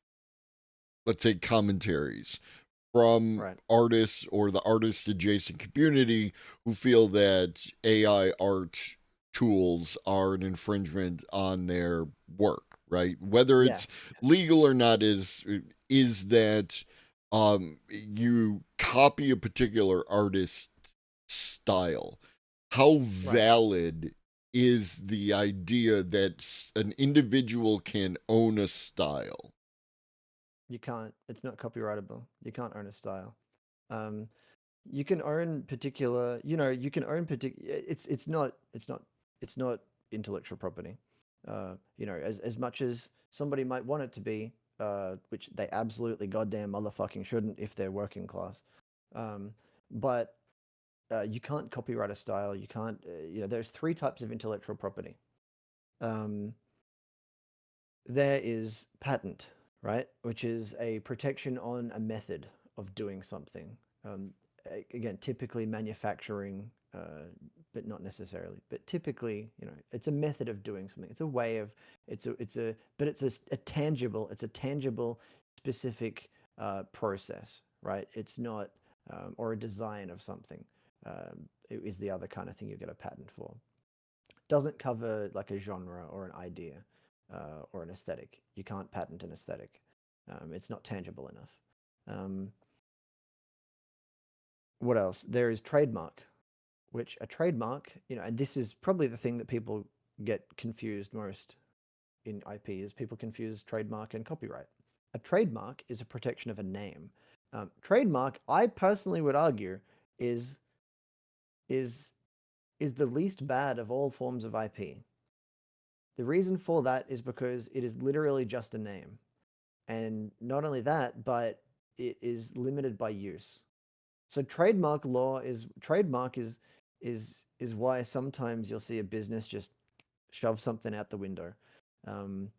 let's say commentaries from Right. artists or the artist adjacent community who feel that AI art tools are an infringement on their work, right? Whether it's Yes. Yes. legal or not is that you copy a particular artist's style. How Right. valid is the idea that an individual can own a style? You can't. It's not copyrightable. You can't own a style. Um, you can own particular. You can own particular. It's not intellectual property. As much as somebody might want it to be, which they absolutely goddamn motherfucking shouldn't if they're working class. Um, but you can't copyright a style. You can't. There's three types of intellectual property. Um, there is patent, right, which is a protection on a method of doing something. Again, typically manufacturing, but not necessarily. But typically, it's a method of doing something. It's a way of. But it's a tangible, specific process, right? It's not, or a design of something. It is the other kind of thing you get a patent for. Doesn't cover like a genre or an idea or an aesthetic. You can't patent an aesthetic. It's not tangible enough. Um, what else? There is trademark, which a trademark, and this is probably the thing that people get confused most. in IP is people confuse trademark and copyright. A trademark is a protection of a name. Trademark, I personally would argue, is is is the least bad of all forms of IP. The reason for that is because it is literally just a name. And not only that, but it is limited by use. So trademark is why sometimes you'll see a business just shove something out the window. Um,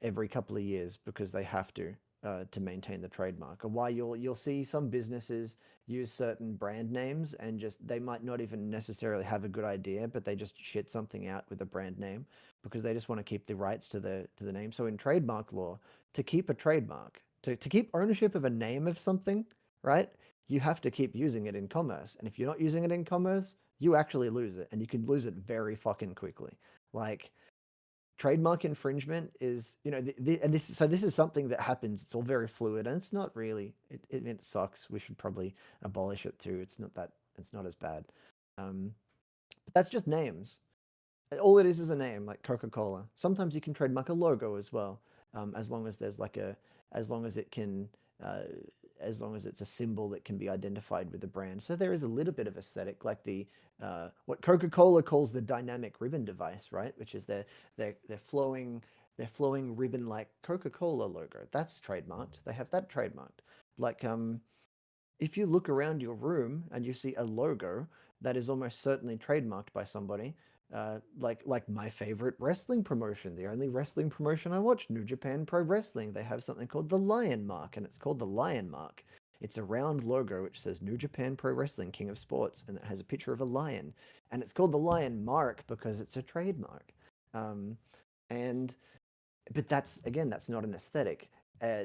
every couple of years because they have to maintain the trademark. Or why you'll see some businesses use certain brand names and just they might not even necessarily have a good idea, but they just shit something out with a brand name because they just want to keep the rights to the name. So in trademark law, to keep a trademark, to keep ownership of a name of something, right? You have to keep using it in commerce. And if you're not using it in commerce, you actually lose it and you can lose it very fucking quickly. Like trademark infringement is and this is something that happens. It's all very fluid and it's not really it sucks. We should probably abolish it too. It's not as bad. But that's just names. All it is a name, like Coca-Cola. Sometimes you can trademark a logo as well, as long as there's like a, as long as it can, uh, as long as it's a symbol that can be identified with the brand. So there is a little bit of aesthetic, like the what Coca-Cola calls the dynamic ribbon device, right? Which is their flowing ribbon like Coca-Cola logo. That's trademarked. They have that trademarked. Like if you look around your room and you see a logo that is almost certainly trademarked by somebody, like my favorite wrestling promotion, the only wrestling promotion I watch, New Japan Pro Wrestling, they have something called the Lion Mark, and it's called the Lion Mark. It's a round logo which says New Japan Pro Wrestling King of Sports, and it has a picture of a lion, and it's called the Lion Mark because it's a trademark. Um, and but that's again, that's not an aesthetic.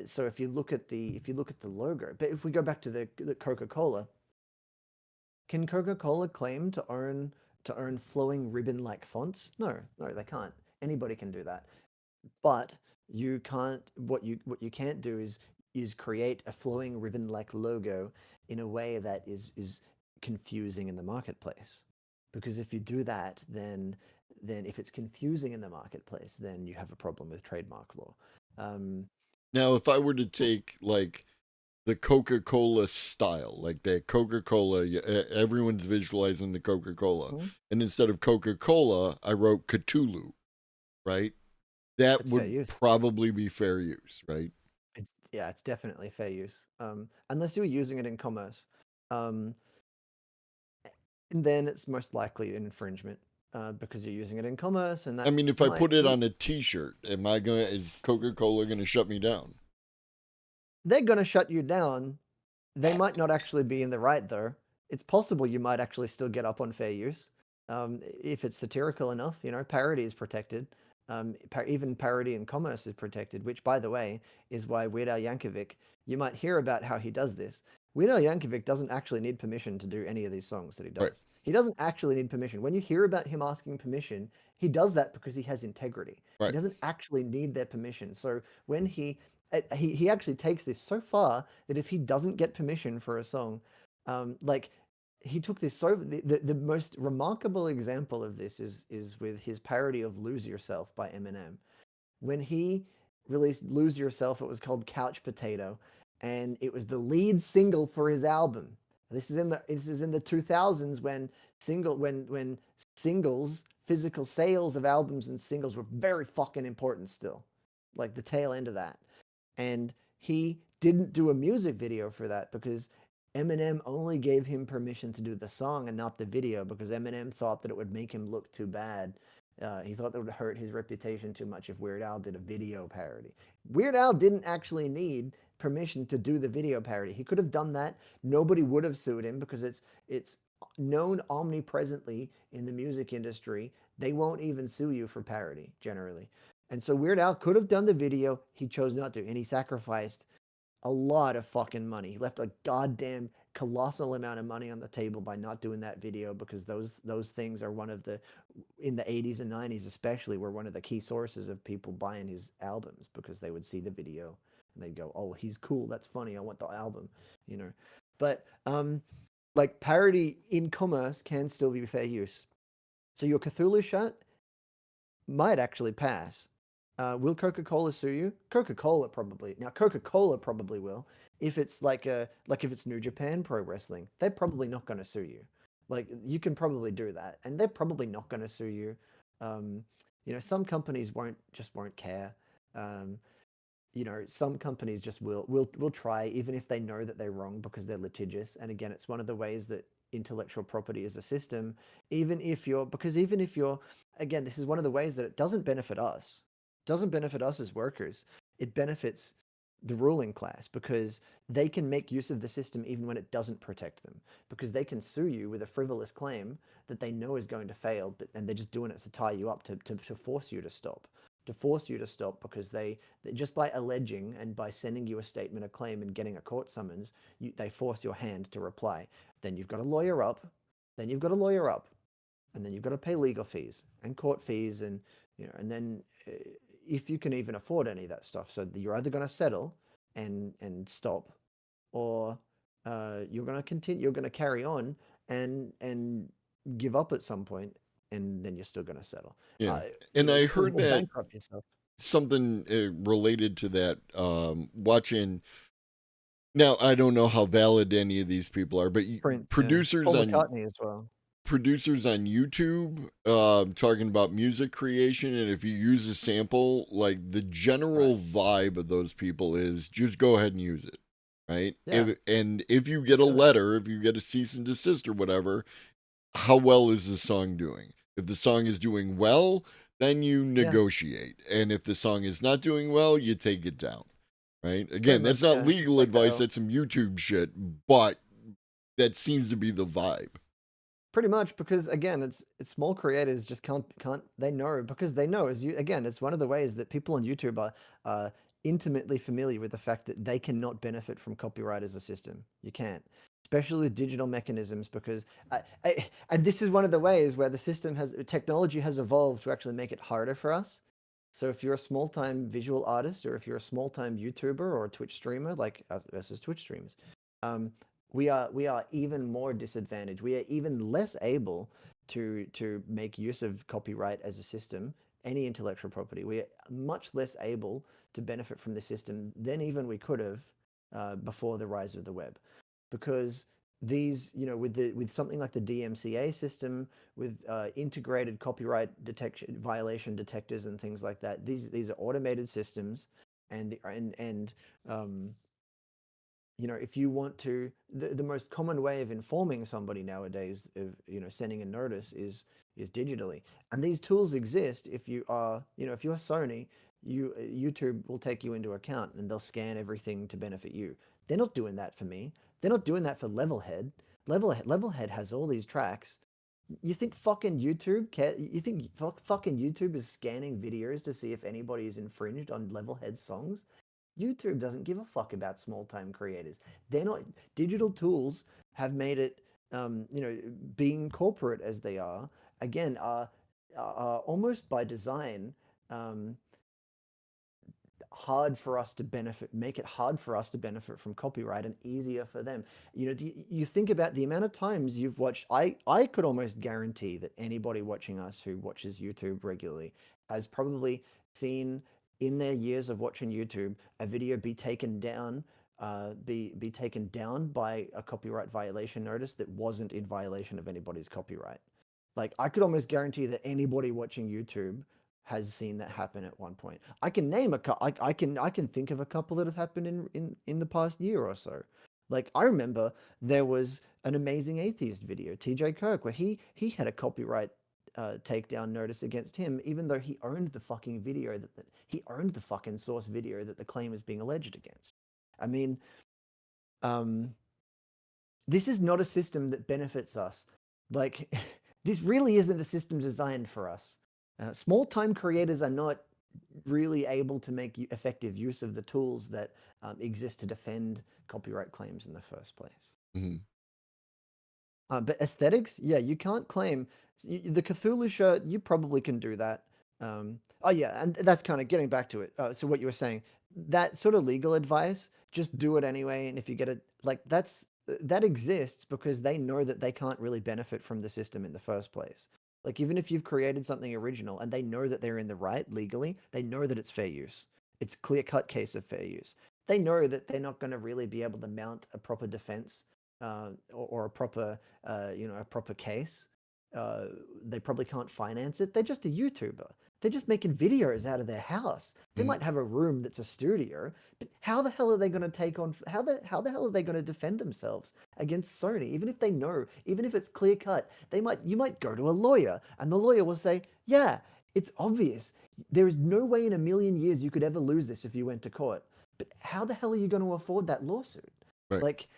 So if you look at the logo, but if we go back to the Coca Cola, can Coca Cola claim to own flowing ribbon like fonts? No, no, they can't. Anybody can do that, but you can't. What you can't do is create a flowing ribbon like logo in a way that is confusing in the marketplace. Because if you do that, then if it's confusing in the marketplace, then you have a problem with trademark law. Um, Now, if I were to take like the Coca Cola style, like the Coca Cola, everyone's visualizing the Coca Cola, mhm, and instead of Coca Cola, I wrote Cthulhu, right? That it's fair would use. probably be fair use, right? It's yeah, it's definitely fair use. Unless you were using it in commerce, um, and then it's most likely an infringement because you're using it in commerce, and I that mean, if I might put it on a T-shirt, am I gonna? Is Coca Cola gonna shut me down? they're gonna shut you down. They might not actually be in the right though. It's possible you might actually still get up on fair use if it's satirical enough. You know, parody is protected. Even parody in commerce is protected, which, by the way, is why Weird Al Yankovic. You might hear about how he does this. Weird Al Yankovic doesn't actually need permission to do any of these songs that he Right, does. He doesn't actually need permission. When you hear about him asking permission, he does that because he has integrity. He right. doesn't actually need their permission. So when he actually takes this so far that if he doesn't get permission for a song, like he took this so the most remarkable example of this is with his parody of "Lose Yourself" by Eminem. When he released "Lose Yourself," it was called "Couch Potato," and it was the lead single for his album. This is in the 2000s when singles, physical sales of albums and singles were very fucking important still, like the tail end of that. And he didn't do a music video for that because Eminem only gave him permission to do the song and not the video because Eminem thought that it would make him look too bad. He thought that would hurt his reputation too much if Weird Al did a video parody. Weird Al didn't actually need permission to do the video parody. He could have done that. Nobody would have sued him because it's known omnipresently in the music industry. They won't even sue you for parody generally. And so Weird Al could have done the video. He chose not to, and he sacrificed a lot of fucking money. He left a goddamn colossal amount of money on the table by not doing that video because those things are one of the in the 80s and 90s especially were one of the key sources of people buying his albums because they would see the video and they'd go, "Oh, he's cool. That's funny. I want the album." You know. But like parody in commerce can still be fair use. So your Cthulhu shot might actually pass Will Coca-Cola sue you? Coca-Cola probably. Now Coca-Cola probably will. If it's like if it's New Japan Pro Wrestling, they're probably not going to sue you. Like you can probably do that, and they're probably not going to sue you. Um, some companies won't care. Um, some companies just will try even if they know that they're wrong because they're litigious. And again, it's one of the ways that intellectual property is a system, even if you're again, this is one of the ways that it doesn't benefit us. It doesn't benefit us as workers. It benefits the ruling class because they can make use of the system even when it doesn't protect them, because they can sue you with a frivolous claim that they know is going to fail, and they're just doing it to tie you up, to force you to stop, because they just by alleging and by sending you a statement of claim and getting a court summons, they force your hand to reply. Then you've got to lawyer up, then you've got to lawyer up, and then you've got to pay legal fees and court fees, and then if you can even afford any of that stuff, so you're either going to settle and stop, or you're going to continue, you're going to carry on and give up at some point, and then you're still going to settle, Yeah. And I heard or that bankrupt yourself. something related to that, watching. Now, I don't know how valid any of these people are, but Prince, yeah. producers Paul on McCartney as well. YouTube talking about music creation, and if you use a sample, like the Right. general vibe of those people is just go ahead and use it, right? Yeah. And if you get Just a do it. letter, if you get a cease and desist or whatever, how well is the song doing? If the song is doing well, then you Yeah. negotiate, and if the song is not doing well, you take it down, right? Pretty Again, that's much, not yeah. Just legal like advice, how that's some YouTube shit, but that seems to be the vibe. pretty much because again, it's small creators just can't they know because they know as you again, it's one of the ways that people on YouTube are intimately familiar with the fact that they cannot benefit from copyright as a system. You can't. Especially with digital mechanisms, because and this is one of the ways where the system has technology has evolved to actually make it harder for us. So if you're a small-time visual artist, or if you're a small-time YouTuber or a Twitch streamer, like us as Twitch streamers, um, we are even more disadvantaged. We are even less able to make use of copyright as a system, any intellectual property. We are much less able to benefit from the system than even we could have before the rise of the web, because these, with something like the DMCA system, with integrated copyright detection violation detectors and things like that. These are automated systems, and um, if you want to, the most common way of informing somebody nowadays of sending a notice is digitally, and these tools exist. If you are, if you're Sony, YouTube will take you into account and they'll scan everything to benefit you. They're not doing that for me. They're not doing that for Levelhead. Levelhead has all these tracks. You think fucking YouTube care? You think fucking YouTube is scanning videos to see if anybody is infringed on Levelhead songs? YouTube doesn't give a fuck about small time creators. They're not. Digital tools have made it, being corporate as they are, again, are almost by design, um, hard for us to benefit, make it hard for us to benefit from copyright and easier for them. You think about the amount of times you've watched, I could almost guarantee that anybody watching us who watches YouTube regularly has probably seen in their years of watching YouTube a video be taken down, be taken down by a copyright violation notice that wasn't in violation of anybody's copyright. Like I could almost guarantee that anybody watching YouTube has seen that happen at one point. I can name I can think of a couple that have happened in the past year or so. Like I remember there was an Amazing Atheist video, TJ Kirk, where he had a copyright takedown notice against him, even though he owned the fucking video that he owned the fucking source video that the claim is being alleged against. I mean, um, this is not a system that benefits us. Like, this really isn't a system designed for us. Small time creators are not really able to make effective use of the tools that exist to defend copyright claims in the first place. Mhm. But aesthetics, yeah, you can't claim the Cthulhu shirt. You probably can do that. Oh yeah, and that's kind of getting back to it. So what you were saying, that sort of legal advice, just do it anyway. And if you get it, like that exists because they know that they can't really benefit from the system in the first place. Like even if you've created something original and they know that they're in the right legally, they know that it's fair use. It's a clear-cut case of fair use. They know that they're not going to really be able to mount a proper defense or a proper, a proper case. Uh, they probably can't finance it. They're just a YouTuber. They're just making videos out of their house. They Mhm. might have a room that's a studio, but how the hell are they going to take on? How the hell are they going to defend themselves against Sony? Even if they know, even if it's clear cut, you might go to a lawyer, and the lawyer will say, "Yeah, it's obvious. There is no way in a million years you could ever lose this if you went to court." But how the hell are you going to afford that lawsuit? Right. Like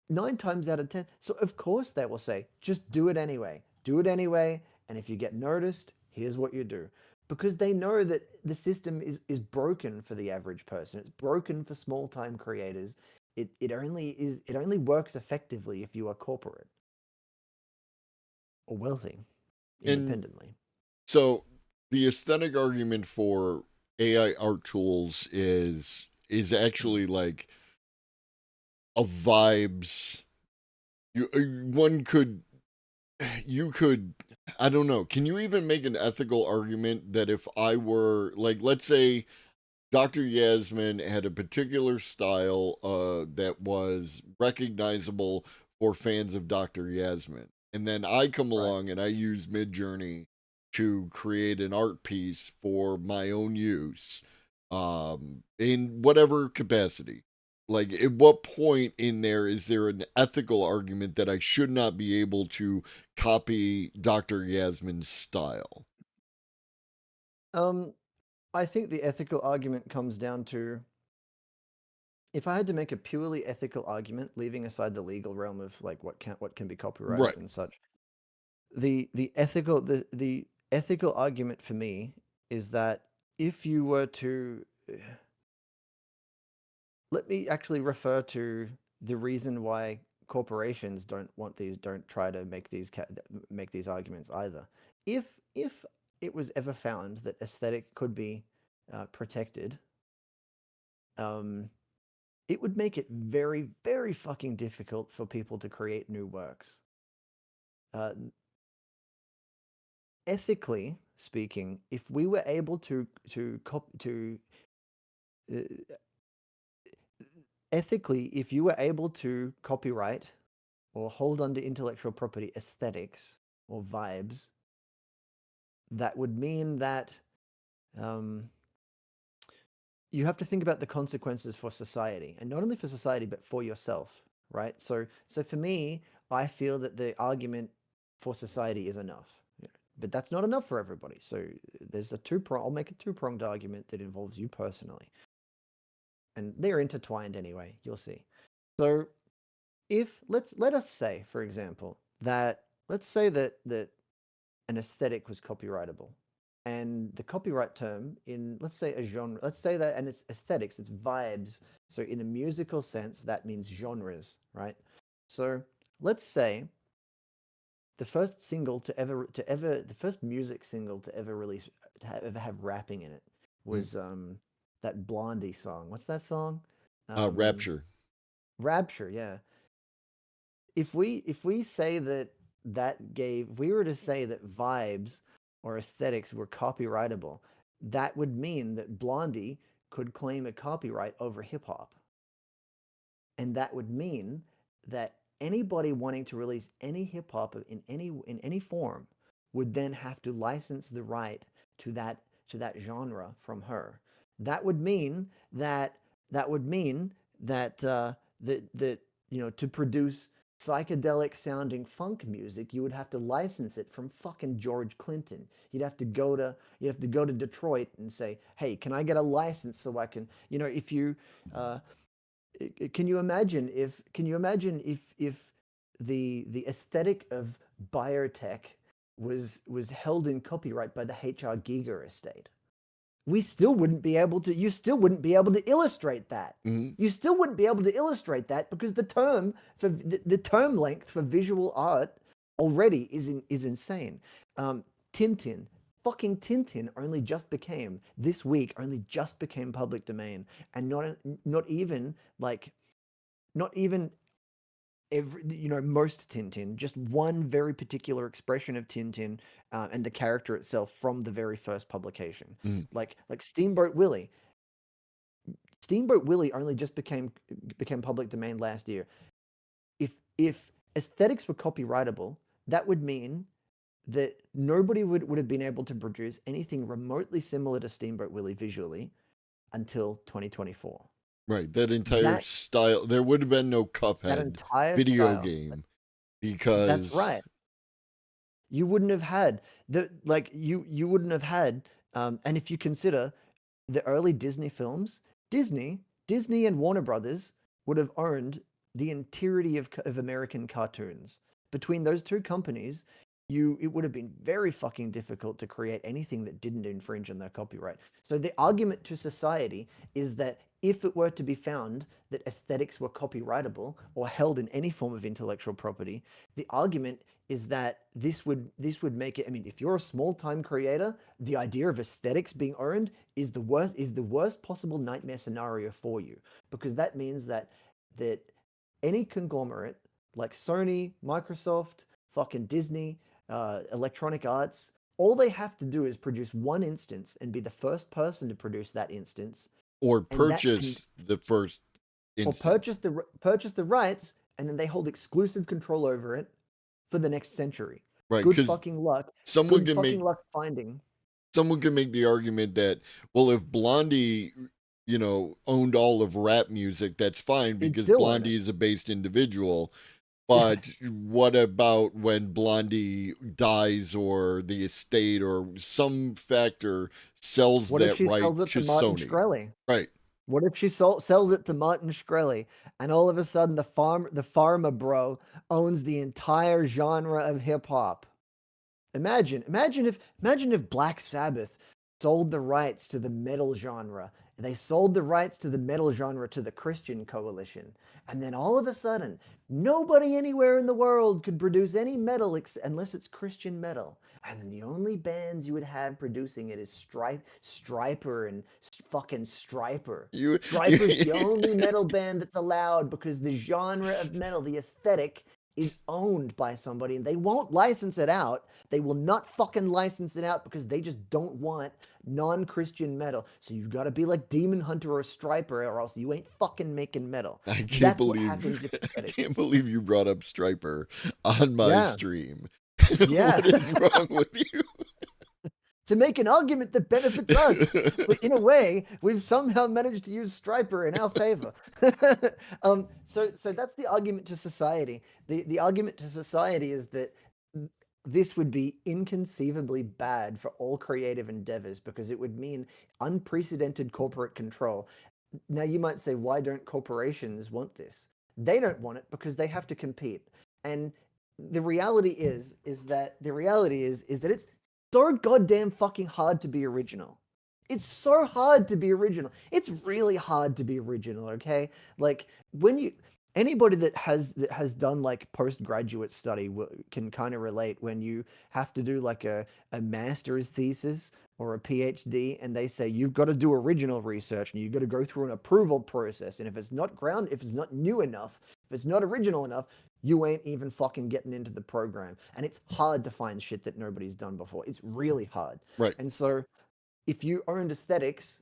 9 times out of 10. So of course they will say, just do it anyway. Do it anyway. And if you get noticed, here's what you do. Because they know that the system is broken for the average person. It's broken for small time creators. It only works effectively if you are corporate or wealthy And independently. so the aesthetic argument for AI art tools is Mm. actually like a vibes. One could you could I don't know. Can you even make an ethical argument that if I were like, let's say DrYazman had a particular style that was recognizable for fans of DrYazman, and then I come Right. along and I use Midjourney to create an art piece for my own use, in whatever capacity. Like, at what point in there is there an ethical argument that I should not be able to copy DrYazman's style? Um, I think the ethical argument comes down to if I had to make a purely ethical argument, leaving aside the legal realm of like what can be Right. copyrighted and such, the ethical argument for me is that if you were to let me actually refer to the reason why corporations don't try to make these arguments either. If it was ever found that aesthetic could be protected, um, it would make it very, very fucking difficult for people to create new works. Uh, Ethically speaking, if we were able to uh, ethically, if you were able to copyright or hold under intellectual property aesthetics or vibes, that would mean that um, you have to think about the consequences for society, and not only for society but for yourself, right? So for me, I feel that the argument for society is enough, yeah, but that's not enough for everybody. So there's a two prong. I'll make a two-pronged argument that involves you personally, and they're intertwined anyway. You'll see. So if let us say, for example, that let's say that an aesthetic was copyrightable. And the copyright term in, let's say, a genre, let's say that, and it's aesthetics, it's vibes. So, in a musical sense, that means genres, right? So, let's say the first music single to ever release, ever have rapping in it Mm. was that Blondie song. What's that song? Um, Rapture. Rapture, yeah. If we say if we were to say that vibes or aesthetics were copyrightable, that would mean that Blondie could claim a copyright over hip hop. And that would mean that anybody wanting to release any hip hop in any form would then have to license the right to that genre from her. That would mean that to produce psychedelic sounding funk music, you would have to license it from fucking George Clinton. You'd have to go to Detroit and say, "Hey, can I get a license so I can, if you uh, can you imagine if the aesthetic of biotech was held in copyright by the HR Giger estate? We still wouldn't be able to you still wouldn't be able to illustrate that. Hmm. You still wouldn't be able to illustrate that because the term length for visual art already is insane. Tintin, fucking Tintin only just became public domain, and not even like not even most Tintin, just one very particular expression of Tintin, and the character itself from the very first publication. Mm. Like Steamboat Willie. Steamboat Willie only just became public domain last year. If aesthetics were copyrightable, that would mean that nobody would have been able to produce anything remotely similar to Steamboat Willie visually until 2024. Right. That entire That style. There would have been no that Cuphead entire video style. game That's because right. You wouldn't have had you wouldn't have had, and if you consider the early Disney films, Disney Disney and Warner Brothers would have owned the entirety of American cartoons. Between those two companies, it would have been very fucking difficult to create anything that didn't infringe on their copyright. So the argument to society is that if it were to be found that aesthetics were copyrightable or held in any form of intellectual property, the argument is that this would make it. I mean, if you're a small-time creator, the idea of aesthetics being earned is the worst possible nightmare scenario for you, because that means that any conglomerate like Sony, Microsoft, fucking Disney, Electronic Arts, all they have to do is produce one instance and be the first person to produce that instance, or and that can purchase the first or instance. purchase the rights, and then they hold exclusive control over it for the next century. Right. Good Because fucking luck. someone Good can fucking make luck finding. someone can make the argument that, well, if Blondie, owned all of rap music, that's fine He'd because still own it. Blondie is a based individual. Yeah. But what about when Blondie dies or the estate or some factor sells What if that she right sells it to to Martin Sony? Shkreli? Right. What if she sells it to Martin Shkreli, and all of a sudden the farmer bro owns the entire genre of hip hop? Imagine if Black Sabbath sold the rights to the metal genre. And they sold the rights to the metal genre to the Christian Coalition. And then all of a sudden, nobody anywhere in the world could produce any metal unless it's Christian metal. And then the only bands you would have producing it is Striper and fucking Striper. You, Striper's the you only metal band that's allowed because the genre of metal, the aesthetic, is owned by somebody, and they won't license it out. They will not fucking license it out because they just don't want non-Christian metal. So you've got to be like Demon Hunter or Striper, or else you ain't fucking making metal. I can't That's what believe happens if I aesthetics. can't believe you brought up Striper on my Yeah, stream. yeah. What is wrong with you? To make an argument that benefits us. But in a way, we've somehow managed to use Striper in our favor. So that's the argument to society. The argument to society is that this would be inconceivably bad for all creative endeavors because it would mean unprecedented corporate control. Now you might say, why don't corporations want this? They don't want it because they have to compete. And the reality is that it's so goddamn fucking hard to be original. It's so hard to be original. It's really hard to be original, okay? Like when you anybody that has done like postgraduate study can kind of relate when you have to do like a master's thesis or a PhD, and they say you've got to do original research and you've got to go through an approval process, and if it's not new enough, if it's not original enough, you ain't even fucking getting into the program. And it's hard to find shit that nobody's done before. It's really hard. Right. And so if you owned aesthetics,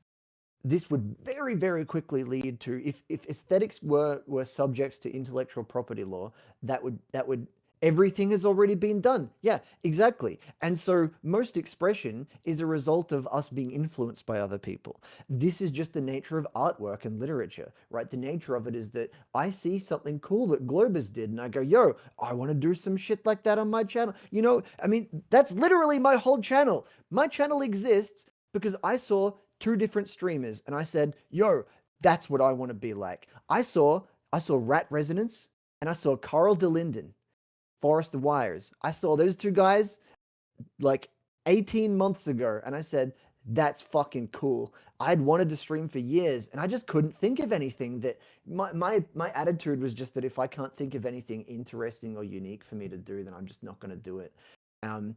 this would very, very quickly lead to, if aesthetics were subject to intellectual property law, that would everything has already been done. Yeah, exactly. And so most expression is a result of us being influenced by other people. This is just the nature of artwork and literature, right? The nature of it is that I see something cool that Globus did and I go, yo, I want to do some shit like that on my channel. I mean, that's literally my whole channel. My channel exists because I saw two different streamers and I said, yo, that's what I want to be like. I saw Rat Resonance and I saw Carl DeLinden, Forest of Wires. I saw those two guys like 18 months ago and I said, that's fucking cool. I'd wanted to stream for years and I just couldn't think of anything that my attitude was just that if I can't think of anything interesting or unique for me to do, then I'm just not going to do it. Um,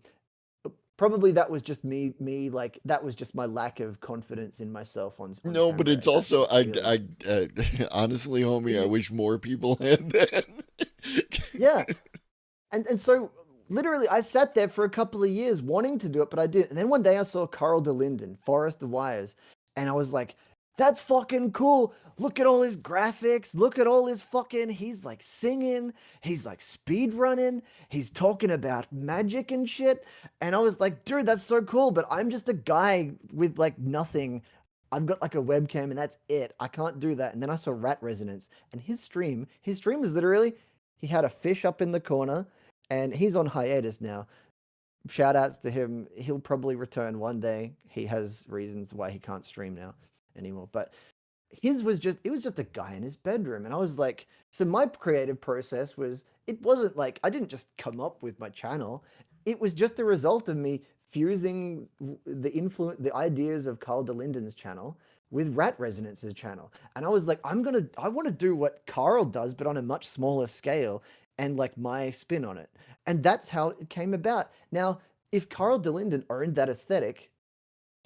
Probably that was just me like that was just my lack of confidence in myself on No, but camera, it's and that's also just really honestly, homie, I you, wish more people had that. yeah. And so literally I sat there for a couple of years wanting to do it, but I didn't. And then one day I saw Carl de Linden, Forest of Wires, and I was like, that's fucking cool. Look at all his graphics. Look at all his fucking he's like singing, he's like speed running, he's talking about magic and shit. And I was like, dude, that's so cool, but I'm just a guy with like nothing. I've got like a webcam and that's it. I can't do that. And then I saw Rat Resonance and his stream was literally he had a fish up in the corner and he's on hiatus now. Shout outs to him. He'll probably return one day. He has reasons why he can't stream now anymore. But his was just it was just a guy in his bedroom. And I was like, so my creative process was it wasn't like I didn't just come up with my channel. It was just the result of me fusing the ideas of Carl de Linden's channel with Rat Resonance's channel. And I was like, I want to do what Carl does, but on a much smaller scale and like my spin on it. And that's how it came about. Now, if Carl de Linden owned that aesthetic,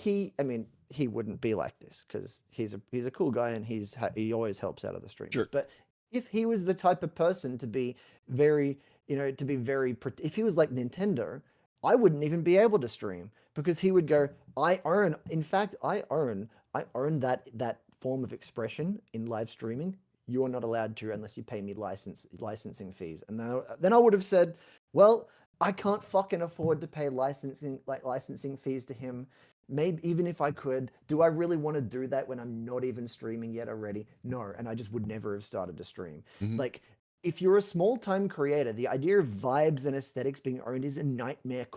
I mean, he wouldn't be like this because he's a cool guy and he always helps out of the streams. Sure. But if he was the type of person to be very, if he was like Nintendo, I wouldn't even be able to stream because he would go, in fact, I own that form of expression in live streaming. You're not allowed to unless you pay me licensing fees. And then I would have said, well, I can't fucking afford to pay licensing fees to him. Maybe even if I could, do I really want to do that when I'm not even streaming yet already? No, and I just would never have started to stream. Hmm. Like if you're a small-time creator, the idea of vibes and aesthetics being owned is a nightmare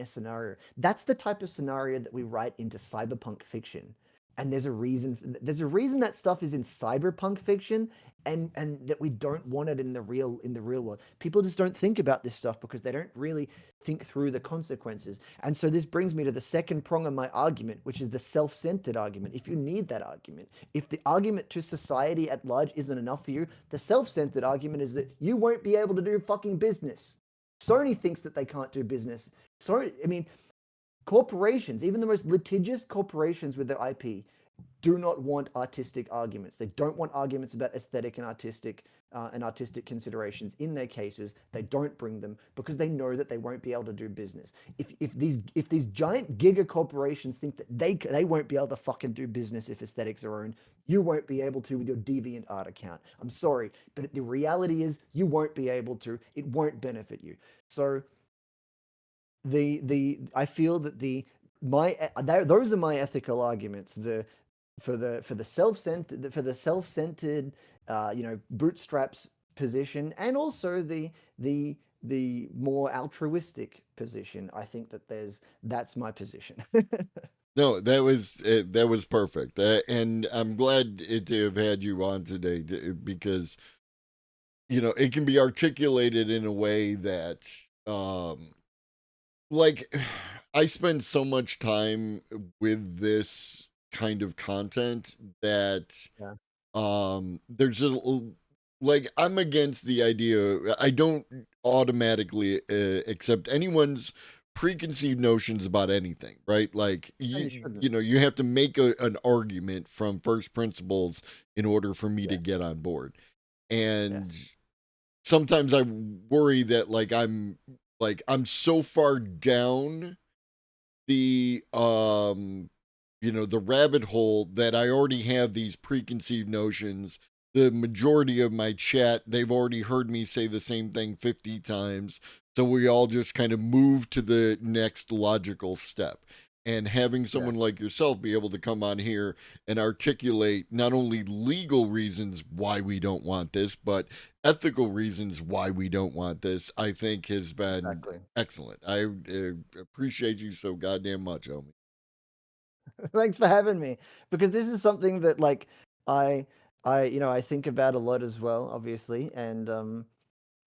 scenario. That's the type of scenario that we write into cyberpunk fiction. And there's a reason that stuff is in cyberpunk fiction and that we don't want it in the real world. People just don't think about this stuff because they don't really think through the consequences. And so this brings me to the second prong of my argument, which is the self-centered argument. If you need that argument, if the argument to society at large isn't enough for you, the self-centered argument is that you won't be able to do fucking business. Sony thinks that they can't do business. Sorry, I mean, corporations, even the most litigious corporations with their IP, do not want artistic arguments. They don't want arguments about aesthetic and artistic considerations in their cases. They don't bring them because they know that they won't be able to do business. If these giant giga corporations think that they won't be able to fucking do business if aesthetics are owned, you won't be able to with your deviant art account. I'm sorry, but the reality is you won't be able to. It won't benefit you. So the I feel that those are my ethical arguments. For the self-centered bootstraps position, and also the more altruistic position. I think that's my position. No, that was perfect, and I'm glad to have had you on today because it can be articulated in a way that like I spend so much time with this kind of content that Yeah. there's like I'm against the idea. I don't automatically accept anyone's preconceived notions about anything, right? Like No, you you shouldn't. you know you have to make an argument from first principles in order for me to Yes. get on board. And Yes. sometimes I worry that I'm so far down the the rabbit hole that I already have these preconceived notions. The majority of my chat, they've already heard me say the same thing 50 times. So we all just kind of move to the next logical step. And having Yeah. someone like yourself be able to come on here and articulate not only legal reasons why we don't want this, but ethical reasons why we don't want this, I think has been Exactly. excellent. I appreciate you so goddamn much, homie. Thanks for having me because this is something that like I I think about a lot as well, obviously, and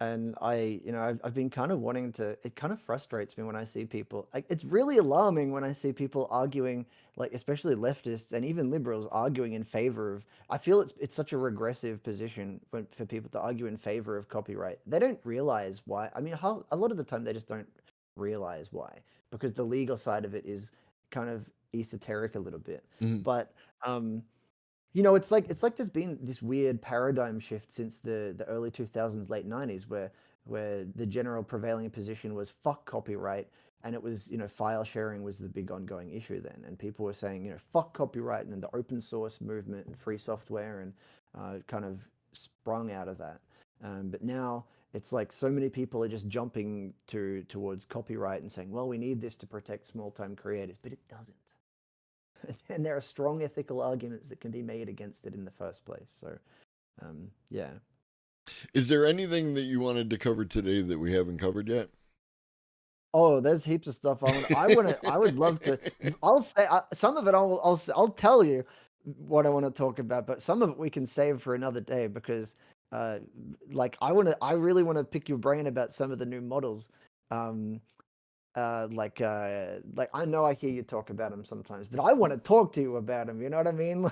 I've been kind of wanting to. It kind of frustrates me when I see people. Like, it's really alarming when I see people arguing, like especially leftists and even liberals arguing in favor of. I feel it's such a regressive position for people to argue in favor of copyright. They don't realize why. I mean, how a lot of the time they just don't. realize why, because the legal side of it is kind of esoteric a little bit. Mhm. But it's like there's been this weird paradigm shift since the early 2000s, late 90s, where the general prevailing position was fuck copyright, and it was, file sharing was the big ongoing issue then, and people were saying, fuck copyright, and then the open source movement and free software and kind of sprung out of that. But now it's like so many people are just jumping towards copyright and saying, well, we need this to protect small time creators, but it doesn't. And there are strong ethical arguments that can be made against it in the first place. So, yeah. Is there anything that you wanted to cover today that we haven't covered yet? Oh, there's heaps of stuff I would love to. I'll say some of it. I'll tell you what I want to talk about, but some of it we can save for another day because, uh, like I really want to pick your brain about some of the new models. Um, like I know I hear you talk about them sometimes, but I want to talk to you about them. You know what I mean?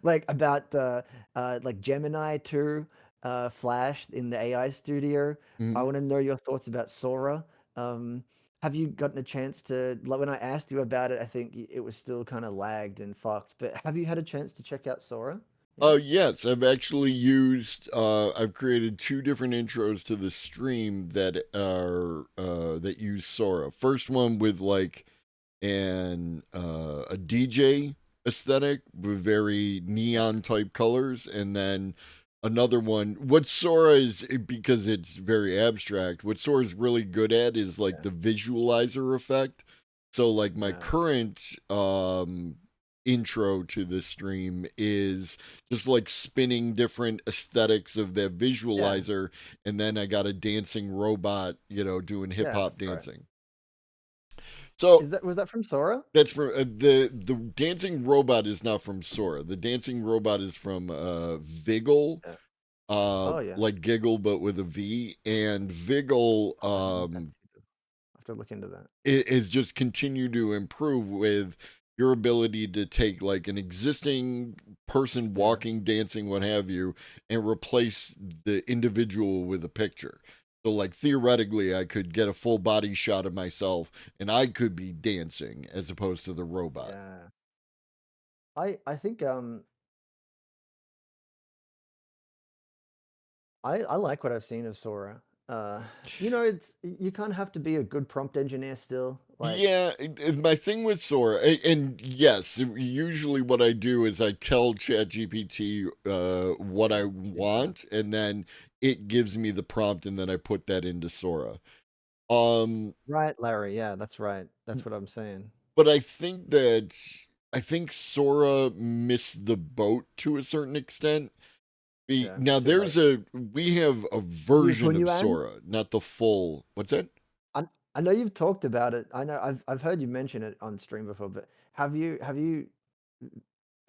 Like about like Gemini 2, Flash in the AI studio. I Mhm. want to know your thoughts about Sora. Um, have you gotten a chance to, like when I asked you about it, I think it was still kind of lagged and fucked. But have you had a chance to check out Sora? Yeah. Oh yes, I've actually used. I've created two different intros to the stream that are that use Sora. First one with like a DJ aesthetic with very Yeah. neon type colors, and then another one. What Sora is, because it's very abstract. What Sora is really good at is like Yeah. the visualizer effect. So like my Yeah. current intro to the stream is just like spinning different aesthetics of that Yeah. visualizer, and then I got a dancing robot, doing hip Yeah. hop That's great. dancing. So Was that from Sora? that's from the dancing robot is not from Sora. The dancing robot is from Viggle, Yeah. Oh yeah. like giggle but with a V. And Viggle Oh, I haven't actually. I have to look into that. is just continue to improve with your ability to take like an existing person Yeah. walking, dancing, what have you, and replace the individual with a picture. So like theoretically I could get a full body shot of myself and I could be dancing as opposed to the robot. Yeah. I think I like what I've seen of Sora. It's you kind of have to be a good prompt engineer still. Like, Yeah, my thing with Sora, and yes, usually what I do is I tell ChatGPT what I yeah, good stuff. want, and then it gives me the prompt, and then I put that into Sora. Um, Right, Larry. Yeah, that's right. That's what I'm saying. but I think Sora missed the boat to a certain extent. Yeah, Now too late. we have a You use version of Hunyuan? Sora, not the full. What's that? I I know you've talked about it. I know I've heard you mention it on stream before, but have you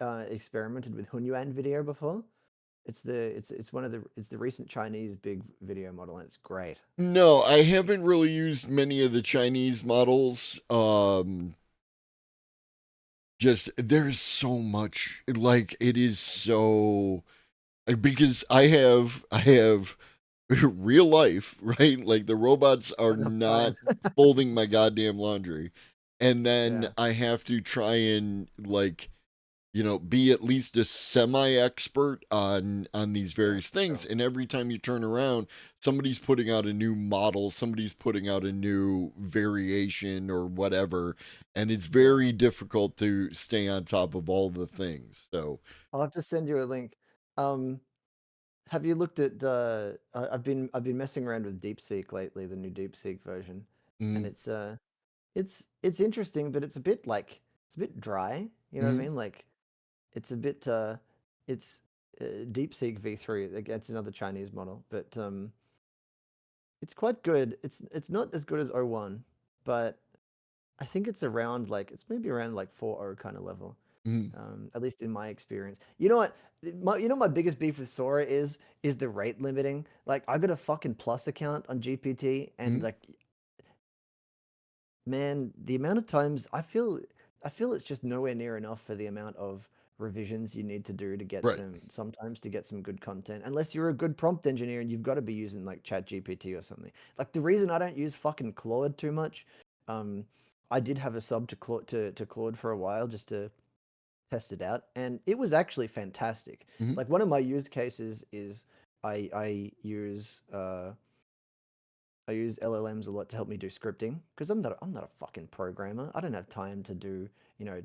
experimented with Hunyuan video before? It's one of it's the recent Chinese big video model, and it's great. No, I haven't really used many of the Chinese models. Just there's so much, like it is so, because I have real life, right? Like the robots are Enough time. not folding my goddamn laundry, and then Yeah, I have to try and like, be at least a semi expert on these yeah, various things. sure. And every time you turn around, somebody's putting out a new model, somebody's putting out a new variation or whatever, and it's Yeah. very difficult to stay on top of all the things. So, I'll have to send you a link. Um, have you looked at I've been messing around with DeepSeek lately, the new DeepSeek version, and mm, it's interesting, but it's a bit dry. You know what I mm, mean? Like it's a bit it's DeepSeek V3. It's another Chinese model, but it's quite good. It's not as good as O1, but I think it's maybe around like 4.0 kind of level. mm, At least in my experience. You know what? My biggest beef with Sora is the rate limiting. Like I got a fucking plus account on GPT, and mm. like man, the amount of times I feel it's just nowhere near enough for the amount of revisions you need to do to get Right. sometimes to get some good content. Unless you're a good prompt engineer and you've got to be using like Chat GPT or something. Like the reason I don't use fucking Claude too much, um, I did have a sub to Claude for a while just to test it out, and it was actually fantastic. Hmm. Like one of my use cases is I use LLMs a lot to help me do scripting because I'm not a fucking programmer. I don't have time to do,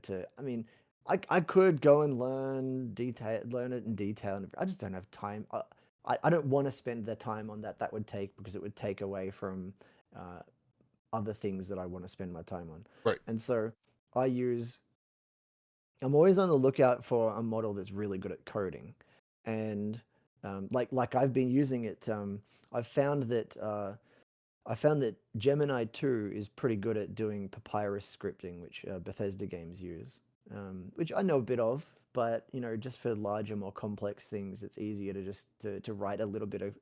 to I mean, I could go and learn it in detail, and I just don't have time. I don't want to spend the time on that would take because it would take away from uh, other things that I want to spend my time on. Right. And so I use I'm always on the lookout for a model that's really good at coding, and like I've been using it. I've found that I found that Gemini 2 is pretty good at doing papyrus scripting, which Bethesda games use, which I know a bit of, but just for larger, more complex things, it's easier to just to write a little bit of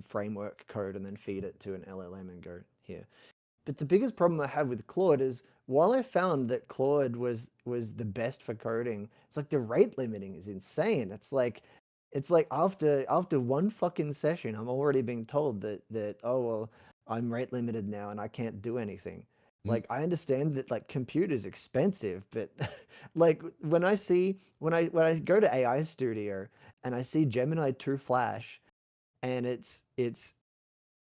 framework code and then feed it to an LLM and go here. But the biggest problem I have with Claude is while I found that Claude was the best for coding, it's like the rate limiting is insane. It's like after one fucking session, I'm already being told that oh well, I'm rate limited now and I can't do anything. Mhm. Like I understand that like compute is expensive, but like when I go to AI Studio and I see Gemini 2 Flash and it's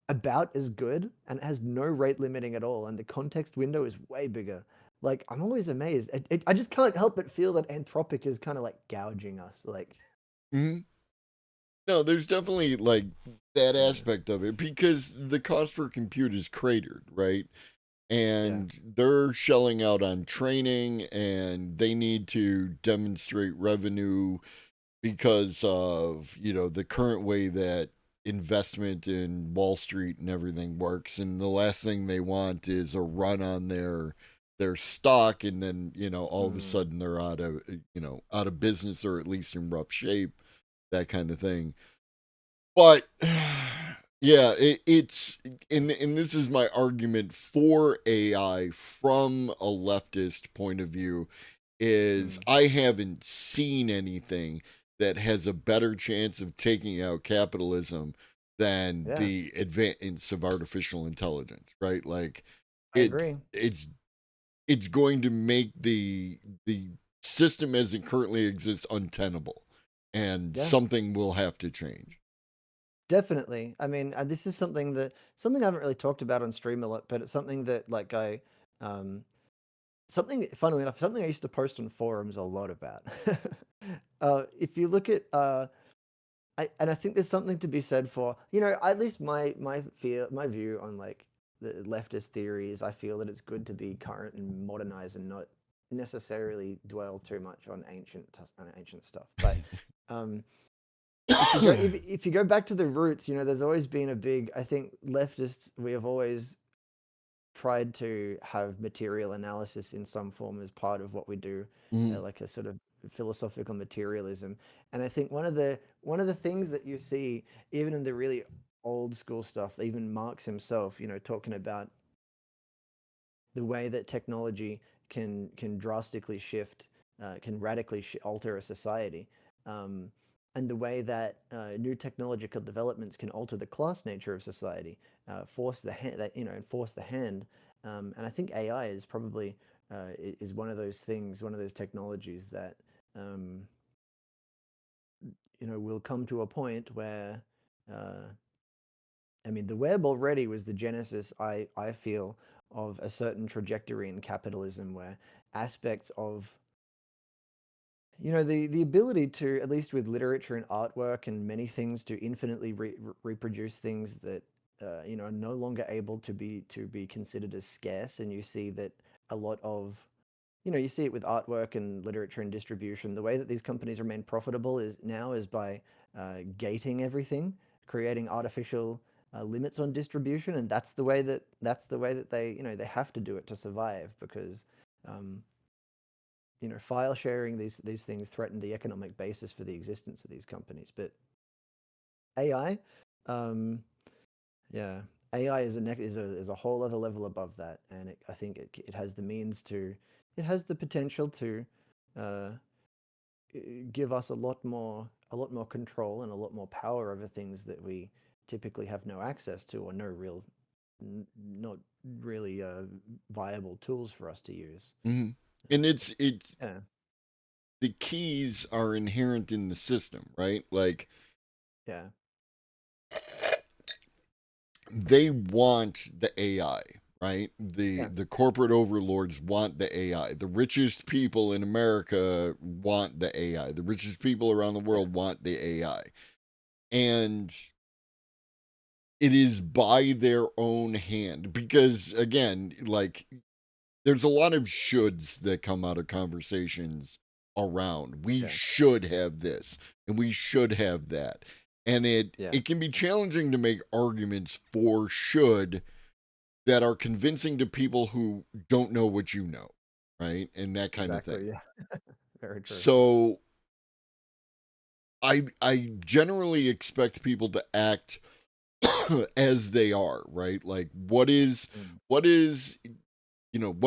about as good and it has no rate limiting at all, and the context window is way bigger. Like I'm always amazed. I just can't help but feel that Anthropic is kind of like gouging us. Like, Hmm. No, there's definitely like that yeah, aspect of it because the cost for compute is cratered, right? yeah, And they're shelling out on training and they need to demonstrate revenue because of, the current way that investment in Wall Street and everything works. And the last thing they want is a run on their stock and then, all of a mm, sudden they're out of business or at least in rough shape, that kind of thing. But yeah, it's and this is my argument for AI from a leftist point of view is mm, I haven't seen anything that has a better chance of taking out capitalism than yeah. the advance of artificial intelligence, right? Like I it's agree. it's it's going to make the system as it currently exists untenable and Yeah, something will have to change. definitely. I mean, this is something I haven't really talked about on stream a lot, but it's something that like um, funnily enough, something I used to post on forums a lot about. If you look at and I think there's something to be said for, at least my view on like the leftist theory is I feel that it's good to be current and modernized and not necessarily dwell too much on ancient stuff. But um, if you go back to the roots, there's always been a big, I think leftists, we have always tried to have material analysis in some form as part of what we do, Mhm. like a sort of philosophical materialism. And I think one of the things that you see, even in the really old school stuff, even Marx himself, talking about the way that technology can drastically shift, can radically alter a society, um, and the way that new technological developments can alter the class nature of society, force the hand that enforce the hand. And I think AI is probably is one of those things, one of those technologies that um, will come to a point where uh, I mean, the web already was the genesis, I feel, of a certain trajectory in capitalism where aspects of, the ability to, at least with literature and artwork and many things, to infinitely reproduce things that, are no longer able to be considered as scarce. And you see that a lot of, you see it with artwork and literature and distribution. The way that these companies remain profitable is by gating everything, creating artificial limits on distribution, and that's the way that they have to do it to survive because um, file sharing these things threaten the economic basis for the existence of these companies. But AI, um, yeah, AI is a whole other level above that, and I think it has the means to, it has the potential to uh, give us a lot more control and a lot more power over things that we typically have no access to or no real not really viable tools for us to use. hmm And it's Yeah, the keys are inherent in the system, right? Like yeah, they want the AI, right? The yeah, the corporate overlords want the AI. The richest people in America want the AI. The richest people around the yeah, world want the AI. And it is by their own hand because again, like there's a lot of shoulds that come out of conversations around. We yeah, should have this and we should have that. And it yeah. it can be challenging to make arguments for should that are convincing to people who don't know what you know, right? And that kind of Exactly. thing. Yeah. Very true. So I generally expect people to act as they are, right? Like Mm. what is what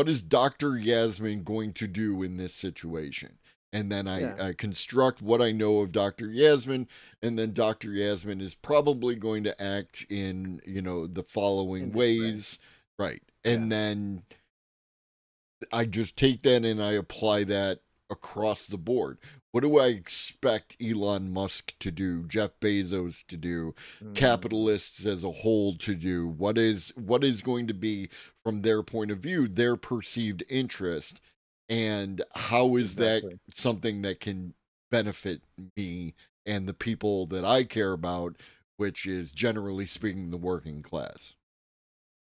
is DrYazman going to do in this situation? And then Yeah. I construct what I know of DrYazman, and then DrYazman is probably going to act in, the following In this way. ways. Right. Yeah. And then I just take that and I apply that across the board. What do I expect Elon Musk to do, Jeff Bezos to do, Mm. capitalists as a whole to do? What is going to be from their point of view, their perceived interest, and how is that Exactly. something that can benefit me and the people that I care about, which is generally speaking the working class.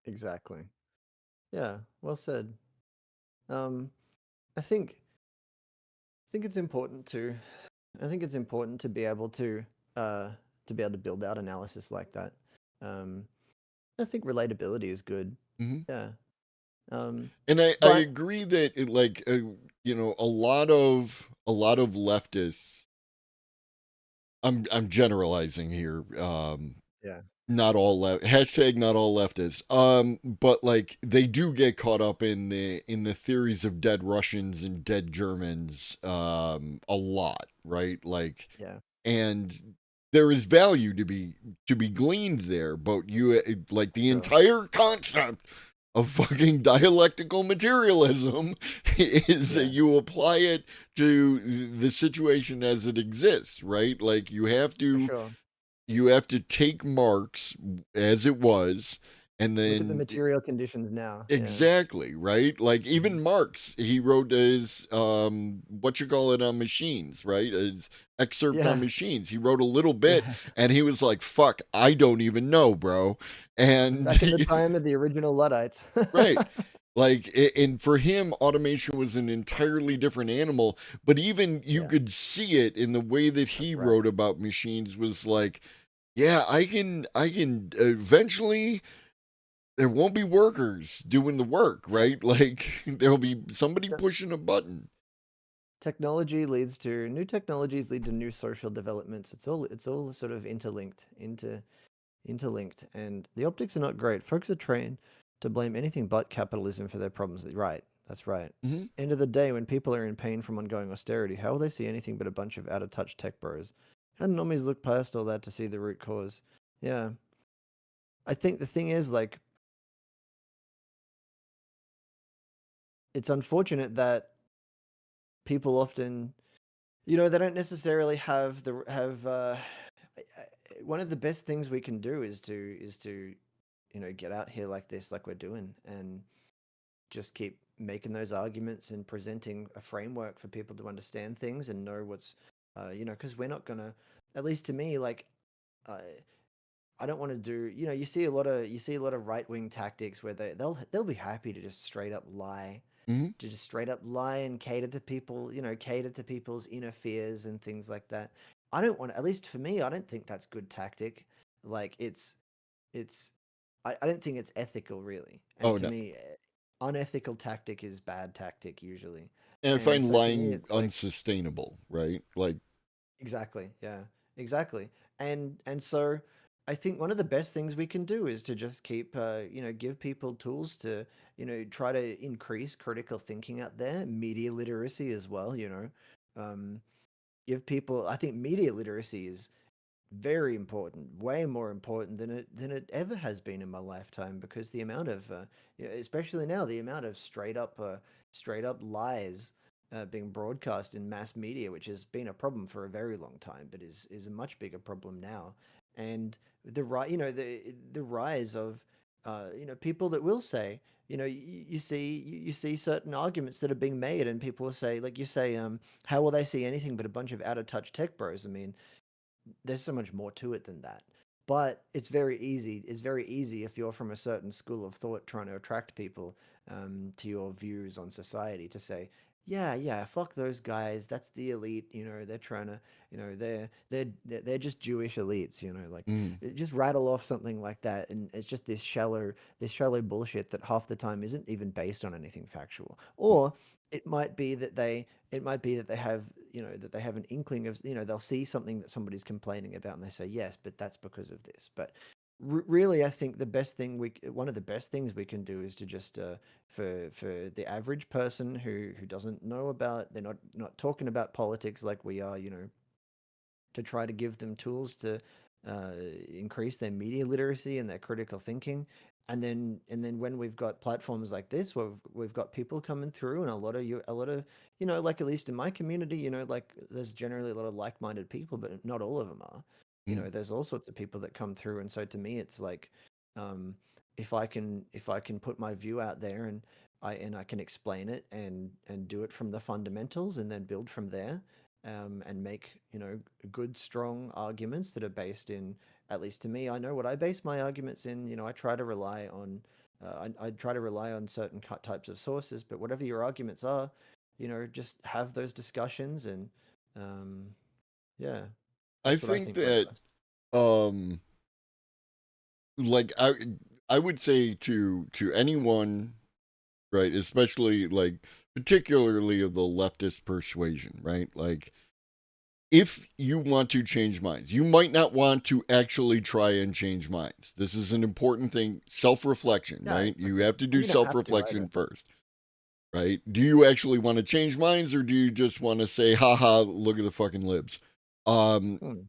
Exactly. Yeah. Well said. Um, I think it's important to I think it's important uh to be able to build out analysis like that. Um, I think relatability is good. Mm-hmm. Yeah. Um, And I but agree that a lot of leftists. I'm generalizing here. yeah. Not all hashtag not all leftists. But like they do get caught up in the theories of dead Russians and dead Germans. A lot, right? Like, Yeah. and there is value to be gleaned there, but like For the sure. entire concept of fucking dialectical materialism is that Yeah. you apply it to the situation as it exists, right? Like For sure. you have to take Marx as it was and Look at the then material conditions now. Yeah. exactly, right? Like Mhm. even Marx, he wrote his what you call it on machines, right? His excerpt on Yeah. machines. He wrote a little bit Yeah. and he was like, "Fuck, I don't even know, bro." And Back in the time of the original Luddites. right. Like, and for him, automation was an entirely different animal. But even you Yeah. could see it in the way that he That's right. wrote about machines was like, yeah, I can eventually there won't be workers doing the work, right? Like there'll be somebody Te- pushing a button. Technology leads to new technologies lead to new social developments. It's all sort of interlinked, and the optics are not great. Folks are trained to blame anything but capitalism for their problems. Right, that's right. Hmm End of the day, when people are in pain from ongoing austerity, how will they see anything but a bunch of out of touch tech bros? How do normies look past all that to see the root cause? Yeah, I think the thing is, like, it's unfortunate that people often, they don't necessarily have the have. One of the best things we can do is to get out here like this, like we're doing, and just keep making those arguments and presenting a framework for people to understand things and know what's because we're not gonna, at least to me, like, uh, I don't want to do, you see a lot of right-wing tactics where they'll be happy to just straight up lie, hmm and cater to people's inner fears and things like that. I don't want, at least for me, I don't think that's good tactic. Like, it's I don't think it's ethical, really. And Oh to no. me, unethical tactic is bad tactic usually. And I And find so to me, lying it's like, unsustainable, right? Like, exactly, yeah, exactly. And so I think one of the best things we can do is to just keep, give people tools to, try to increase critical thinking out there, media literacy as well. Um, give people. I think media literacy is very important, way more important than it ever has been in my lifetime. Because the amount of, especially now, the amount of straight up lies being broadcast in mass media, which has been a problem for a very long time, but is a much bigger problem now. And the rise of people that will say, you see certain arguments that are being made, and people will say, like you say, how will they see anything but a bunch of out of touch tech bros? I mean, there's so much more to it than that. But it's very easy. It's very easy if you're from a certain school of thought trying to attract people to your views on society to say, yeah, yeah, fuck those guys. That's the elite. They're trying to, they're just Jewish elites. Like Mm, just rattle off something like that, and it's just this shallow bullshit that half the time isn't even based on anything factual. Or it might be that they have that they have an inkling of, they'll see something that somebody's complaining about and they say yes, but that's because of this. But really, I think one of the best things we can do is to just for the average person who doesn't know about, they're not talking about politics like we are, to try to give them tools to uh, increase their media literacy and their critical thinking. And then when we've got platforms like this, where we've got people coming through, and a lot of, like, at least in my community, like, there's generally a lot of like-minded people, but not all of them are. mm. There's all sorts of people that come through, and so to me, it's like, um, if I can put my view out there, and I can explain it and do it from the fundamentals, and then build from there, and make good, strong arguments that are based in. At least to me, I know what I base my arguments in. I try to rely on. I try to rely on certain types of sources, but whatever your arguments are, just have those discussions, and um, yeah, I that's what I think think works that best. um like I would say to anyone, right, especially like particularly of the leftist persuasion, right? Like if you want to change minds, you might not want to actually try and change minds. This is an important thing, self-reflection, Yeah, right? it's You okay. have to And do you don't have to self-reflection either. first, right? Do you actually want to change minds or do you just want to say, haha, look at the fucking libs? Um, Hmm.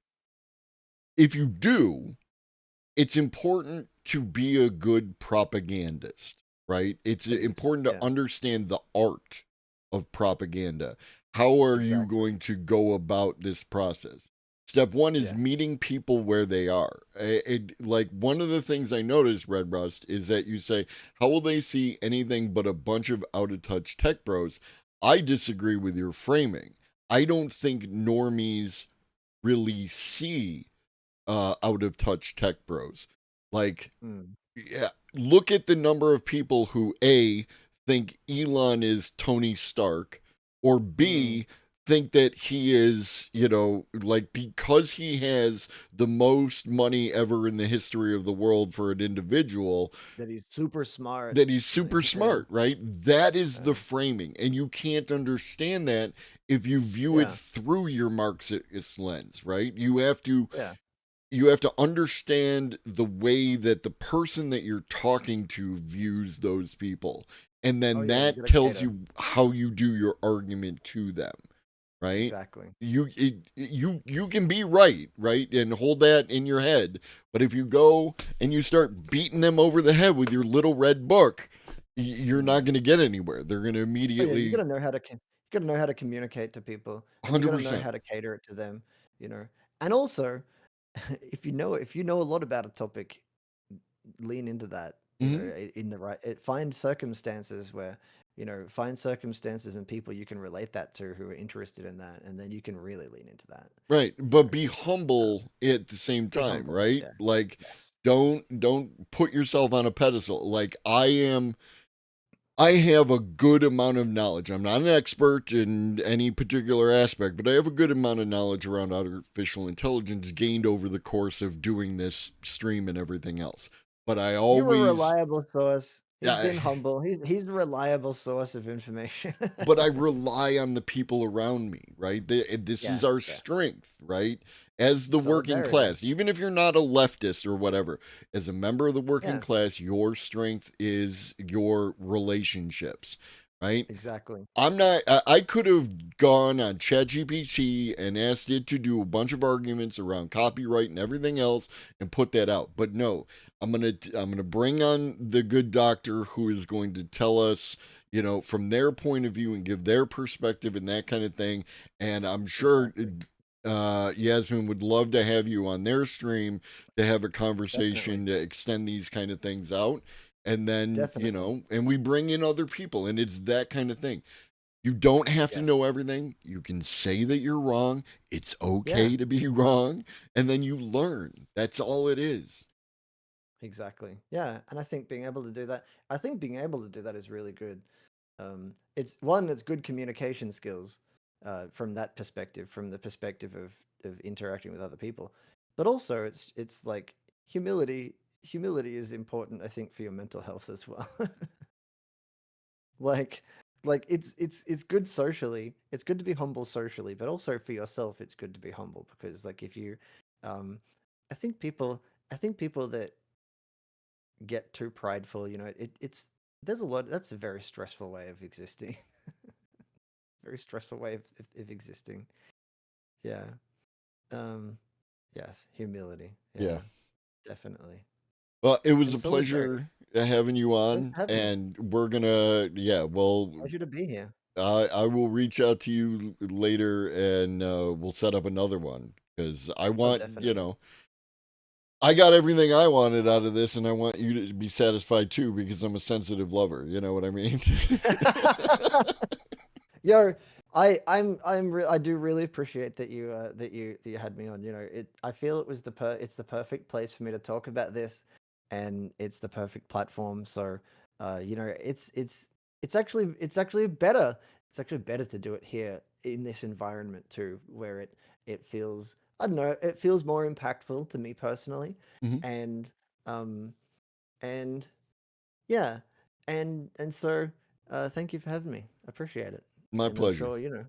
if you do, it's important to be a good propagandist, right? It's It is. important to Yeah, understand the art of propaganda. How are you exactly. going to go about this process? Step one is Yes. meeting people where they are. Like one of the things I noticed, Red Rust, is that you say, how will they see anything but a bunch of out of touch tech bros? I disagree with your framing. I don't think normies really see out of touch tech bros. Like, Hmm. yeah, look at the number of people who A, think Elon is Tony Stark, or Hmm. B, think that he is, like because he has the most money ever in the history of the world for an individual, That he's super smart. that he's Like, super yeah. smart, right? That is the Yeah. framing. And you can't understand that if you view it Yeah. through your Marxist lens, right? You have to understand the way that the person that you're talking to views those people, and Oh then yeah. You that gotta tells cater. you how you do your argument to them, right? Exactly. You can be right, and hold that in your head. But if you go and you start beating them over the head with your little red book, you're not Mm. going to get anywhere. They're going to Oh yeah, you immediately gotta know how to you gotta know how to communicate to people, and you gotta know 100%. how to cater it to them. You know, and also, if you know a lot about a topic, lean into that. Mm-hmm. In the right, find circumstances where find circumstances and people you can relate that to who are interested in that, and then you can really lean into that. Right, You but know, be 'cause, humble at the same be time, humble. right? Yeah. Like Yes. don't put yourself on a pedestal. Like I have a good amount of knowledge. I'm not an expert in any particular aspect, but I have a good amount of knowledge around artificial intelligence gained over the course of doing this stream and everything else. But I You're a always reliable source. He's I, been humble. He's a reliable source of information. but I rely on the people around me, right? This is Yeah, our yeah. strength, right? As the working Solidarity. class, even if you're not a leftist or whatever, as a member of the working Yeah. class, your strength is your relationships, right? Exactly. I'm not. I could have gone on ChatGPT and asked it to do a bunch of arguments around copyright and everything else and put that out. But no, I'm gonna bring on the good doctor who is going to tell us, from their point of view and give their perspective and that kind of thing. And I'm sure Exactly. Yasmin would love to have you on their stream to have a Definitely. conversation to extend these kind of things out. And then, Definitely. and we bring in other people, and it's that kind of thing. You don't have to Yes. know everything. You can say that you're wrong. It's Yeah. okay to be wrong. And then you learn. That's all it is. Exactly. Yeah. And I think being able to do that, I think being able to do that is really good. It's one, it's good communication skills from that perspective, from the perspective of interacting with other people. But also, it's like humility. Humility is important, I think, for your mental health as well. like, it's good socially. It's good to be humble socially, but also for yourself, it's good to be humble because, like, if you, um, I think people, I think people that get too prideful, it's there's a lot. That's a very stressful way of existing. Very stressful way of existing. Yeah. Um, yes, humility. Yeah. Yeah, definitely. Well, it was And a solidarity. pleasure having you Thanks on. for having me. And we're going to, yeah, well, Pleasure to be here. I will reach out to you later and we'll set up another one because I Oh, want, definitely. I got everything I wanted out of this, and I want you to be satisfied too because I'm a sensitive lover. You know what I mean? Yo, I do really appreciate that you had me on. I feel it was it's the perfect place for me to talk about this, and it's the perfect platform. So, it's actually better. It's actually better to do it here in this environment too, where it feels, I don't know, it feels more impactful to me personally, Mhm. and um and yeah, and so thank you for having me. I appreciate it, My and I'm pleasure. sure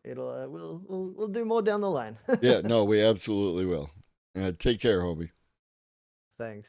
it'll we'll do more down the line. Yeah, no, we absolutely will. Take care, homie. Thanks.